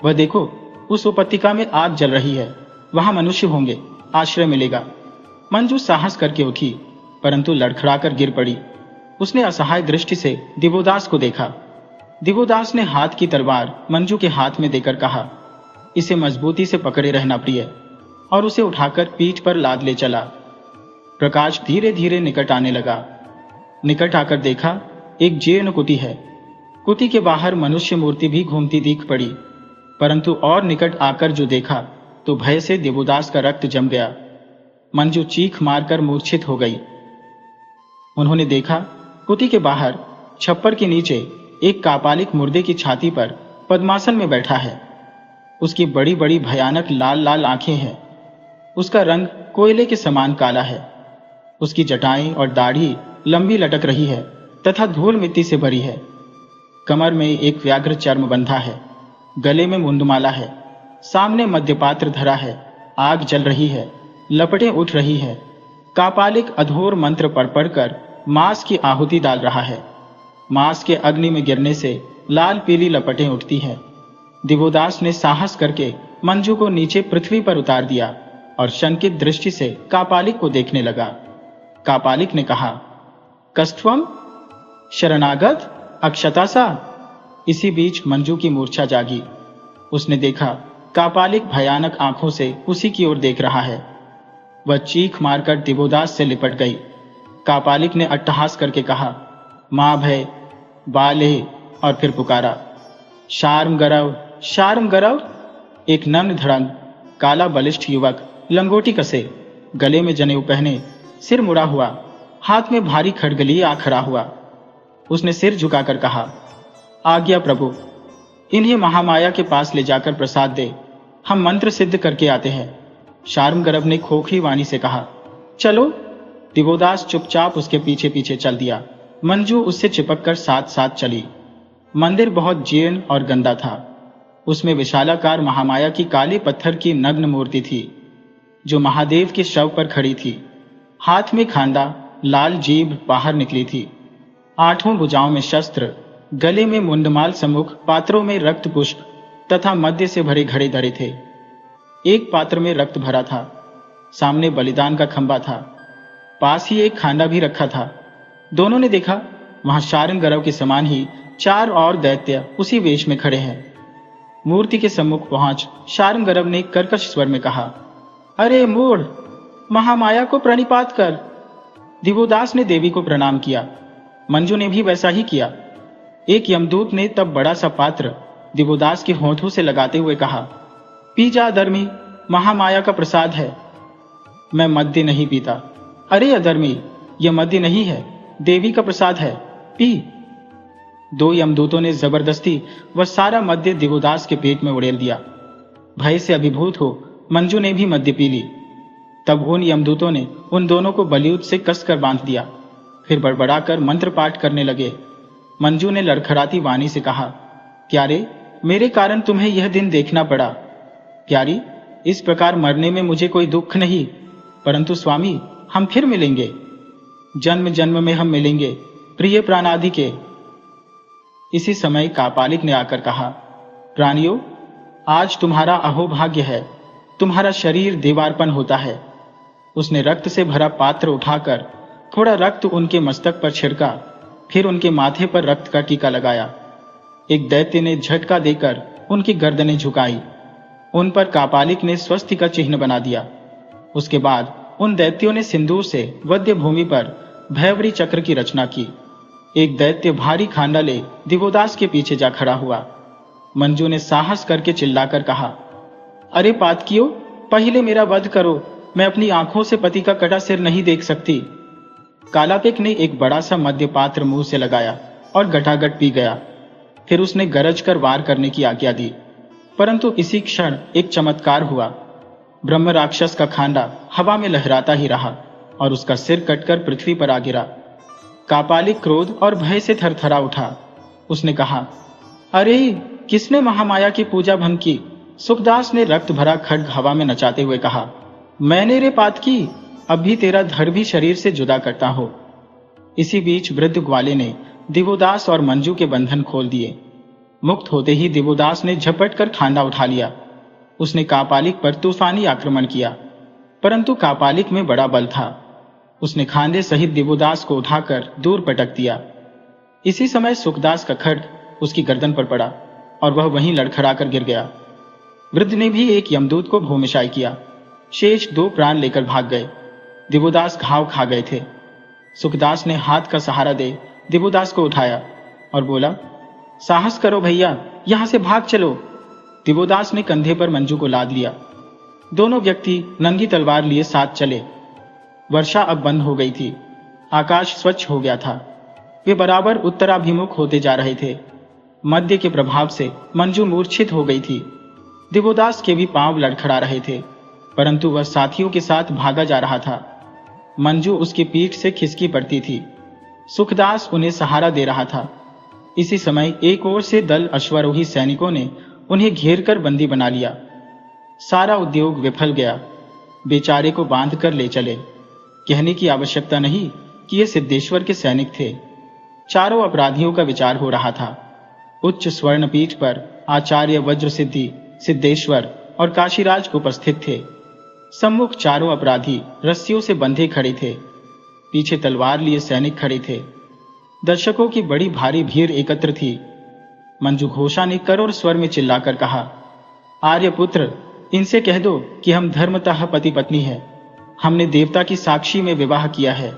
वह देखो, उस उपत्यका में आग जल रही है, वहां मनुष्य होंगे, आश्रय मिलेगा। मंजू साहस करके उठी, परंतु लड़खड़ाकर गिर पड़ी। उसने असहाय दृष्टि से दिवोदास को देखा। दिवोदास ने हाथ की तलवार मंजू के हाथ में देकर कहा, इसे मजबूती से पकड़े रहना प्रिय, और उसे उठाकर पीठ पर लाद ले चला। प्रकाश धीरे धीरे निकट आने लगा। निकट आकर देखा, एक जीर्ण कुटी है। कुटी के बाहर मनुष्य मूर्ति भी घूमती दिख पड़ी, परंतु और निकट आकर जो देखा तो भय से दिवोदास का रक्त जम गया। मंजू चीख मारकर मूर्छित हो गई। उन्होंने देखा, कुटी के बाहर छप्पर के नीचे एक कापालिक मुर्दे की छाती पर पद्मासन में बैठा है। उसकी बड़ी बड़ी भयानक लाल लाल आंखें हैं। उसका रंग कोयले के समान काला है। उसकी जटाएं और दाढ़ी लंबी लटक रही है तथा धूल मिट्टी से भरी है। कमर में एक व्याघ्र चर्म बंधा है, गले में मुंडमाला है, सामने मध्यपात्र धरा है। आग जल रही है, लपटें उठ रही है। कापालिक अधोर मंत्र पढ़ पढ़कर मांस की आहुति डाल रहा है। मांस के अग्नि में गिरने से लाल पीली लपटें उठती हैं। दिवोदास ने साहस करके मंजू को नीचे पृथ्वी पर उतार दिया और शंकित दृष्टि से कापालिक को देखने लगा। कापालिक ने कहा, कस्त्वम, शरणागत, अक्षतासा। इसी बीच मंजू की मूर्छा जागी। उसने देखा, कापालिक भयानक आंखों से उसी की ओर देख रहा है। वह चीख मारकर दिवोदास से लिपट गई। कापालिक ने अट्टहास करके कहा, मां भय, बाले, और फिर पुकारा, शार्म गरव, शार्म गरव। एक नम्र धड़ंग काला बलिष्ठ युवक, लंगोटी कसे, गले में जनेऊ पहने, सिर मुड़ा हुआ, हाथ में भारी खड्ग लिए आ खड़ा हुआ। उसने सिर झुकाकर कहा, आज्ञा प्रभु, इन्हें महामाया के पास ले जाकर प्रसाद दे, हम मंत्र सिद्ध करके आते हैं। शार्मगरव ने खोखली वाणी से कहा, चलो। दिवोदास चुपचाप उसके पीछे पीछे चल दिया। मंजू उससे चिपककर साथ साथ चली। मंदिर बहुत जीर्ण और गंदा था। उसमें विशालाकार महामाया की काले पत्थर की नग्न मूर्ति थी, जो महादेव के शव पर खड़ी थी। हाथ में खांदा, लाल जीभ बाहर निकली थी। आठों भुजाओं में शस्त्र, गले में मुंडमाल सम्मुख पात्रों में रक्त पुष्प तथा मद्य से भरे घड़े धरे थे। एक पात्र में रक्त भरा था, सामने बलिदान का खंभा था, पास ही एक खांडा भी रखा था। दोनों ने देखा वहां शार्ंगरव के समान ही 4 और दैत्य उसी वेश में खड़े हैं। मूर्ति के सम्मुख पहुंच शार्ंगरव ने कर्कश स्वर में कहा, अरे मूढ़, महामाया को प्रणिपात कर। दिवोदास ने देवी को प्रणाम किया। मंजू ने भी वैसा ही किया। एक यमदूत ने तब बड़ा सा पात्र दिवोदास के होठों से लगाते हुए कहा, पी जा अधर्मी, महामाया का प्रसाद है। मैं मद्य नहीं पीता। अरे अधर्मी, यह मद्य नहीं है, देवी का प्रसाद है, पी। 2 यमदूतों ने जबरदस्ती वह सारा मद्य दिवोदास के पेट में उड़ेल दिया। भय से अभिभूत हो मंजू ने भी मद्य पी ली। तब उन यमदूतों ने उन दोनों को बलियुद्ध से कसकर बांध दिया। फिर बड़बड़ाकर मंत्र पाठ करने लगे। मंजू ने लड़खड़ाती वाणी से कहा, प्यारे, मेरे कारण तुम्हें यह दिन देखना पड़ा। प्यारी, इस प्रकार मरने में मुझे कोई दुख नहीं, परंतु स्वामी, हम फिर मिलेंगे। जन्म जन्म में हम मिलेंगे, प्रिय प्राणादि के। इसी समय कापालिक ने आकर कहा, प्राणियों, आज तुम्हारा अहोभाग्य है, तुम्हारा शरीर देवार्पण होता है। उसने रक्त से भरा पात्र उठाकर थोड़ा रक्त उनके मस्तक पर छिड़का, फिर उनके माथे पर रक्त का टीका लगाया। एक दैत्य ने झटका देकर उनकी गर्दनें झुकाई। उन पर कापालिक ने स्वस्ति का चिन्ह बना दिया। उसके बाद उन दैत्यों ने सिंदूर से वध्य भूमि पर भैवरी चक्र की रचना की। एक दैत्य भारी खांडा ले दिवोदास के पीछे जा खड़ा हुआ। मंजू ने साहस करके चिल्लाकर कहा, अरे पातकियों, पहले मेरा वध करो, मैं अपनी आंखों से पति का कटा सिर नहीं देख सकती। कालापिक ने एक बड़ा सा मद्य पात्र मुंह से लगाया और गटागट पी गया। फिर उसने गरज कर वार करने की आज्ञा दी, परंतु इसी क्षण एक चमत्कार हुआ। ब्रह्म राक्षस का खांडा हवा में लहराता ही रहा और उसका सिर कटकर पृथ्वी पर आ गिरा। कापालिक क्रोध और भय से थरथरा उठा। उसने कहा, अरे, किसने महामाया की पूजा भंग की? सुखदास ने रक्त भरा खड्ग हवा में नचाते हुए कहा, मैंने रे पातकी, अब भी तेरा धड़ भी शरीर से जुदा करता हो। इसी बीच वृद्ध ग्वाले ने दिवोदास और मंजू के बंधन खोल दिए। मुक्त होते ही दिवोदास ने झपट कर खांडा उठा लिया। उसने कापालिक पर तूफानी आक्रमण किया, परंतु कापालिक में बड़ा बल था। उसने खांडे सहित दिवोदास को उठाकर दूर पटक दिया। इसी समय सुखदास का खड्ग उसकी गर्दन पर पड़ा और वह वहीं लड़खड़ाकर गिर गया। वृद्ध ने भी एक यमदूत को भूमिशाई किया। शेष 2 प्राण लेकर भाग गए। दिवोदास घाव खा गए थे। सुखदास ने हाथ का सहारा दे दिवोदास को उठाया और बोला, साहस करो भैया, यहां से भाग चलो। दिवोदास ने कंधे पर मंजू को लाद लिया। दोनों व्यक्ति नंगी तलवार लिए साथ चले। वर्षा अब बंद हो गई थी। आकाश स्वच्छ हो गया था। वे बराबर उत्तराभिमुख होते जा रहे थे। मद्य के प्रभाव से मंजू मूर्छित हो गई थी। दिवोदास के भी पांव लड़खड़ा रहे थे, परंतु वह साथियों के साथ भागा जा रहा था। मंजू उसकी पीठ से खिसकी पड़ती थी। सुखदास उन्हें सहारा दे रहा था। इसी समय एक ओर से दल अश्वारोही सैनिकों ने उन्हें घेर कर बंदी बना लिया। सारा उद्योग विफल गया। बेचारे को बांध कर ले चले। कहने की आवश्यकता नहीं कि ये सिद्धेश्वर के सैनिक थे। चारों अपराधियों का विचार हो रहा था। उच्च स्वर्णपीठ पर आचार्य वज्रसिद्धि, सिद्धेश्वर और काशीराज उपस्थित थे। सम्मुख चारों अपराधी रस्सियों से बंधे खड़े थे। पीछे तलवार लिए सैनिक खड़े थे। दर्शकों की बड़ी भारी भीड़ एकत्र थी। मंजू घोषा ने करोड़ स्वर में चिल्लाकर कहा, आर्यपुत्र, इनसे कह दो कि हम धर्मतः पति पत्नी हैं। हमने देवता की साक्षी में विवाह किया है।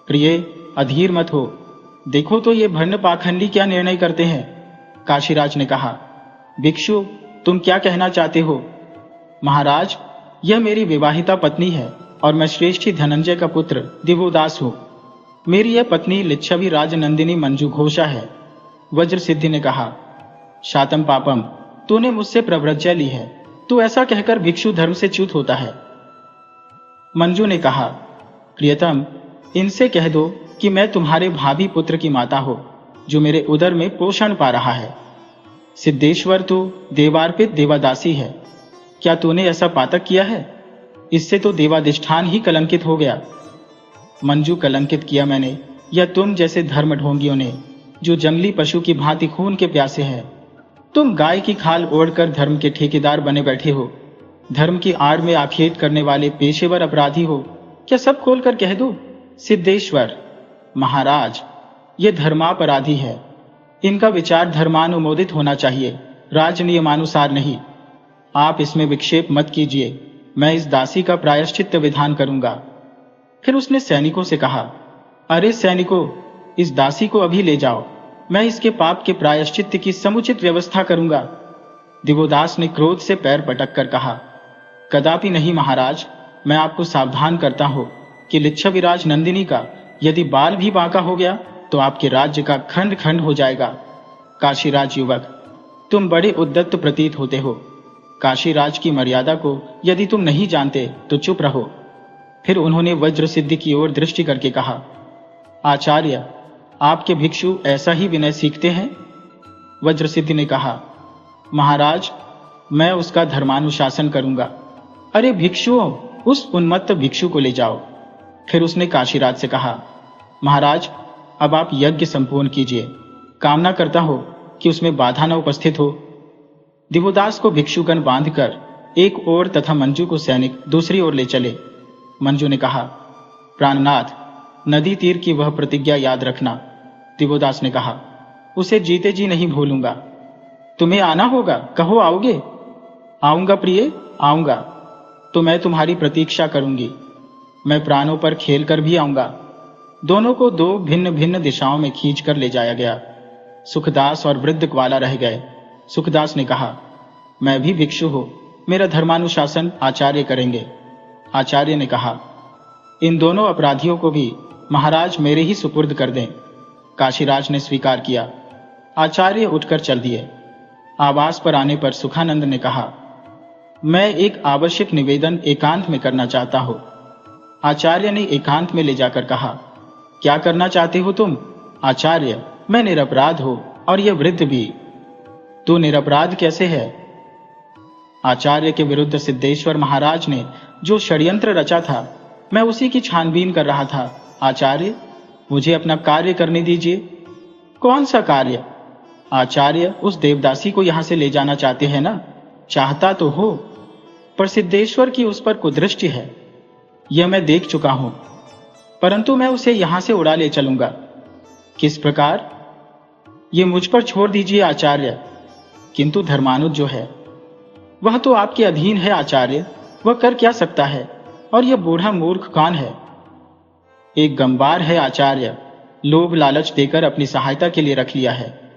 प्रिय, अधीर मत हो। देखो तो ये भर्ण पाखंडी क्या निर्णय करते हैं। काशीराज ने कहा, भिक्षु, तुम क्या कहना चाहते हो? महाराज, यह मेरी विवाहिता पत्नी है और मैं श्रेष्ठी धनंजय का पुत्र दिवोदास हूं। मेरी यह पत्नी लिच्छवी राजनंदिनी मंजू घोषा है। वज्रसिद्धि ने कहा, शातम पापम, तूने मुझसे प्रव्रज्या ली है। तू ऐसा कहकर भिक्षु धर्म से च्युत होता है। मंजू ने कहा, प्रियतम, इनसे कह दो कि मैं तुम्हारे भाभी पुत्र की माता हो, जो मेरे उदर में पोषण पा रहा है। सिद्धेश्वर तो देवार्पित देवादासी है। क्या तूने ऐसा पातक किया है? इससे तो देवाधिष्ठान ही कलंकित हो गया। मंजू, कलंकित किया मैंने या तुम जैसे धर्म ढोंगियों ने? जो जंगली पशु की भांति खून के प्यासे हैं। तुम गाय की खाल ओढ़कर धर्म के ठेकेदार बने बैठे हो, धर्म की आड़ में आखेट करने वाले पेशेवर अपराधी हो। क्या सब खोलकर कह दो? सिद्धेश्वर महाराज, ये धर्मापराधी है। इनका विचार धर्मानुमोदित होना चाहिए, राज नियमानुसार नहीं। आप इसमें विक्षेप मत कीजिए, मैं इस दासी का प्रायश्चित्त विधान करूंगा। फिर उसने सैनिकों से कहा, अरे सैनिकों, इस दासी को अभी ले जाओ, मैं इसके पाप के प्रायश्चित्त की समुचित व्यवस्था करूंगा। दिवोदास ने क्रोध से पैर पटक कर कहा, कदापि नहीं महाराज, मैं आपको सावधान करता हूं कि लिच्छविराज नंदिनी का यदि बाल भी बांका हो गया तो आपके राज्य का खंड खंड हो जाएगा। काशीराज युवक, तुम बड़े उद्दत्त प्रतीत होते हो। काशीराज की मर्यादा को यदि तुम नहीं जानते तो चुप रहो। फिर उन्होंने वज्रसिद्धि की ओर दृष्टि करके कहा, आचार्य, आपके भिक्षु ऐसा ही विनय सीखते हैं? वज्रसिद्धि ने कहा, महाराज, मैं उसका धर्मानुशासन करूंगा। अरे भिक्षुओं, उस उन्मत्त भिक्षु को ले जाओ। फिर उसने काशीराज से कहा, महाराज, अब आप यज्ञ संपूर्ण कीजिए। कामना करता हो कि उसमें बाधा न उपस्थित हो। दिवोदास को भिक्षुगण बांधकर एक ओर तथा मंजू को सैनिक दूसरी ओर ले चले। मंजू ने कहा, प्राणनाथ, नदी तीर की वह प्रतिज्ञा याद रखना। दिवोदास ने कहा, उसे जीते जी नहीं भूलूंगा। तुम्हें आना होगा, कहो आओगे? आऊंगा प्रिय, आऊंगा। तो मैं तुम्हारी प्रतीक्षा करूंगी। मैं प्राणों पर खेल कर भी आऊंगा। दोनों को दो भिन्न भिन्न दिशाओं में खींचकर ले जाया गया। सुखदास और वृद्ध ग्वाला रह गए। सुखदास ने कहा, मैं भी भिक्षु हूं, मेरा धर्मानुशासन आचार्य करेंगे। आचार्य ने कहा, इन दोनों अपराधियों को भी महाराज मेरे ही सुपुर्द कर दें। काशीराज ने स्वीकार किया। आचार्य उठकर चल दिए। आवास पर आने पर सुखानंद ने कहा, मैं एक आवश्यक निवेदन एकांत में करना चाहता हूं। आचार्य ने एकांत में ले जाकर कहा, क्या करना चाहते हो तुम? आचार्य, मैं निरपराध हूं और यह वृद्ध भी। तू निरपराध कैसे है? आचार्य के विरुद्ध सिद्धेश्वर महाराज ने जो षड्यंत्र रचा था, मैं उसी की छानबीन कर रहा था। आचार्य, मुझे अपना कार्य करने दीजिए। कौन सा कार्य? आचार्य, उस देवदासी को यहां से ले जाना चाहते हैं ना? चाहता तो हो, पर सिद्धेश्वर की उस पर कुदृष्टि है, यह मैं देख चुका हूं। परंतु मैं उसे यहां से उड़ा ले चलूंगा। किस प्रकार? ये मुझ पर छोड़ दीजिए आचार्य। किंतु धर्मानुज जो है, वह तो आपके अधीन है आचार्य, वह कर क्या सकता है? और यह बूढ़ा मूर्ख कौन है? एक गंवार है आचार्य, लोभ लालच देकर अपनी सहायता के लिए रख लिया है।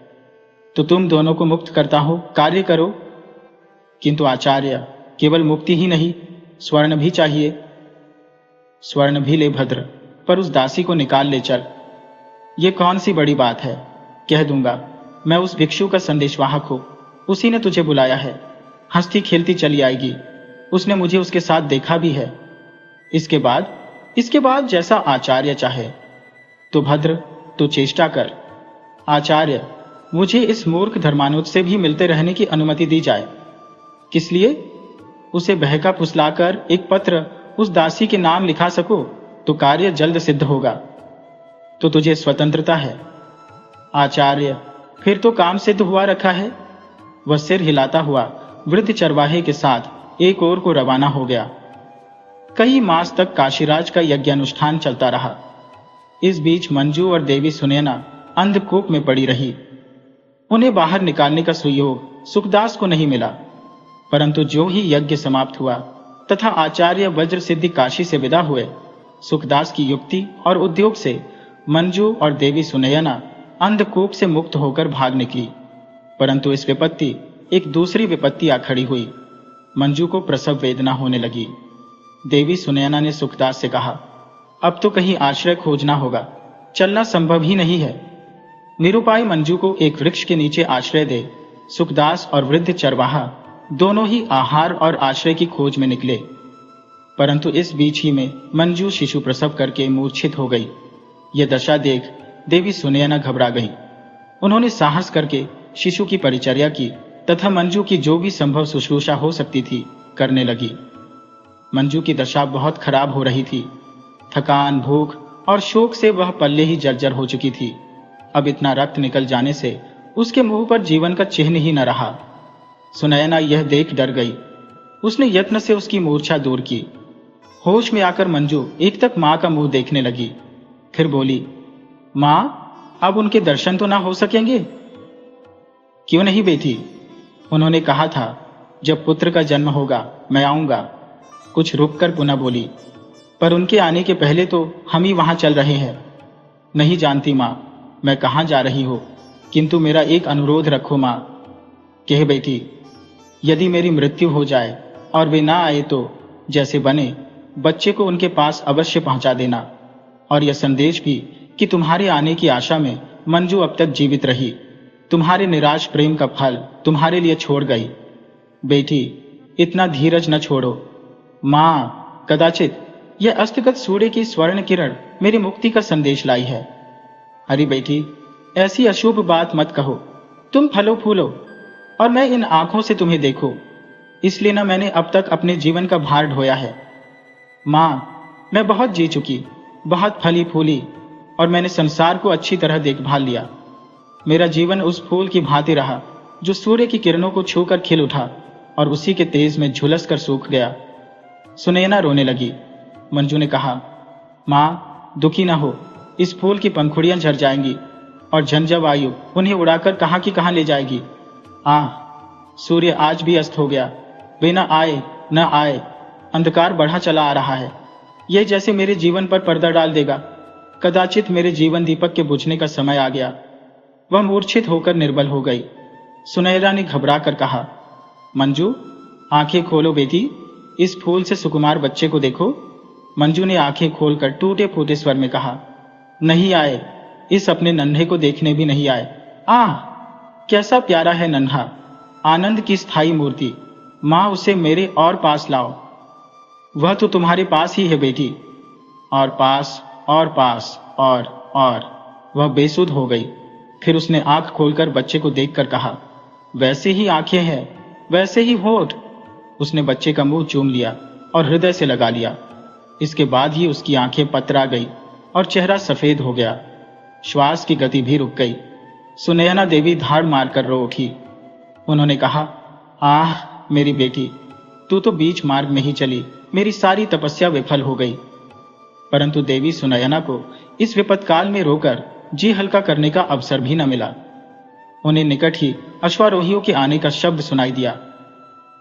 तो तुम दोनों को मुक्त करता हो, कार्य करो। किंतु आचार्य, केवल मुक्ति ही नहीं, स्वर्ण भी चाहिए। स्वर्ण भी ले भद्र, पर उस दासी को निकाल ले चल। ये कौन सी बड़ी बात है? कह दूंगा, मैं उस भिक्षु का संदेशवाहक हूं, उसी ने तुझे बुलाया है। हंसती खेलती चली आएगी। उसने मुझे उसके साथ देखा भी है। इसके बाद जैसा आचार्य चाहे। तो भद्र, तू चेष्टा कर। आचार्य, मुझे इस मूर्ख धर्मानुज से भी मिलते रहने की अनुमति दी जाए। किस लिए? उसे बहका फुसलाकर एक पत्र उस दासी के नाम लिखा सको तो कार्य जल्द सिद्ध होगा। तो तुझे स्वतंत्रता है। आचार्य, फिर तो काम सिद्ध हुआ रखा है। वह सिर हिलाता हुआ वृद्ध चरवाहे के साथ एक ओर को रवाना हो गया। कई मास तक काशीराज का यज्ञानुष्ठान चलता रहा। इस बीच मंजू और देवी सुनैना अंधकूप में पड़ी रही। उन्हें बाहर निकालने का सुयोग सुखदास को नहीं मिला। परंतु जो ही यज्ञ समाप्त हुआ तथा आचार्य वज्रसिद्धि काशी से विदा हुए, सुखदास की युक्ति और उद्योग से मंजू और देवी सुनैना अंधकूप से मुक्त होकर भाग निकली। परंतु इस विपत्ति एक दूसरी विपत्ति आ खड़ी हुई। मंजू को प्रसव वेदना होने लगी। देवी सुनैना ने सुखदास से कहा, अब तो कहीं आश्रय खोजना होगा, चलना संभव ही नहीं है। निरुपाय मंजू को एक वृक्ष के नीचे आश्रय दे सुखदास और वृद्ध चरवाहा दोनों ही आहार और आश्रय की खोज में निकले। परंतु इस बीच ही में मंजू शिशु प्रसव करके मूर्छित हो गई। यह दशा देख देवी सुनैना घबरा गई। उन्होंने साहस करके शिशु की परिचर्या की तथा मंजू की जो भी संभव शुश्रूषा हो सकती थी करने लगी। मंजू की दशा बहुत खराब हो रही थी। थकान, भूख और शोक से वह पल्ले ही जर्जर हो चुकी थी। अब इतना रक्त निकल जाने से उसके मुंह पर जीवन का चिन्ह ही न रहा। सुनयना यह देख डर गई। उसने यत्न से उसकी मूर्छा दूर की। होश में आकर मंजू एक तक मां का मुंह देखने लगी, फिर बोली, मां, अब उनके दर्शन तो ना हो सकेंगे? क्यों नहीं बेटी, उन्होंने कहा था जब पुत्र का जन्म होगा मैं आऊंगा। कुछ रुककर पुनः बोली, पर उनके आने के पहले तो हम ही वहां चल रहे हैं। नहीं जानती मां मैं कहां जा रही हूं, किंतु मेरा एक अनुरोध रखो मां। कह बेटी, यदि मेरी मृत्यु हो जाए और वे ना आए तो जैसे बने बच्चे को उनके पास अवश्य पहुंचा देना, और यह संदेश भी कि तुम्हारे आने की आशा में मंजू अब तक जीवित रही, तुम्हारे निराश प्रेम का फल तुम्हारे लिए छोड़ गई। बेटी, इतना धीरज न छोड़ो। मां, कदाचित यह अस्तगत सूर्य की स्वर्ण किरण मेरी मुक्ति का संदेश लाई है। अरे बेटी, ऐसी अशुभ बात मत कहो। तुम फलो फूलो और मैं इन आंखों से तुम्हें देखूं, इसलिए न मैंने अब तक अपने जीवन का भार ढोया है। मां, मैं बहुत जी चुकी, बहुत फली फूली, और मैंने संसार को अच्छी तरह देखभाल लिया। मेरा जीवन उस फूल की भांति रहा जो सूर्य की किरणों को छूकर खिल उठा और उसी के तेज में झुलस कर सूख गया। सुनैना रोने लगी। मंजू ने कहा, मां, दुखी न हो, इस फूल की पंखुड़ियां झड़ जाएंगी और झंझा वायु उन्हें उड़ाकर कहां की कहां ले जाएगी। सूर्य आज भी अस्त हो गया, वे न आए न आए, अंधकार बढ़ा चला आ रहा है। यह जैसे मेरे जीवन पर पर्दा डाल देगा। कदाचित मेरे जीवन दीपक के बुझने का समय आ गया। वह मूर्छित होकर निर्बल हो गई। सुनैना ने घबरा कर कहा, मंजू, आंखें खोलो बेटी, इस फूल से सुकुमार बच्चे को देखो। मंजू ने आंखें खोलकर टूटे फूटे स्वर में कहा, नहीं आए, इस अपने नन्हे को देखने भी नहीं आए। कैसा प्यारा है नन्हा, आनंद की स्थायी मूर्ति। मां, उसे मेरे और पास लाओ। वह तो तुम्हारे पास ही है बेटी। और पास और पास और वह बेसुध हो गई। फिर उसने आंख खोलकर बच्चे को देखकर कहा, वैसे ही आंखें हैं, वैसे ही होठ। उसने बच्चे का मुंह चूम लिया और हृदय से लगा लिया। इसके बाद ही उसकी आंखें पतरा गई और चेहरा सफेद हो गया। श्वास की गति भी रुक गई। सुनैना देवी धाड़ मारकर रो उठी। उन्होंने कहा, मेरी बेटी, तू तो बीच मार्ग में ही चली, मेरी सारी तपस्या विफल हो गई। परंतु देवी सुनैना को इस विपत्काल में रोकर जी हल्का करने का अवसर भी न मिला। उन्हें निकट ही अश्वारोहियों के आने का शब्द सुनाई दिया।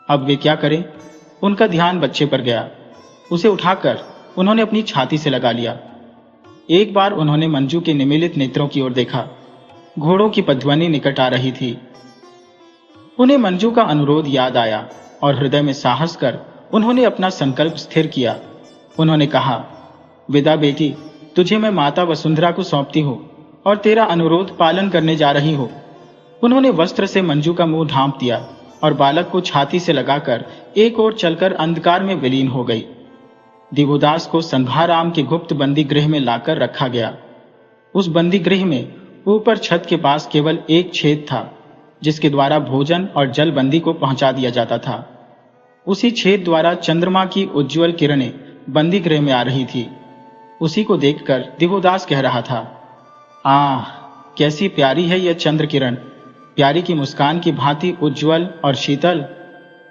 अब वे क्या करें? उनका ध्यान बच्चे पर गया। उसे उठाकर उन्होंने अपनी छाती से लगा लिया। एक बार उन्होंने मंजू के निमीलित नेत्रों की ओर देखा। घोड़ों की पध्वनि निकट आ रही थी। उन्हें मंजू का अनुरोध याद आया और हृदय में साहस कर उन्होंने अपना संकल्प स्थिर किया। उन्होंने कहा, विदा बेटी, तुझे मैं माता वसुंधरा को सौंपती हूँ और तेरा अनुरोध पालन करने जा रही हूँ। उन्होंने वस्त्र से मंजू का मुंह ढांप दिया और बालक को छाती से लगाकर एक ओर चलकर अंधकार में विलीन हो गई। दिवोदास को संध्याराम के गुप्त बंदी गृह में लाकर रखा गया। उस बंदी गृह में ऊपर छत के पास केवल एक छेद था, जिसके द्वारा भोजन और जल बंदी को पहुंचा दिया जाता था। उसी छेद द्वारा चंद्रमा की उज्ज्वल किरणें बंदी गृह में आ रही थी। उसी को देखकर दिवोदास कह रहा था, कैसी प्यारी है यह चंद्र किरण, प्यारी की मुस्कान की भांति उज्ज्वल और शीतल।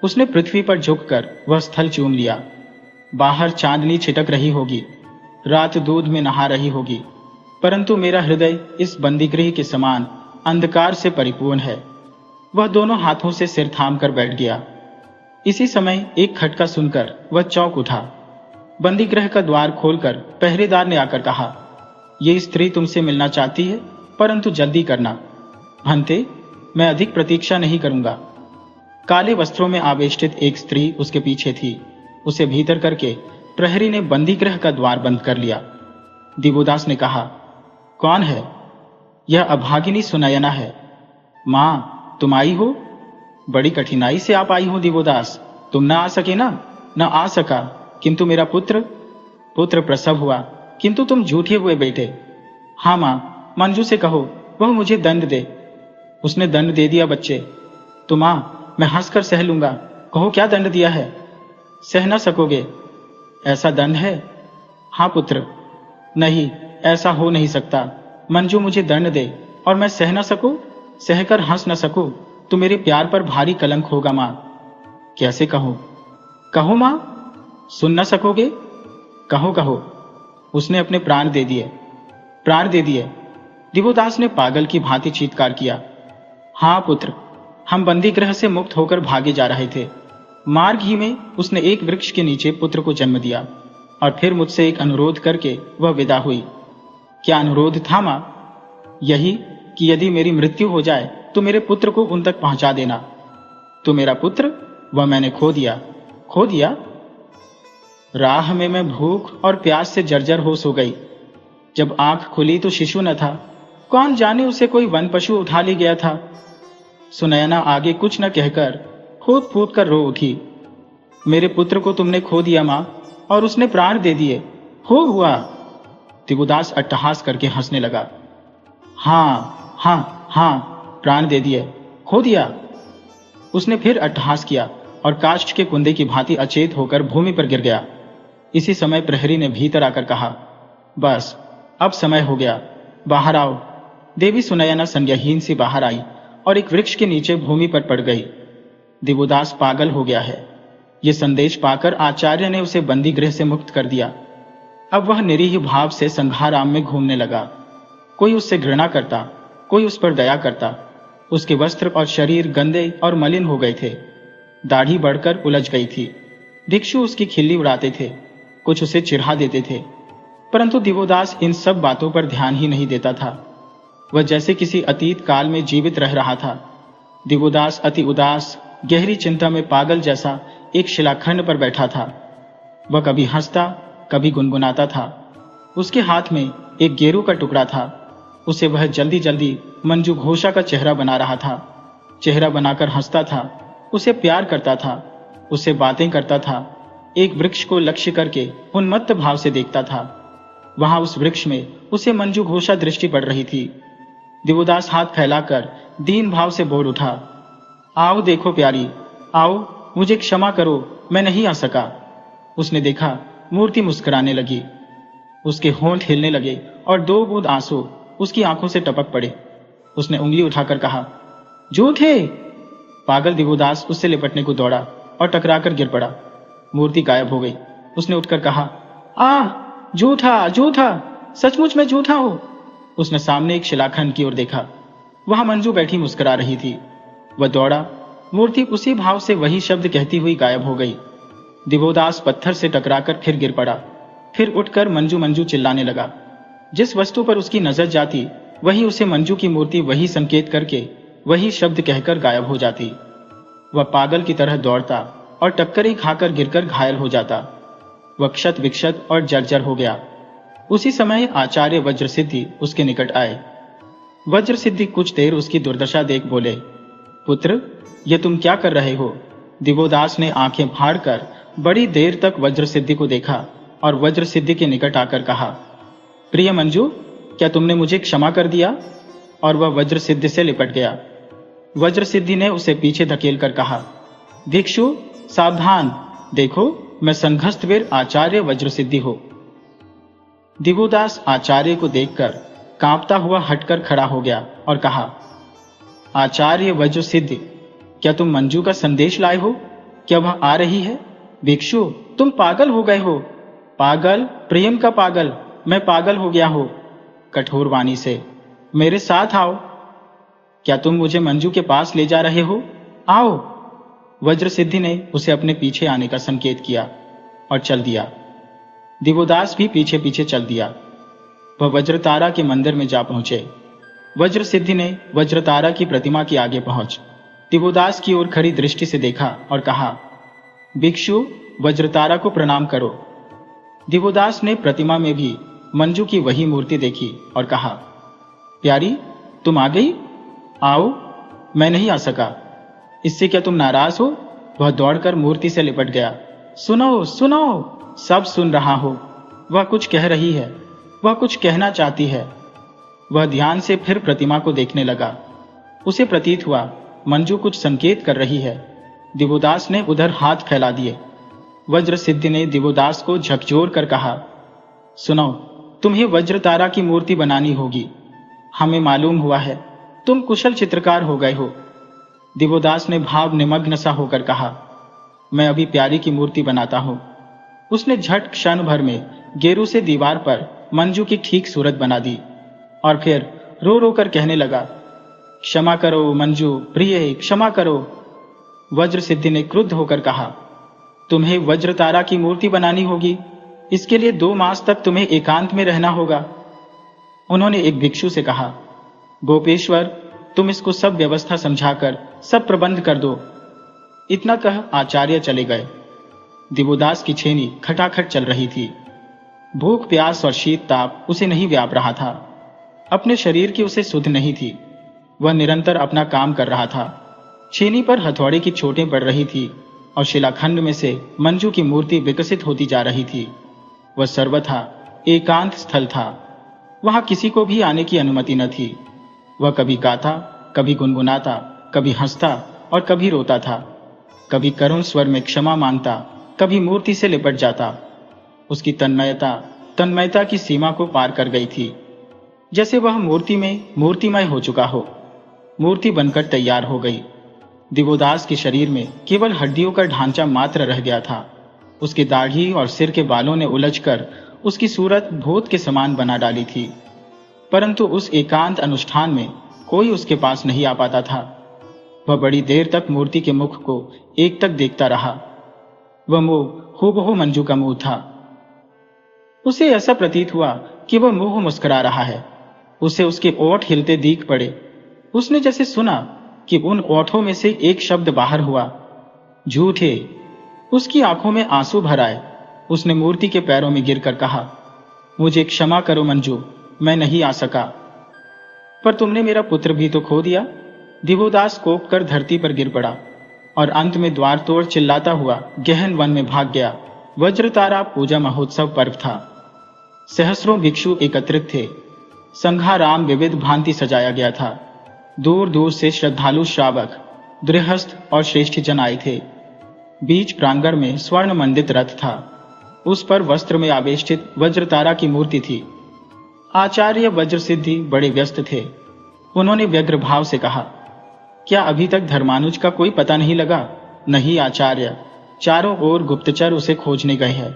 उसने पृथ्वी पर झुककर वह स्थल चूम लिया। बाहर चांदनी छिटक रही होगी, रात दूध में नहा रही होगी, परंतु मेरा हृदय इस बंदीगृह के समान अंधकार से परिपूर्ण है। वह दोनों हाथों से सिर थाम कर बैठ गया। इसी समय एक खटका सुनकर वह चौंक उठा। बंदीगृह का द्वार खोलकर पहरेदार ने आकर कहा, ये स्त्री तुमसे मिलना चाहती है, परंतु जल्दी करना। भंते, मैं अधिक प्रतीक्षा नहीं करूंगा। काले वस्त्रों में आवेष्टित एक स्त्री उसके पीछे थी। उसे भीतर करके प्रहरी ने बंदीगृह का द्वार बंद कर लिया। दिवोदास ने कहा, कौन है? यह अभागिनी सुनयना है। मां, तुम आई हो? बड़ी कठिनाई से आप आई हो दिवोदास। तुम न आ सके ना? न आ सका, किंतु मेरा पुत्र प्रसव हुआ, किंतु तुम झूठे हुए बेटे। हाँ मां, मंजू से कहो वह मुझे दंड दे। उसने दंड दे दिया बच्चे। तो मां, मैं हंसकर सह लूंगा। कहो क्या दंड दिया है? सह न सकोगे, ऐसा दंड है? हाँ पुत्र। नहीं, ऐसा हो नहीं सकता। मंजू मुझे दंड दे, और मैं सह न सकूं, सहकर हंस न सकूं, तो मेरे प्यार पर भारी कलंक होगा मां। कैसे कहूं? कहो मां, सुन न सकोगे? कहो कहो। उसने अपने प्राण दे दिए, प्राण दे दिए। दिवोदास ने पागल की भांति चीत्कार किया। हाँ पुत्र, हम बंदी गृह से मुक्त होकर भागे जा रहे थे। मार्ग ही में उसने एक वृक्ष के नीचे पुत्र को जन्म दिया और फिर मुझसे एक अनुरोध करके वह विदा हुई। क्या अनुरोध था मां? यही कि यदि मेरी मृत्यु हो जाए तो मेरे पुत्र को उन तक पहुंचा देना। तो मेरा पुत्र, वह मैंने खो दिया। खो दिया? राह में मैं भूख और प्यास से जर्जर हो सो गई। जब आंख खुली तो शिशु न था, कौन जाने उसे कोई वन पशु उठा ले गया था। सुनयना आगे कुछ न कहकर फूट फूट कर रो उठी। मेरे पुत्र को तुमने खो दिया मां, और उसने प्राण दे दिए। हो हुआ। दिवोदास अट्टहास करके हंसने लगा। हाँ हाँ हाँ, प्राण दे दिए, खो दिया। उसने फिर अट्टहास किया और काष्ठ के कुंदे की भांति अचेत होकर भूमि पर गिर गया। इसी समय प्रहरी ने भीतर आकर कहा, बस अब समय हो गया, बाहर आओ। देवी सुनयना संज्ञाहीन सी बाहर आई और एक वृक्ष के नीचे भूमि पर पड़ गई। दिवोदास पागल हो गया है, ये संदेश पाकर आचार्य ने उसे बंदी गृह से मुक्त कर दिया। अब वह निरीह भाव से संघाराम में घूमने लगा। कोई उससे घृणा करता, कोई उस पर दया करता। उसके वस्त्र और शरीर गंदे और मलिन हो गए थे। दाढ़ी बढ़कर उलझ गई थी। भिक्षु उसकी खिल्ली उड़ाते थे, कुछ उसे चिढ़ा देते थे, परंतु दिवोदास इन सब बातों पर ध्यान ही नहीं देता था। वह जैसे किसी अतीत काल में जीवित रह रहा था। दिवोदास अति उदास, गहरी चिंता में पागल जैसा एक शिलाखंड पर बैठा था। वह कभी हंसता, कभी गुनगुनाता था। उसके हाथ में एक गेरू का टुकड़ा था। उसे वह जल्दी जल्दी मंजू घोषा का चेहरा बना रहा था। चेहरा बनाकर हंसता था, उसे प्यार करता था, उससे बातें करता था। एक वृक्ष को लक्ष्य करके उन्मत्त भाव से देखता था। वहां उस वृक्ष में उसे मंजू घोषा दृष्टि पड़ रही थी। दिवोदास हाथ फैलाकर दीन भाव से बोल उठा, आओ देखो प्यारी, आओ, मुझे क्षमा करो, मैं नहीं आ सका। उसने देखा मूर्ति मुस्कुराने लगी। उसके होंठ हिलने लगे और 2 बूंद आंसू उसकी आंखों से टपक पड़े। उसने उंगली उठाकर कहा, झूठे। पागल दिवोदास उससे लिपटने को दौड़ा और टकराकर गिर पड़ा। मूर्ति गायब हो गई। उसने उठकर कहा, झूठा झूठा, सचमुच में झूठा हूं। उसने सामने एक शिलाखंड की ओर देखा। वहां मंजू बैठी मुस्कुरा रही थी। वह दौड़ा। मूर्ति उसी भाव से वही शब्द कहती हुई गायब हो गई। दिवोदास पत्थर से टकराकर फिर गिर पड़ा। फिर उठकर मंजू मंजू चिल्लाने लगा। जिस वस्तु पर उसकी नजर जाती वही उसे मंजू की मूर्ति वही संकेत करके वही शब्द कहकर गायब हो जाती। वह पागल की तरह दौड़ता और टक्कर ही खाकर गिरकर घायल हो जाता। वह क्षत विक्षत और जर्जर हो गया। उसी समय आचार्य वज्रसिद्धि उसके निकट आए। वज्रसिद्धि कुछ देर उसकी दुर्दशा देख बोले, पुत्र, ये तुम क्या कर रहे हो? दिवोदास ने आंखें फाड़कर बड़ी देर तक वज्रसिद्धि को देखा और वज्रसिद्धि के निकट आकर कहा, प्रिय मंजू, क्या तुमने मुझे क्षमा कर दिया? और वह वज्रसिद्धि से लिपट गया। वज्रसिद्धि ने उसे पीछे धकेल कर कहा, भिक्षु सावधान, देखो मैं संघस्थवीर आचार्य वज्रसिद्धि हो। दिवोदास आचार्य को देखकर कांपता हुआ हटकर खड़ा हो गया और कहा, आचार्य वज्रसिद्धि, क्या तुम मंजू का संदेश लाए हो? क्या वह आ रही है? भिक्षु, तुम पागल हो गए हो। पागल? प्रेम का पागल? मैं पागल हो गया हो। कठोर वाणी से, मेरे साथ आओ। क्या तुम मुझे मंजू के पास ले जा रहे हो? आओ। वज्रसिद्धि ने उसे अपने पीछे आने का संकेत किया और चल दिया। दिवोदास भी पीछे पीछे चल दिया। वह वज्रतारा के मंदिर में जा पहुंचे। वज्रसिद्धि ने वज्रतारा की प्रतिमा के आगे पहुंच दिवोदास की ओर खड़ी दृष्टि से देखा और कहा, भिक्षु, वज्रतारा को प्रणाम करो। दिवोदास ने प्रतिमा में भी मंजू की वही मूर्ति देखी और कहा, प्यारी, तुम आ गई? आओ। मैं नहीं आ सका। इससे क्या तुम नाराज हो? वह दौड़कर मूर्ति से लिपट गया। सुनो सुनो, सब सुन रहा हो। वह कुछ कह रही है, वह कुछ कहना चाहती है। वह ध्यान से फिर प्रतिमा को देखने लगा। उसे प्रतीत हुआ मंजू कुछ संकेत कर रही है। दिवोदास ने उधर हाथ फैला दिए। वज्रसिद्धि ने दिवोदास को झकझोर कर कहा, सुनो, तुम्हें वज्रतारा की मूर्ति बनानी होगी। हमें मालूम हुआ है तुम कुशल चित्रकार हो गए हो। दिवोदास ने भाव निमग्न सा होकर कहा, मैं अभी प्यारी की मूर्ति बनाता हूं। उसने झट क्षण भर में गेरू से दीवार पर मंजू की ठीक सूरत बना दी और फिर रो रो कर कहने लगा, क्षमा करो मंजू प्रिय, क्षमा करो। वज्र सिद्धि ने क्रुद्ध होकर कहा, तुम्हें वज्र तारा की मूर्ति बनानी होगी, इसके लिए 2 मास तक तुम्हें एकांत में रहना होगा। उन्होंने एक भिक्षु से कहा, गोपेश्वर, तुम इसको सब व्यवस्था समझाकर सब प्रबंध कर दो। इतना कह आचार्य चले गए। दिवोदास की छेनी खटाखट चल रही थी। भूख प्यास और शीत ताप उसे नहीं व्याप रहा था। अपने शरीर की उसे सुध नहीं थी। वह निरंतर अपना काम कर रहा था। छेनी पर हथौड़े की चोटें पड़ रही थी और शिलाखंड में से मंजू की मूर्ति विकसित होती जा रही थी। वह सर्वथा एकांत स्थल था। वहां किसी को भी आने की अनुमति न थी। वह कभी गाता, कभी गुनगुनाता, कभी हंसता और कभी रोता था। कभी करुण स्वर में क्षमा मांगता, कभी मूर्ति से लिपट जाता। उसकी तन्मयता की सीमा को पार कर गई थी, जैसे वह मूर्ति में मूर्तिमय हो चुका हो। मूर्ति बनकर तैयार हो गई। दिवोदास के शरीर में केवल हड्डियों का ढांचा मात्र रह गया था। उसकी दाढ़ी और सिर के बालों ने उलझकर उसकी सूरत भूत के समान बना डाली थी। परंतु उस एकांत अनुष्ठान में कोई उसके पास नहीं आ पाता था। वह बड़ी देर तक मूर्ति के मुख को एकटक देखता रहा। वह मुंह हूबहू मंजू का मुंह था। उसे ऐसा प्रतीत हुआ कि वह मुंह मुस्कुरा रहा है। उसे उसके ओठ हिलते दीख पड़े। उसने जैसे सुना कि उन ओठों में से एक शब्द बाहर हुआ, झूठे। उसकी आंखों में आंसू भर आए। उसने मूर्ति के पैरों में गिरकर कहा, मुझे क्षमा करो मंजू, मैं नहीं आ सका। पर तुमने मेरा पुत्र भी तो खो दिया। दिवोदास कोप कर धरती पर गिर पड़ा और अंत में द्वार तोड़ चिल्लाता हुआ गहन वन में भाग गया। वज्रतारा पूजा महोत्सव पर्व था। सहस्रों भिक्षु एकत्रित थे। संघाराम विविध भांति सजाया गया था। दूर दूर से श्रद्धालु श्रावक, गृहस्थ और श्रेष्ठ जन आए थे। बीच प्रांगण में स्वर्ण मंडित रथ था। उस पर वस्त्र में आवेष्टित वज्रतारा की मूर्ति थी। आचार्य वज्र सिद्धि बड़े व्यस्त थे। उन्होंने व्यग्र भाव से कहा, क्या अभी तक धर्मानुज का कोई पता नहीं लगा? नहीं आचार्य, चारों ओर गुप्तचर उसे खोजने गए हैं।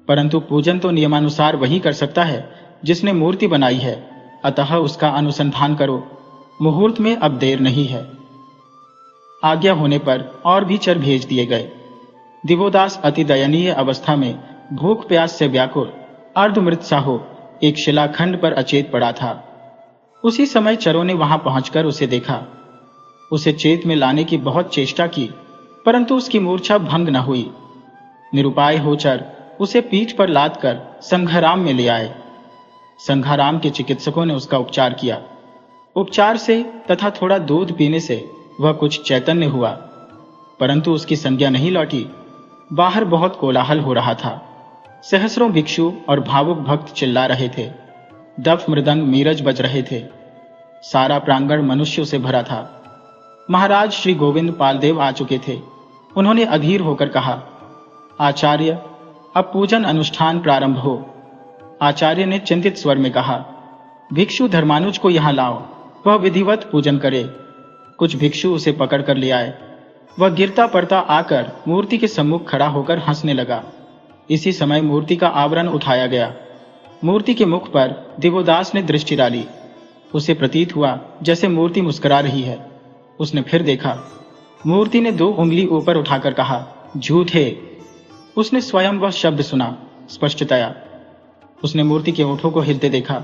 परंतु पूजन तो नियमानुसार वही कर सकता है जिसने मूर्ति बनाई है, अतः उसका अनुसंधान करो। मुहूर्त में अब देर नहीं है। आज्ञा होने पर और भी चर भेज दिए गए। दिवोदास अति दयनीय अवस्था में भूख प्यास से व्याकुल अर्धमृत सा हो एक शिलाखंड पर अचेत पड़ा था। उसी समय चरों ने वहां पहुंचकर उसे देखा। उसे चेत में लाने की बहुत चेष्टा की, परंतु उसकी मूर्छा भंग न हुई। निरुपाय हो चर उसे पीठ पर लाद कर संघाराम में ले आए। संघाराम के चिकित्सकों ने उसका उपचार किया। उपचार से तथा थोड़ा दूध पीने से वह कुछ चैतन्य हुआ, परंतु उसकी संज्ञा नहीं लौटी। बाहर बहुत कोलाहल हो रहा था। सहस्रों भिक्षु और भावुक भक्त चिल्ला रहे थे। दफ मृदंग मीरज बज रहे थे। सारा प्रांगण मनुष्यों से भरा था। महाराज श्री गोविंद पालदेव आ चुके थे। उन्होंने अधीर होकर कहा, आचार्य, अब पूजन अनुष्ठान प्रारंभ हो। आचार्य ने चिंतित स्वर में कहा, भिक्षु धर्मानुज को यहां लाओ, वह विधिवत पूजन करे। कुछ भिक्षु उसे पकड़ कर ले आए। वह गिरता पड़ता आकर मूर्ति के सम्मुख खड़ा होकर हंसने लगा। इसी समय मूर्ति का आवरण उठाया गया। मूर्ति के मुख पर दिवोदास ने दृष्टि डाली। उसे प्रतीत हुआ जैसे मूर्ति मुस्कुरा रही है। उसने फिर देखा। मूर्ति ने 2 उंगली ऊपर उठाकर कहा, झूठे। उसने स्वयं वह शब्द सुना स्पष्टतया। उसने मूर्ति के ओठों को हिलते देखा।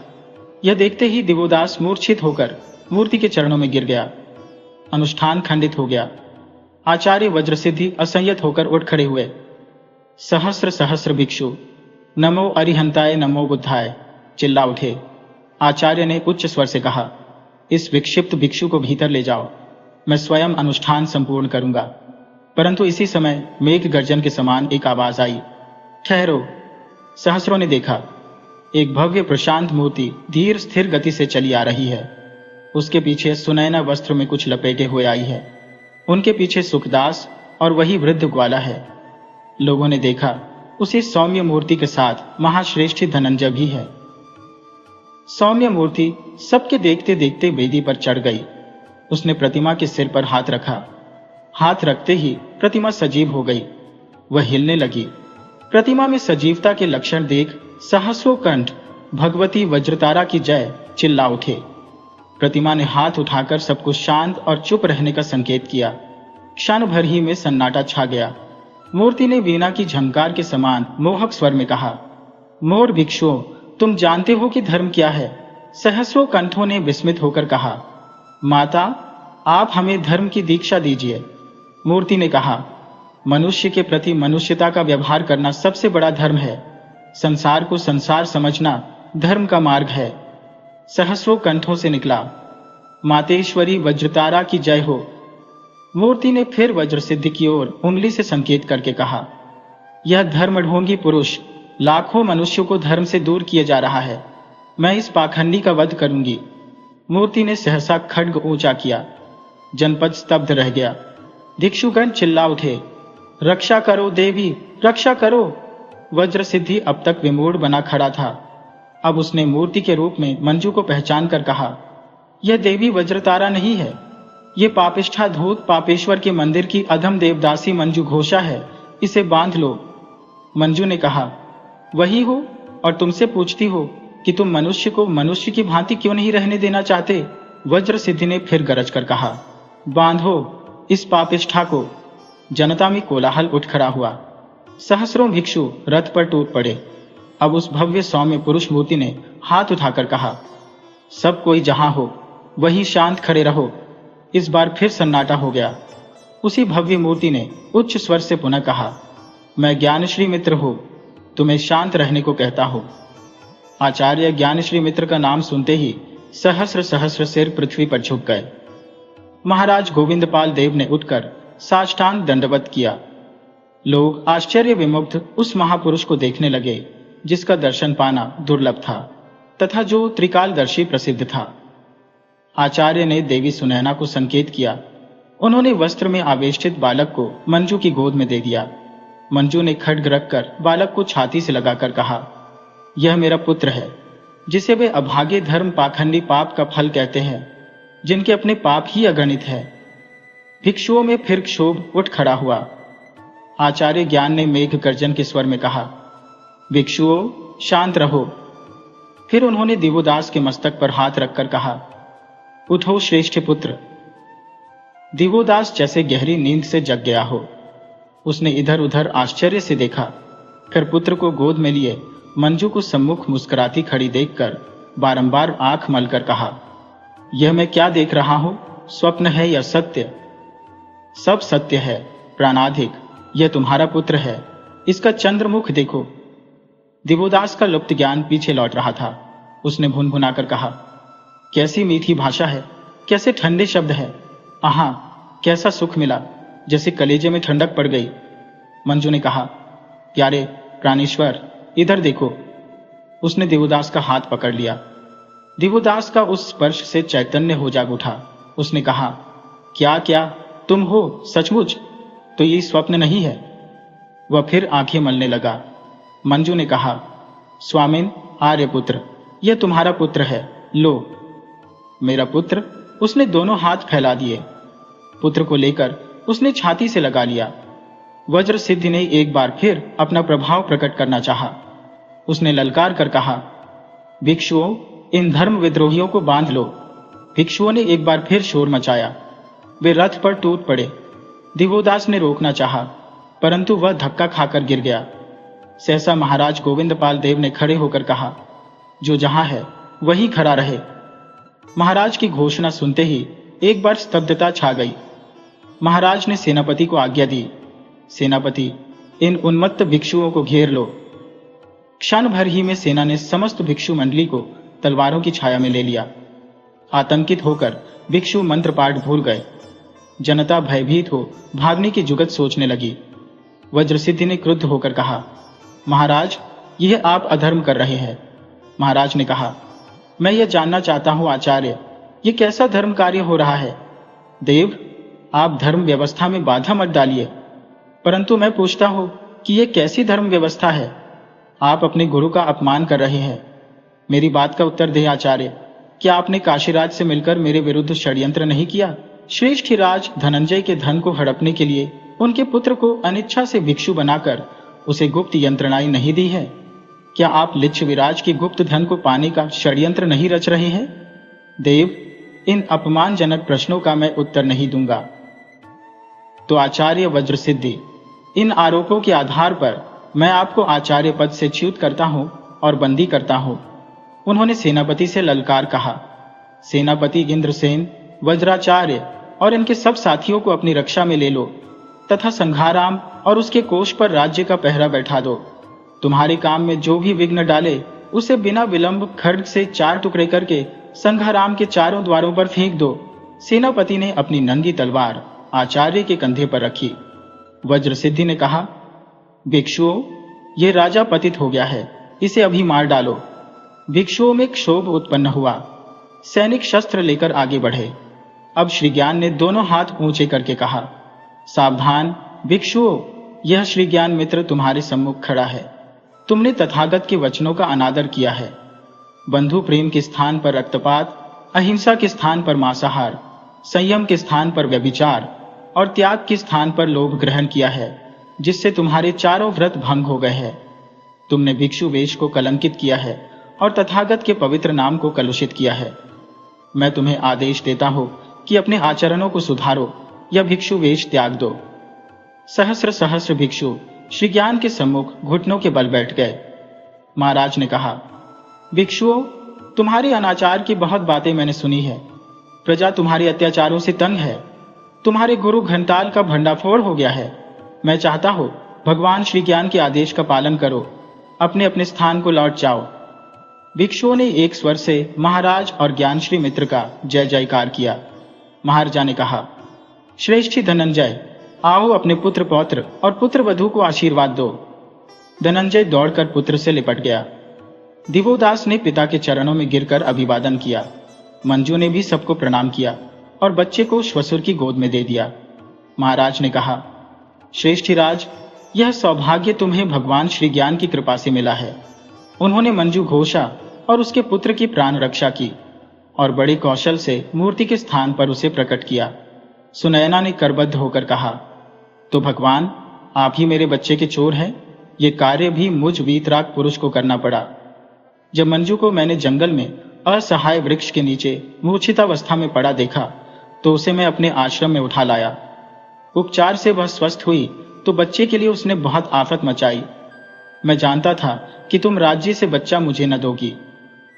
यह देखते ही दिवोदास मूर्छित होकर मूर्ति के चरणों में गिर गया। अनुष्ठान खंडित हो गया। आचार्य वज्रसिद्धि असंयत होकर उठ खड़े हुए। सहस्र सहस्र भिक्षु नमो अरिहंताय नमो बुद्धाय चिल्ला उठे। आचार्य ने उच्च स्वर से कहा, इस विक्षिप्त भिक्षु को भीतर ले जाओ, मैं स्वयं अनुष्ठान संपूर्ण करूंगा। परंतु इसी समय मेघ गर्जन के समान एक आवाज आई, ठहरो। सहस्रों ने देखा, एक भव्य प्रशांत मूर्ति धीर स्थिर गति से चली आ रही है। उसके पीछे सुनैना वस्त्र में कुछ लपेटे हुए आई है। उनके पीछे सुखदास और वही वृद्ध ग्वाला है। लोगों ने देखा, उसी सौम्य मूर्ति के साथ महाश्रेष्ठी धनंजय भी है। सौम्य मूर्ति सबके देखते देखते वेदी पर चढ़ गई। उसने प्रतिमा के सिर पर हाथ रखा। हाथ रखते ही प्रतिमा सजीव हो गई। वह हिलने लगी। प्रतिमा में सजीवता के लक्षण देख सहस्रों कंठ भगवती वज्रतारा की जय चिल्ला उठे। प्रतिमा ने हाथ उठाकर सबको शांत और चुप रहने का संकेत किया। क्षण भर ही में सन्नाटा छा गया। मूर्ति ने वीणा की झंकार के समान मोहक स्वर में कहा, मोर भिक्षुओं, तुम जानते हो कि धर्म क्या है? सहस्रों कंठों ने विस्मित होकर कहा, माता, आप हमें धर्म की दीक्षा दीजिए। मूर्ति ने कहा, मनुष्य के प्रति मनुष्यता का व्यवहार करना सबसे बड़ा धर्म है। संसार को संसार समझना धर्म का मार्ग है। सहस्रों कंठों से निकला, मातेश्वरी वज्रतारा की जय हो। मूर्ति ने फिर वज्र सिद्धि की ओर उंगली से संकेत करके कहा, यह धर्मढोंगी पुरुष लाखों मनुष्यों को धर्म से दूर किए जा रहा है। मैं इस पाखंडी का वध करूंगी। मूर्ति ने सहसा खड्ग ऊंचा किया। जनपद स्तब्ध रह गया। भिक्षुगण चिल्ला उठे, रक्षा करो देवी, रक्षा करो। वज्र सिद्धि अब तक विमूढ़ बना खड़ा था। अब उसने मूर्ति के रूप में मंजू को पहचान कर कहा, यह देवी वज्रतारा नहीं है, ये पापिष्ठा धूत पापेश्वर के मंदिर की अधम देवदासी मंजू घोषा है। इसे बांध लो। मंजू ने कहा, वही हो, और तुमसे पूछती हो कि तुम मनुष्य को मनुष्य की भांति क्यों नहीं रहने देना चाहते? वज्र सिद्धि ने फिर गरज कर कहा, बांधो इस पापिष्ठा को। जनता में कोलाहल उठ खड़ा हुआ। सहस्रों भिक्षु रथ पर टूट पड़े। अब उस भव्य सौम्य पुरुष मूर्ति ने हाथ उठाकर कहा, सब कोई जहां हो वहीं शांत खड़े रहो। इस बार फिर सन्नाटा हो गया। उसी भव्य मूर्ति ने उच्च स्वर से पुनः कहा, मैं ज्ञानश्री मित्र हूं, तुम्हें शांत रहने को कहता हूं। आचार्य ज्ञानश्री मित्र का नाम सुनते ही सहस्र सहस्र सिर पृथ्वी पर झुक गए। महाराज गोविंदपाल देव ने उठकर साष्टांग दंडवत किया। लोग आश्चर्य विमुग्ध उस महापुरुष को देखने लगे जिसका दर्शन पाना दुर्लभ था तथा जो त्रिकालदर्शी प्रसिद्ध था। आचार्य ने देवी सुनैना को संकेत किया। उन्होंने वस्त्र में आवेष्टित बालक को मंजू की गोद में दे दिया। मंजू ने खड्ग रखकर बालक को छाती से लगाकर कहा, यह मेरा पुत्र है, जिसे वे अभागे धर्म पाखंडी पाप का फल कहते हैं, जिनके अपने पाप ही अगणित है। भिक्षुओं में फिर क्षोभ उठ खड़ा हुआ। आचार्य ज्ञान ने मेघ गर्जन के स्वर में कहा, भिक्षुओं शांत रहो। फिर उन्होंने दिवोदास के मस्तक पर हाथ रखकर कहा, उठो श्रेष्ठ पुत्र। दिवोदास जैसे गहरी नींद से जग गया हो। उसने इधर उधर आश्चर्य से देखा, फिर पुत्र को गोद में लिए मंजू को सम्मुख मुस्कुराती खड़ी देखकर बारंबार आंख मलकर कहा, यह मैं क्या देख रहा हूं? स्वप्न है या सत्य? सब सत्य है प्राणाधिक। यह तुम्हारा पुत्र है, इसका चंद्रमुख देखो। दिवोदास का लुप्त ज्ञान पीछे लौट रहा था। उसने भुनभुनाकर कहा, कैसी मीठी भाषा है, कैसे ठंडे शब्द है। आहा, कैसा सुख मिला, जैसे कलेजे में ठंडक पड़ गई। मंजू ने कहा, प्यारे प्राणेश्वर, इधर देखो। उसने दिवोदास का हाथ पकड़ लिया। दिवोदास का उस स्पर्श से चैतन्य हो जाग उठा। उसने कहा, क्या क्या तुम हो सचमुच? तो ये स्वप्न नहीं है। वह फिर आंखें मलने लगा। मंजू ने कहा, स्वामिन आर्यपुत्र, यह तुम्हारा पुत्र है, लो। मेरा पुत्र? उसने दोनों हाथ फैला दिए। पुत्र को लेकर उसने छाती से लगा लिया। वज्र सिद्धि ने एक बार फिर अपना प्रभाव प्रकट करना चाहा। उसने ललकार कर कहा, भिक्षुओं, इन धर्म विद्रोहियों को बांध लो। भिक्षुओं ने एक बार फिर शोर मचाया। वे रथ पर टूट पड़े। दिवोदास ने रोकना चाहा, परंतु वह धक्का खाकर गिर गया। सहसा महाराज गोविंदपाल देव ने खड़े होकर कहा, जो जहां है वहीं खड़ा रहे। महाराज की घोषणा सुनते ही एक बार स्तब्धता छा गई। महाराज ने सेनापति को आज्ञा दी, सेनापति, इन उन्मत्त भिक्षुओं को घेर लो। क्षण भर ही में सेना ने समस्त भिक्षु मंडली को तलवारों की छाया में ले लिया। आतंकित होकर भिक्षु मंत्र पाठ भूल गए। जनता भयभीत हो भागने की जुगत सोचने लगी। वज्रसिद्धि ने क्रुद्ध होकर कहा, महाराज, यह आप अधर्म कर रहे हैं। महाराज ने कहा, मैं यह जानना चाहता हूं आचार्य, यह कैसा धर्म कार्य हो रहा है? देव, आप धर्म व्यवस्था में बाधा मत डालिए, परंतु मैं पूछता हूं कि यह कैसी धर्म व्यवस्था है? आप अपने गुरु का अपमान कर रहे हैं। मेरी बात का उत्तर दे आचार्य। क्या आपने काशीराज से मिलकर मेरे विरुद्ध षड्यंत्र नहीं किया? श्रेष्ठीराज धनंजय के धन को हड़पने के लिए उनके पुत्र को अनिच्छा से भिक्षु बनाकर उसे गुप्त यंत्रणाएं नहीं दी है? क्या आप लिच्छविराज की गुप्त धन को पाने का षड्यंत्र नहीं रच रहे हैं? देव, इन अपमानजनक प्रश्नों का मैं उत्तर नहीं दूंगा। तो आचार्य वज्रसिद्धि, इन आरोपों के आधार पर मैं आपको आचार्य पद से च्युत करता हूं और बंदी करता हूं। उन्होंने सेनापति से ललकार कहा। सेनापति इंद्रसेन, वज्राचार्य और इनके सब साथियों को अपनी रक्षा में ले लो तथा संघाराम और उसके कोष पर राज्य का पहरा बैठा दो। तुम्हारे काम में जो भी विघ्न डाले उसे बिना विलंब खड्ग से 4 टुकड़े करके संघाराम के चारों द्वारों पर फेंक दो। सेनापति ने अपनी नंगी तलवार आचार्य के कंधे पर रखी। वज्रसिद्धि ने कहा, भिक्षुओं, ये राजा पतित हो गया है, इसे अभी मार डालो। भिक्षुओं में क्षोभ उत्पन्न हुआ। सैनिक शस्त्र लेकर आगे बढ़े। अब श्रीज्ञान ने दोनों हाथ ऊंचे करके कहा, सावधान भिक्षुओं, यह श्रीज्ञान मित्र तुम्हारे सम्मुख खड़ा है। तुमने तथागत के वचनों का अनादर किया है। बंधु प्रेम के स्थान पर रक्तपात, अहिंसा के स्थान पर मांसाहार, संयम के स्थान पर व्यभिचार और त्याग के स्थान पर लोभ ग्रहण किया है, जिससे तुम्हारे चारों व्रत भंग हो गए हैं। तुमने भिक्षु वेश को कलंकित किया है और तथागत के पवित्र नाम को कलुषित किया है। मैं तुम्हें आदेश देता हूं कि अपने आचरणों को सुधारो या भिक्षु वेश त्याग दो। सहस्र सहस्र भिक्षु श्रीज्ञान के सम्मुख घुटनों के बल बैठ गए। महाराज ने कहा, भिक्षुओं, तुम्हारे अनाचार की बहुत बातें मैंने सुनी है। प्रजा तुम्हारे अत्याचारों से तंग है। तुम्हारे गुरु घंटाल का भंडाफोड़ हो गया है। मैं चाहता हूं भगवान श्रीज्ञान के आदेश का पालन करो, अपने अपने स्थान को लौट जाओ। भिक्षुओं ने एक स्वर से महाराज और ज्ञानश्री मित्र का जय जयकार किया। महाराजा ने कहा, श्रेष्ठी धनंजय, आओ अपने पुत्र पौत्र और पुत्र वधू को आशीर्वाद दो। धनंजय दौड़कर पुत्र से लिपट गया। दिवोदास ने पिता के चरणों में गिरकर अभिवादन किया। मंजू ने भी सबको प्रणाम किया और बच्चे को श्वशुर की गोद में दे दिया। महाराज ने कहा, श्रेष्ठीराज, यह सौभाग्य तुम्हें भगवान श्री ज्ञान की कृपा से मिला है। उन्होंने मंजू घोषा और उसके पुत्र की प्राण रक्षा की और बड़े कौशल से मूर्ति के स्थान पर उसे प्रकट किया। सुनयना ने करबद्ध होकर कहा, तो भगवान, आप ही मेरे बच्चे के चोर हैं। ये कार्य भी मुझ वीतराग पुरुष को करना पड़ा। जब मंजू को मैंने जंगल में असहाय वृक्ष के नीचे मूर्छितावस्था में पड़ा देखा तो उसे मैं अपने आश्रम में उठा लाया। उपचार से वह स्वस्थ हुई तो बच्चे के लिए उसने बहुत आफत मचाई। मैं जानता था कि तुम राज्य से बच्चा मुझे न दोगी।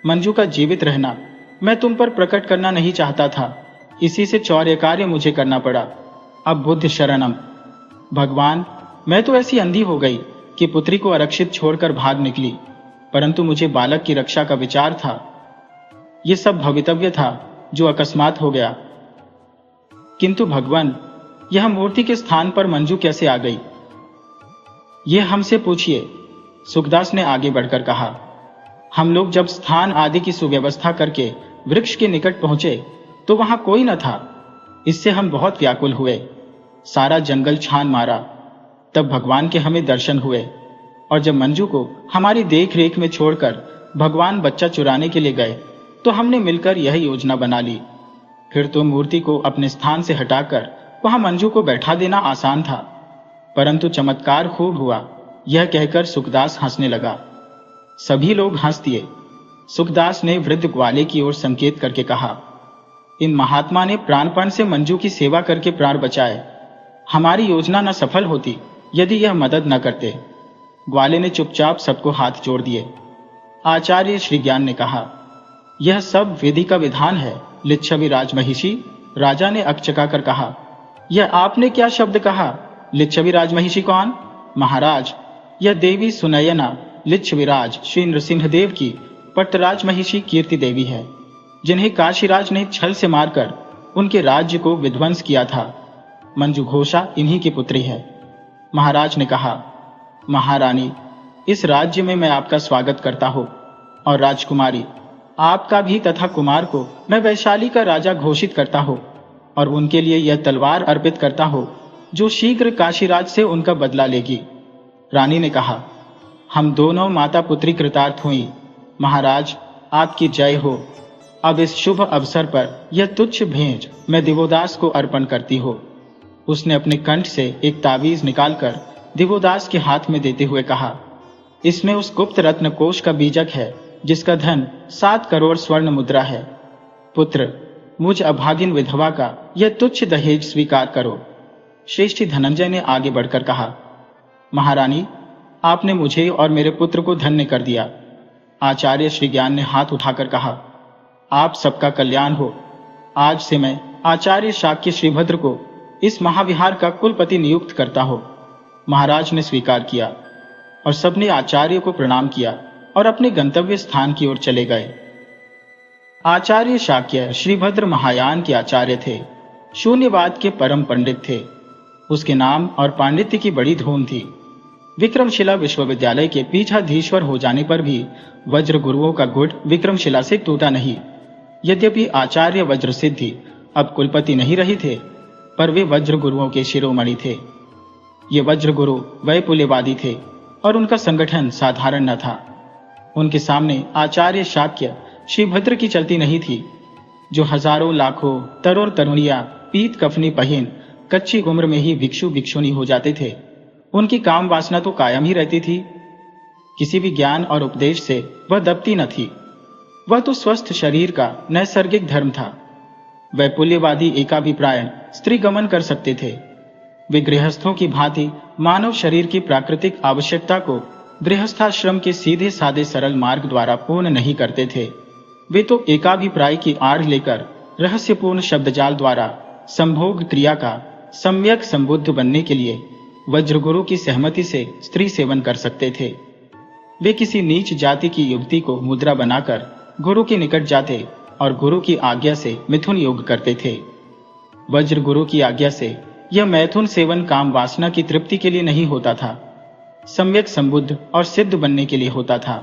मंजू का जीवित रहना मैं तुम पर प्रकट करना नहीं चाहता था, इसी से चौर्य कार्य मुझे करना पड़ा। अब बुद्ध शरणम। भगवान, मैं तो ऐसी अंधी हो गई कि पुत्री को आरक्षित छोड़कर भाग निकली, परंतु मुझे बालक की रक्षा का विचार था। ये सब भवितव्य था जो अकस्मात हो गया। किंतु भगवान, यह मूर्ति के स्थान पर मंजू कैसे आ गई? यह हमसे पूछिए। सुखदास ने आगे बढ़कर कहा, हम लोग जब स्थान आदि की सुव्यवस्था करके वृक्ष के निकट पहुंचे तो वहां कोई न था। इससे हम बहुत व्याकुल हुए, सारा जंगल छान मारा। तब भगवान के हमें दर्शन हुए और जब मंजू को हमारी देख रेख में छोड़कर भगवान बच्चा चुराने के लिए गए तो हमने मिलकर यह योजना बना ली। फिर तो मूर्ति को अपने स्थान से हटाकर वहां मंजू को बैठा देना आसान था, परंतु चमत्कार खूब हुआ। यह कहकर सुखदास हंसने लगा। सभी लोग हंस दिए। सुखदास ने वृद्ध ग्वाले की ओर संकेत करके कहा, इन महात्मा ने प्राणपण से मंजू की सेवा करके प्राण बचाए। हमारी योजना न सफल होती यदि यह मदद न करते। ग्वाले ने चुपचाप सबको हाथ जोड़ दिए। आचार्य श्री ज्ञान ने कहा, यह सब विधि का विधान है लिच्छवी राजमहिषी। राजा ने अकचका कर कहा, यह आपने क्या शब्द कहा? लिच्छवी राजमहिषी कौन? महाराज, यह देवी सुनयना लिच्छविराज श्री नृसिंहदेव की पट्टराज महिषी कीर्ति देवी है, जिन्हें काशीराज ने छल से मारकर उनके राज्य को विध्वंस किया था। मंजू घोषा इन्हीं की पुत्री है। महाराज ने कहा, महारानी, इस राज्य में मैं आपका स्वागत करता हूं और राजकुमारी, आपका भी तथा कुमार को मैं वैशाली का राजा घोषित करता हूं और उनके लिए यह तलवार अर्पित करता हूं जो शीघ्र काशीराज से उनका बदला लेगी। रानी ने कहा, हम दोनों माता पुत्री कृतार्थ हुई। महाराज, आपकी जय हो। अब इस शुभ अवसर पर यह तुच्छ भेंट मैं दिवोदास को अर्पण करती हो। उसने अपने कंठ से एक ताबीज निकालकर दिवोदास के हाथ में देते हुए कहा, इसमें उस गुप्त रत्न कोश का बीजक है जिसका धन 7 करोड़ स्वर्ण मुद्रा है। पुत्र, मुझ अभागिन विधवा का यह तुच्छ दहेज स्वीकार करो। श्रेष्ठी धनंजय ने आगे बढ़कर कहा, महारानी, आपने मुझे और मेरे पुत्र को धन्य कर दिया। आचार्य श्री ज्ञान ने हाथ उठाकर कहा, आप सबका कल्याण हो। आज से मैं आचार्य शाक्य श्रीभद्र को इस महाविहार का कुलपति नियुक्त करता हो। महाराज ने स्वीकार किया और सबने आचार्य को प्रणाम किया और अपने गंतव्य स्थान की ओर चले गए। आचार्य शाक्य श्रीभद्र महायान के आचार्य थे, शून्यवाद के परम पंडित थे। उसके नाम और पांडित्य की बड़ी धूम थी। विक्रमशिला विश्वविद्यालय के पीठाधीश्वर हो जाने पर भी वज्र गुरुओं का गुट विक्रमशिला से टूटा नहीं। यद्यपि आचार्य वज्र सिद्धि अब कुलपति नहीं रही थे, पर वे वज्र गुरुओं के शिरोमणि थे। ये वज्र गुरु वैपुल्यवादी थे और उनका संगठन साधारण न था। उनके सामने आचार्य शाक्य श्रीभद्र की चलती नहीं थी, जो हजारों लाखों तरुण तरुणियां पीत कफनी पहन कच्ची उम्र में ही भिक्षु भिक्षुणी हो जाते थे। उनकी काम वासना तो कायम ही रहती थी। किसी भी ज्ञान और उपदेश से वह दबती न थी। वह तो स्वस्थ शरीर का नैसर्गिक धर्म था। वैपुल्यवादी एकाभिप्रायण स्त्री गमन कर सकते थे। वे गृहस्थों की भांति मानव शरीर की प्राकृतिक आवश्यकता को गृहस्थाश्रम के सीधे साधे सरल मार्ग द्वारा पूर्ण नहीं करते थे। वे तो एकाभिप्राय की आड़ लेकर रहस्यपूर्ण शब्दजाल द्वारा संभोग क्रिया का सम्यक संबुद्ध बनने के लिए वज्रगुरु की सहमति से स्त्री सेवन कर सकते थे। वे किसी नीच जाति की युवती को मुद्रा बनाकर गुरु के निकट जाते और गुरु की आज्ञा से मिथुन योग करते थे। वज्र गुरु की आज्ञा से यह मैथुन सेवन काम वासना की तृप्ति के लिए नहीं होता था, सम्यक संबुद्ध और सिद्ध बनने के लिए होता था।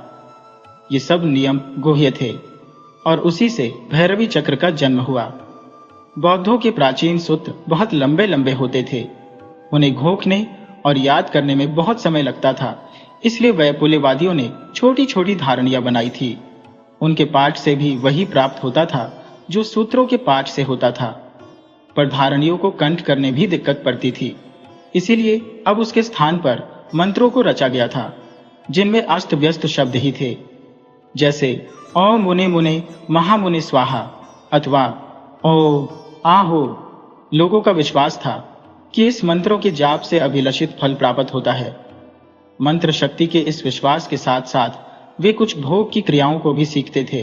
ये सब नियम गुह्य थे और उसी से भैरवी चक्र का जन्म हुआ। बौद्धों के प्राचीन सूत्र बहुत लंबे लंबे होते थे। उन्हें घोंकने और याद करने में बहुत समय लगता था, इसलिए वैपुल्यवादियों ने छोटी छोटी धारणियां बनाई थी। उनके पाठ से भी वही प्राप्त होता था जो सूत्रों के पाठ से होता था, पर धारणियों को कंठ करने भी दिक्कत पड़ती थी। इसीलिए अब उसके स्थान पर मंत्रों को रचा गया था, जिनमें अस्त व्यस्त शब्द ही थे, जैसे ओ मुने मुने महामुने स्वाहा अथवा ओ आहो। लोगों का विश्वास था कि इस मंत्रों के जाप से अभिलषित फल प्राप्त होता है। मंत्र शक्ति के इस विश्वास के साथ साथ वे कुछ भोग की क्रियाओं को भी सीखते थे।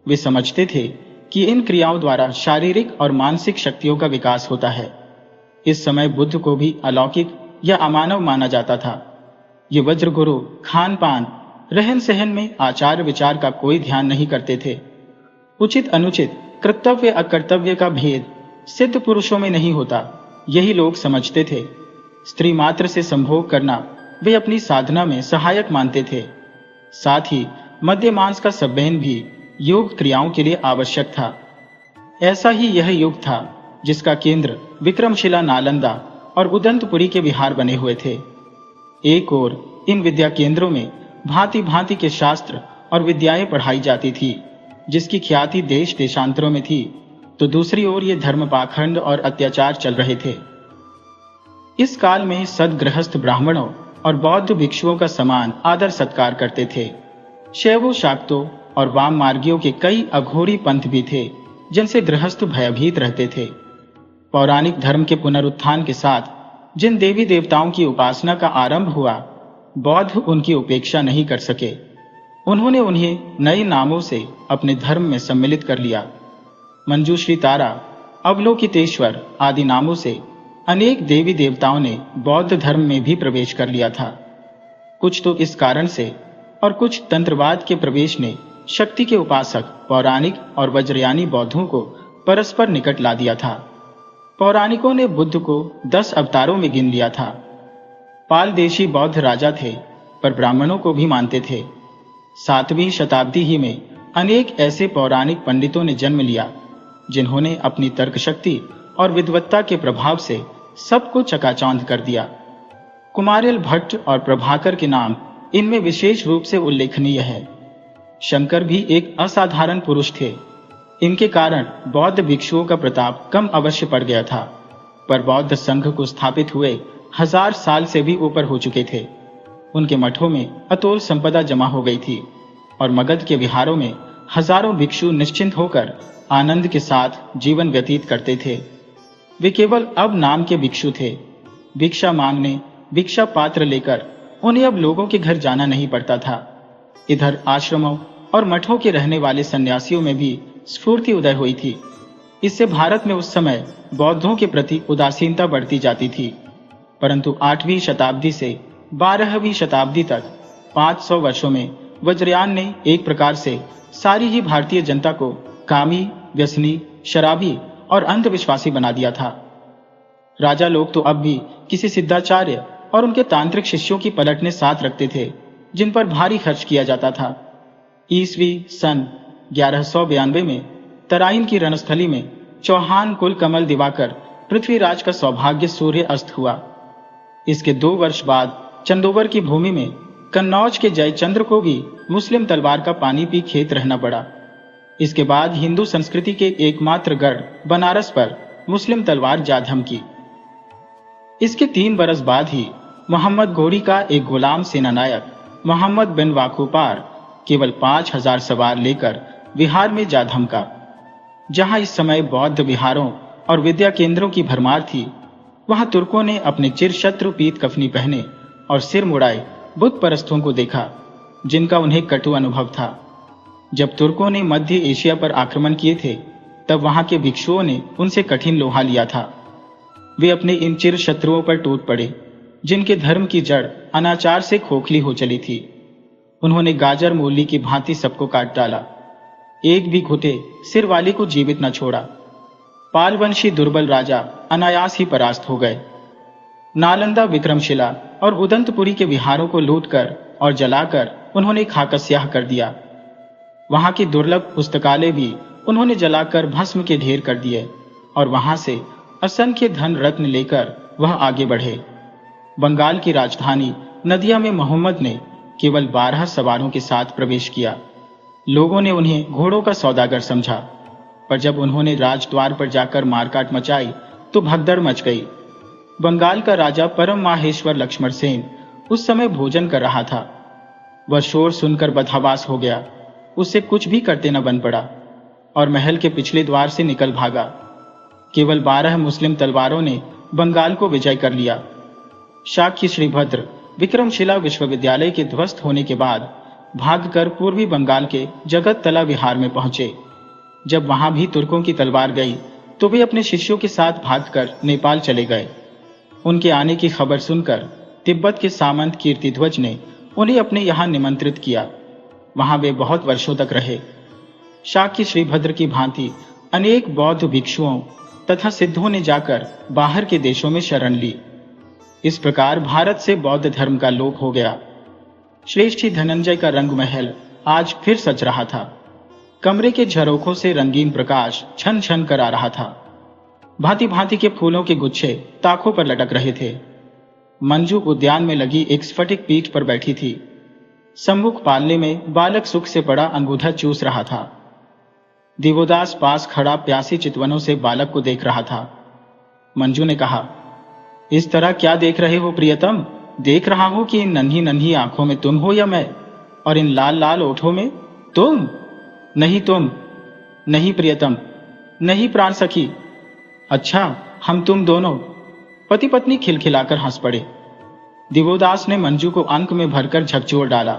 वे समझते थे कि इन क्रियाओं द्वारा शारीरिक और मानसिक शक्तियों का विकास होता है। इस समय बुद्ध को भी अलौकिक या अमानव माना जाता था। ये वज्र गुरु खान पान रहन सहन में आचार विचार का कोई ध्यान नहीं करते थे। उचित अनुचित कर्तव्य अकर्तव्य का भेद सिद्ध पुरुषों में नहीं होता, यही लोग समझते थे। स्त्री मात्र से संभोग करना वे अपनी साधना में सहायक मानते थे। साथ ही मद्य मांस का संबंध भी योग क्रियाओं के लिए आवश्यक था। ऐसा ही यह युग था जिसका केंद्र विक्रमशिला, नालंदा और उदंतपुरी के विहार बने हुए थे। एक ओर इन विद्या केंद्रों में भांति भांति के शास्त्र और विद्याएं पढ़ाई जाती थी, जिसकी ख्याति देश देशांतरों में थी, तो दूसरी ओर ये धर्म पाखंड और अत्याचार चल रहे थे। इस काल में सदगृहस्थ ब्राह्मणों और बौद्ध भिक्षुओं का समान आदर सत्कार करते थे। शैवों, शाक्तों और वाम मार्गियों के कई अघोरी पंथ भी थे, जिनसे गृहस्थ भयभीत रहते थे। पौराणिक धर्म के पुनरुत्थान के साथ जिन देवी देवताओं की उपासना का आरंभ हुआ, बौद्ध उनकी उपेक्षा नहीं कर सके। उन्होंने उन्हें नए नामों से अपने धर्म में सम्मिलित कर लिया। मंजूश्री तारा, अवलोकितेश्वर आदि नामों से अनेक देवी देवताओं ने बौद्ध धर्म में भी प्रवेश कर लिया था। कुछ तो इस कारण से और कुछ तंत्रवाद के प्रवेश ने शक्ति के उपासक पौराणिक और वज्रयानी बौद्धों को परस्पर निकट ला दिया था। पौराणिकों ने बुद्ध को 10 अवतारों में गिन लिया था। पाल देशी बौद्ध राजा थे, पर ब्राह्मणों को भी मानते थे। 7वीं शताब्दी ही में अनेक ऐसे पौराणिक पंडितों ने जन्म लिया, जिन्होंने अपनी तर्क शक्ति और विद्वत्ता के प्रभाव से सबको चकाचौंध कर दिया। कुमारिल भट्ट और प्रभाकर के नाम इनमें विशेष रूप से उल्लेखनीय है। शंकर भी एक असाधारण पुरुष थे। इनके कारण बौद्ध भिक्षुओं का प्रताप कम अवश्य पड़ गया था, पर बौद्ध संघ को स्थापित हुए 1000 साल से भी ऊपर हो चुके थे। उनके मठों में अतुल संपदा जमा हो गई थी और मगध के विहारों में हजारों भिक्षु निश्चिंत होकर आनंद के साथ जीवन व्यतीत करते थे। वे केवल अब नाम के भिक्षु थे। भिक्षा मांगने, भिक्षा पात्र लेकर उन्हें अब लोगों के घर जाना नहीं पड़ता था। इधर आश्रमों और मठों के रहने वाले सन्यासियों में भी स्फूर्ति उदय हुई थी। इससे भारत में उस समय बौद्धों के प्रति उदासीनता बढ़ती जाती थी। परंतु 8वीं शताब्दी से 12वीं शताब्दी तक 500 वर्षों में वज्रयान ने एक प्रकार से सारी ही भारतीय जनता को कामी, व्यसनी, शराबी और अंधविश्वासी बना दिया था। राजा लोग तो अब भी किसी सिद्धाचार्य और उनके तांत्रिक शिष्यों की पलटने साथ रखते थे, जिन पर भारी खर्च किया जाता था। ईस्वी सन 1192 में तराइन की रणस्थली में चौहान कुल कमल दिवाकर पृथ्वीराज का सौभाग्य सूर्य अस्त हुआ। इसके 2 वर्ष बाद चंदोबर की भूमि में कन्नौज के जयचंद्र को भी मुस्लिम तलवार का पानी पी खेत रहना पड़ा। इसके बाद हिंदू संस्कृति के एकमात्र गढ़ बनारस पर मुस्लिम तलवार जा धमकी। इसके 3 बरस बाद ही मोहम्मद घोरी का एक गुलाम सेनानायक मोहम्मद बिन वाकुपार केवल 5000 सवार लेकर बिहार में जा धमका। जहां इस समय बौद्ध विहारों और विद्या केंद्रों की भरमार थी, वहां तुर्कों ने अपने चिरशत्रु पीत कफनी पहने और सिर मुड़ाए बुत परस्तों को देखा, जिनका उन्हें कटु अनुभव था। जब तुर्कों ने मध्य एशिया पर आक्रमण किए थे, तब वहां के भिक्षुओं ने उनसे कठिन लोहा लिया था। वे अपने इन चिर शत्रुओं पर टूट पड़े, जिनके धर्म की जड़ अनाचार से खोखली हो चली थी। उन्होंने गाजर मूली की भांति सबको काट डाला। एक भी घुटे सिर वाली को जीवित न छोड़ा। पालवंशी दुर्बल राजा अनायास ही परास्त हो गए। नालंदा, विक्रमशिला और उदंतपुरी के विहारों को लूटकर और जलाकर उन्होंने खाकस्याह कर दिया। वहां की दुर्लभ पुस्तकालय भी उन्होंने जलाकर भस्म के ढेर कर दिए और वहां से असंख्य धन रत्न लेकर वह आगे बढ़े। बंगाल की राजधानी नदिया में मोहम्मद ने केवल 12 सवारों के साथ प्रवेश किया। लोगों ने उन्हें घोड़ों का सौदागर समझा, पर जब उन्होंने राजद्वार पर जाकर मारकाट मचाई तो भगदड़ मच गई। बंगाल का राजा परम माहेश्वर लक्ष्मण सेन उस समय भोजन कर रहा था। वह शोर सुनकर बदहवास हो गया। उससे कुछ भी करते न बन पड़ा और महल के पिछले द्वार से निकल भागा। केवल 12 मुस्लिम तलवारों ने बंगाल को विजय कर लिया। शाक्य श्रीभद्र विक्रमशिला विश्वविद्यालय के ध्वस्त होने के बाद भागकर पूर्वी बंगाल के जगततला विहार में पहुंचे। जब वहां भी तुर्कों की तलवार गई तो वे अपने शिष्यों के साथ भागकर नेपाल चले गए। उनके आने की खबर सुनकर तिब्बत के सामंत कीर्तिध्वज ने उन्हें अपने यहाँ निमंत्रित किया। वहां वे बहुत वर्षों तक रहे। शाक्य श्रीभद्र की भांति अनेक बौद्ध भिक्षुओं तथा सिद्धों ने जाकर बाहर के देशों में शरण ली। इस प्रकार भारत से बौद्ध धर्म का लोप हो गया। श्रेष्ठी धनंजय का रंग महल आज फिर सज रहा था। कमरे के झरोखों से रंगीन प्रकाश छन छन कर आ रहा था। भांति भांति के फूलों के गुच्छे ताकों पर लटक रहे थे। मंजू उद्यान में लगी एक स्फटिक पीठ पर बैठी थी। सम्मुख पालने में बालक सुख से पड़ा अंगूठा चूस रहा था। दिवोदास पास खड़ा प्यासी चितवनों से बालक को देख रहा था। मंजू ने कहा, इस तरह क्या देख रहे हो प्रियतम? देख रहा हूं कि इन नन्ही नन्ही आंखों में तुम हो या मैं, और इन लाल लाल ओठों में तुम? नहीं तुम, नहीं प्रियतम, नहीं प्राण सखी। अच्छा, हम तुम दोनों। पति पत्नी खिलखिलाकर हंस पड़े। दिवोदास ने मंजू को अंक में भरकर झकझोर डाला।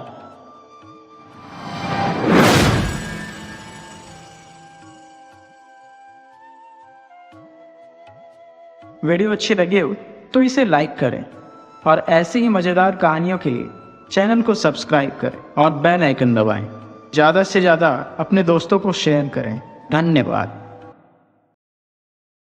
वीडियो अच्छी लगी हो तो इसे लाइक करें और ऐसी ही मजेदार कहानियों के लिए चैनल को सब्सक्राइब करें और बेल आइकन दबाएं। ज़्यादा से ज़्यादा अपने दोस्तों को शेयर करें। धन्यवाद।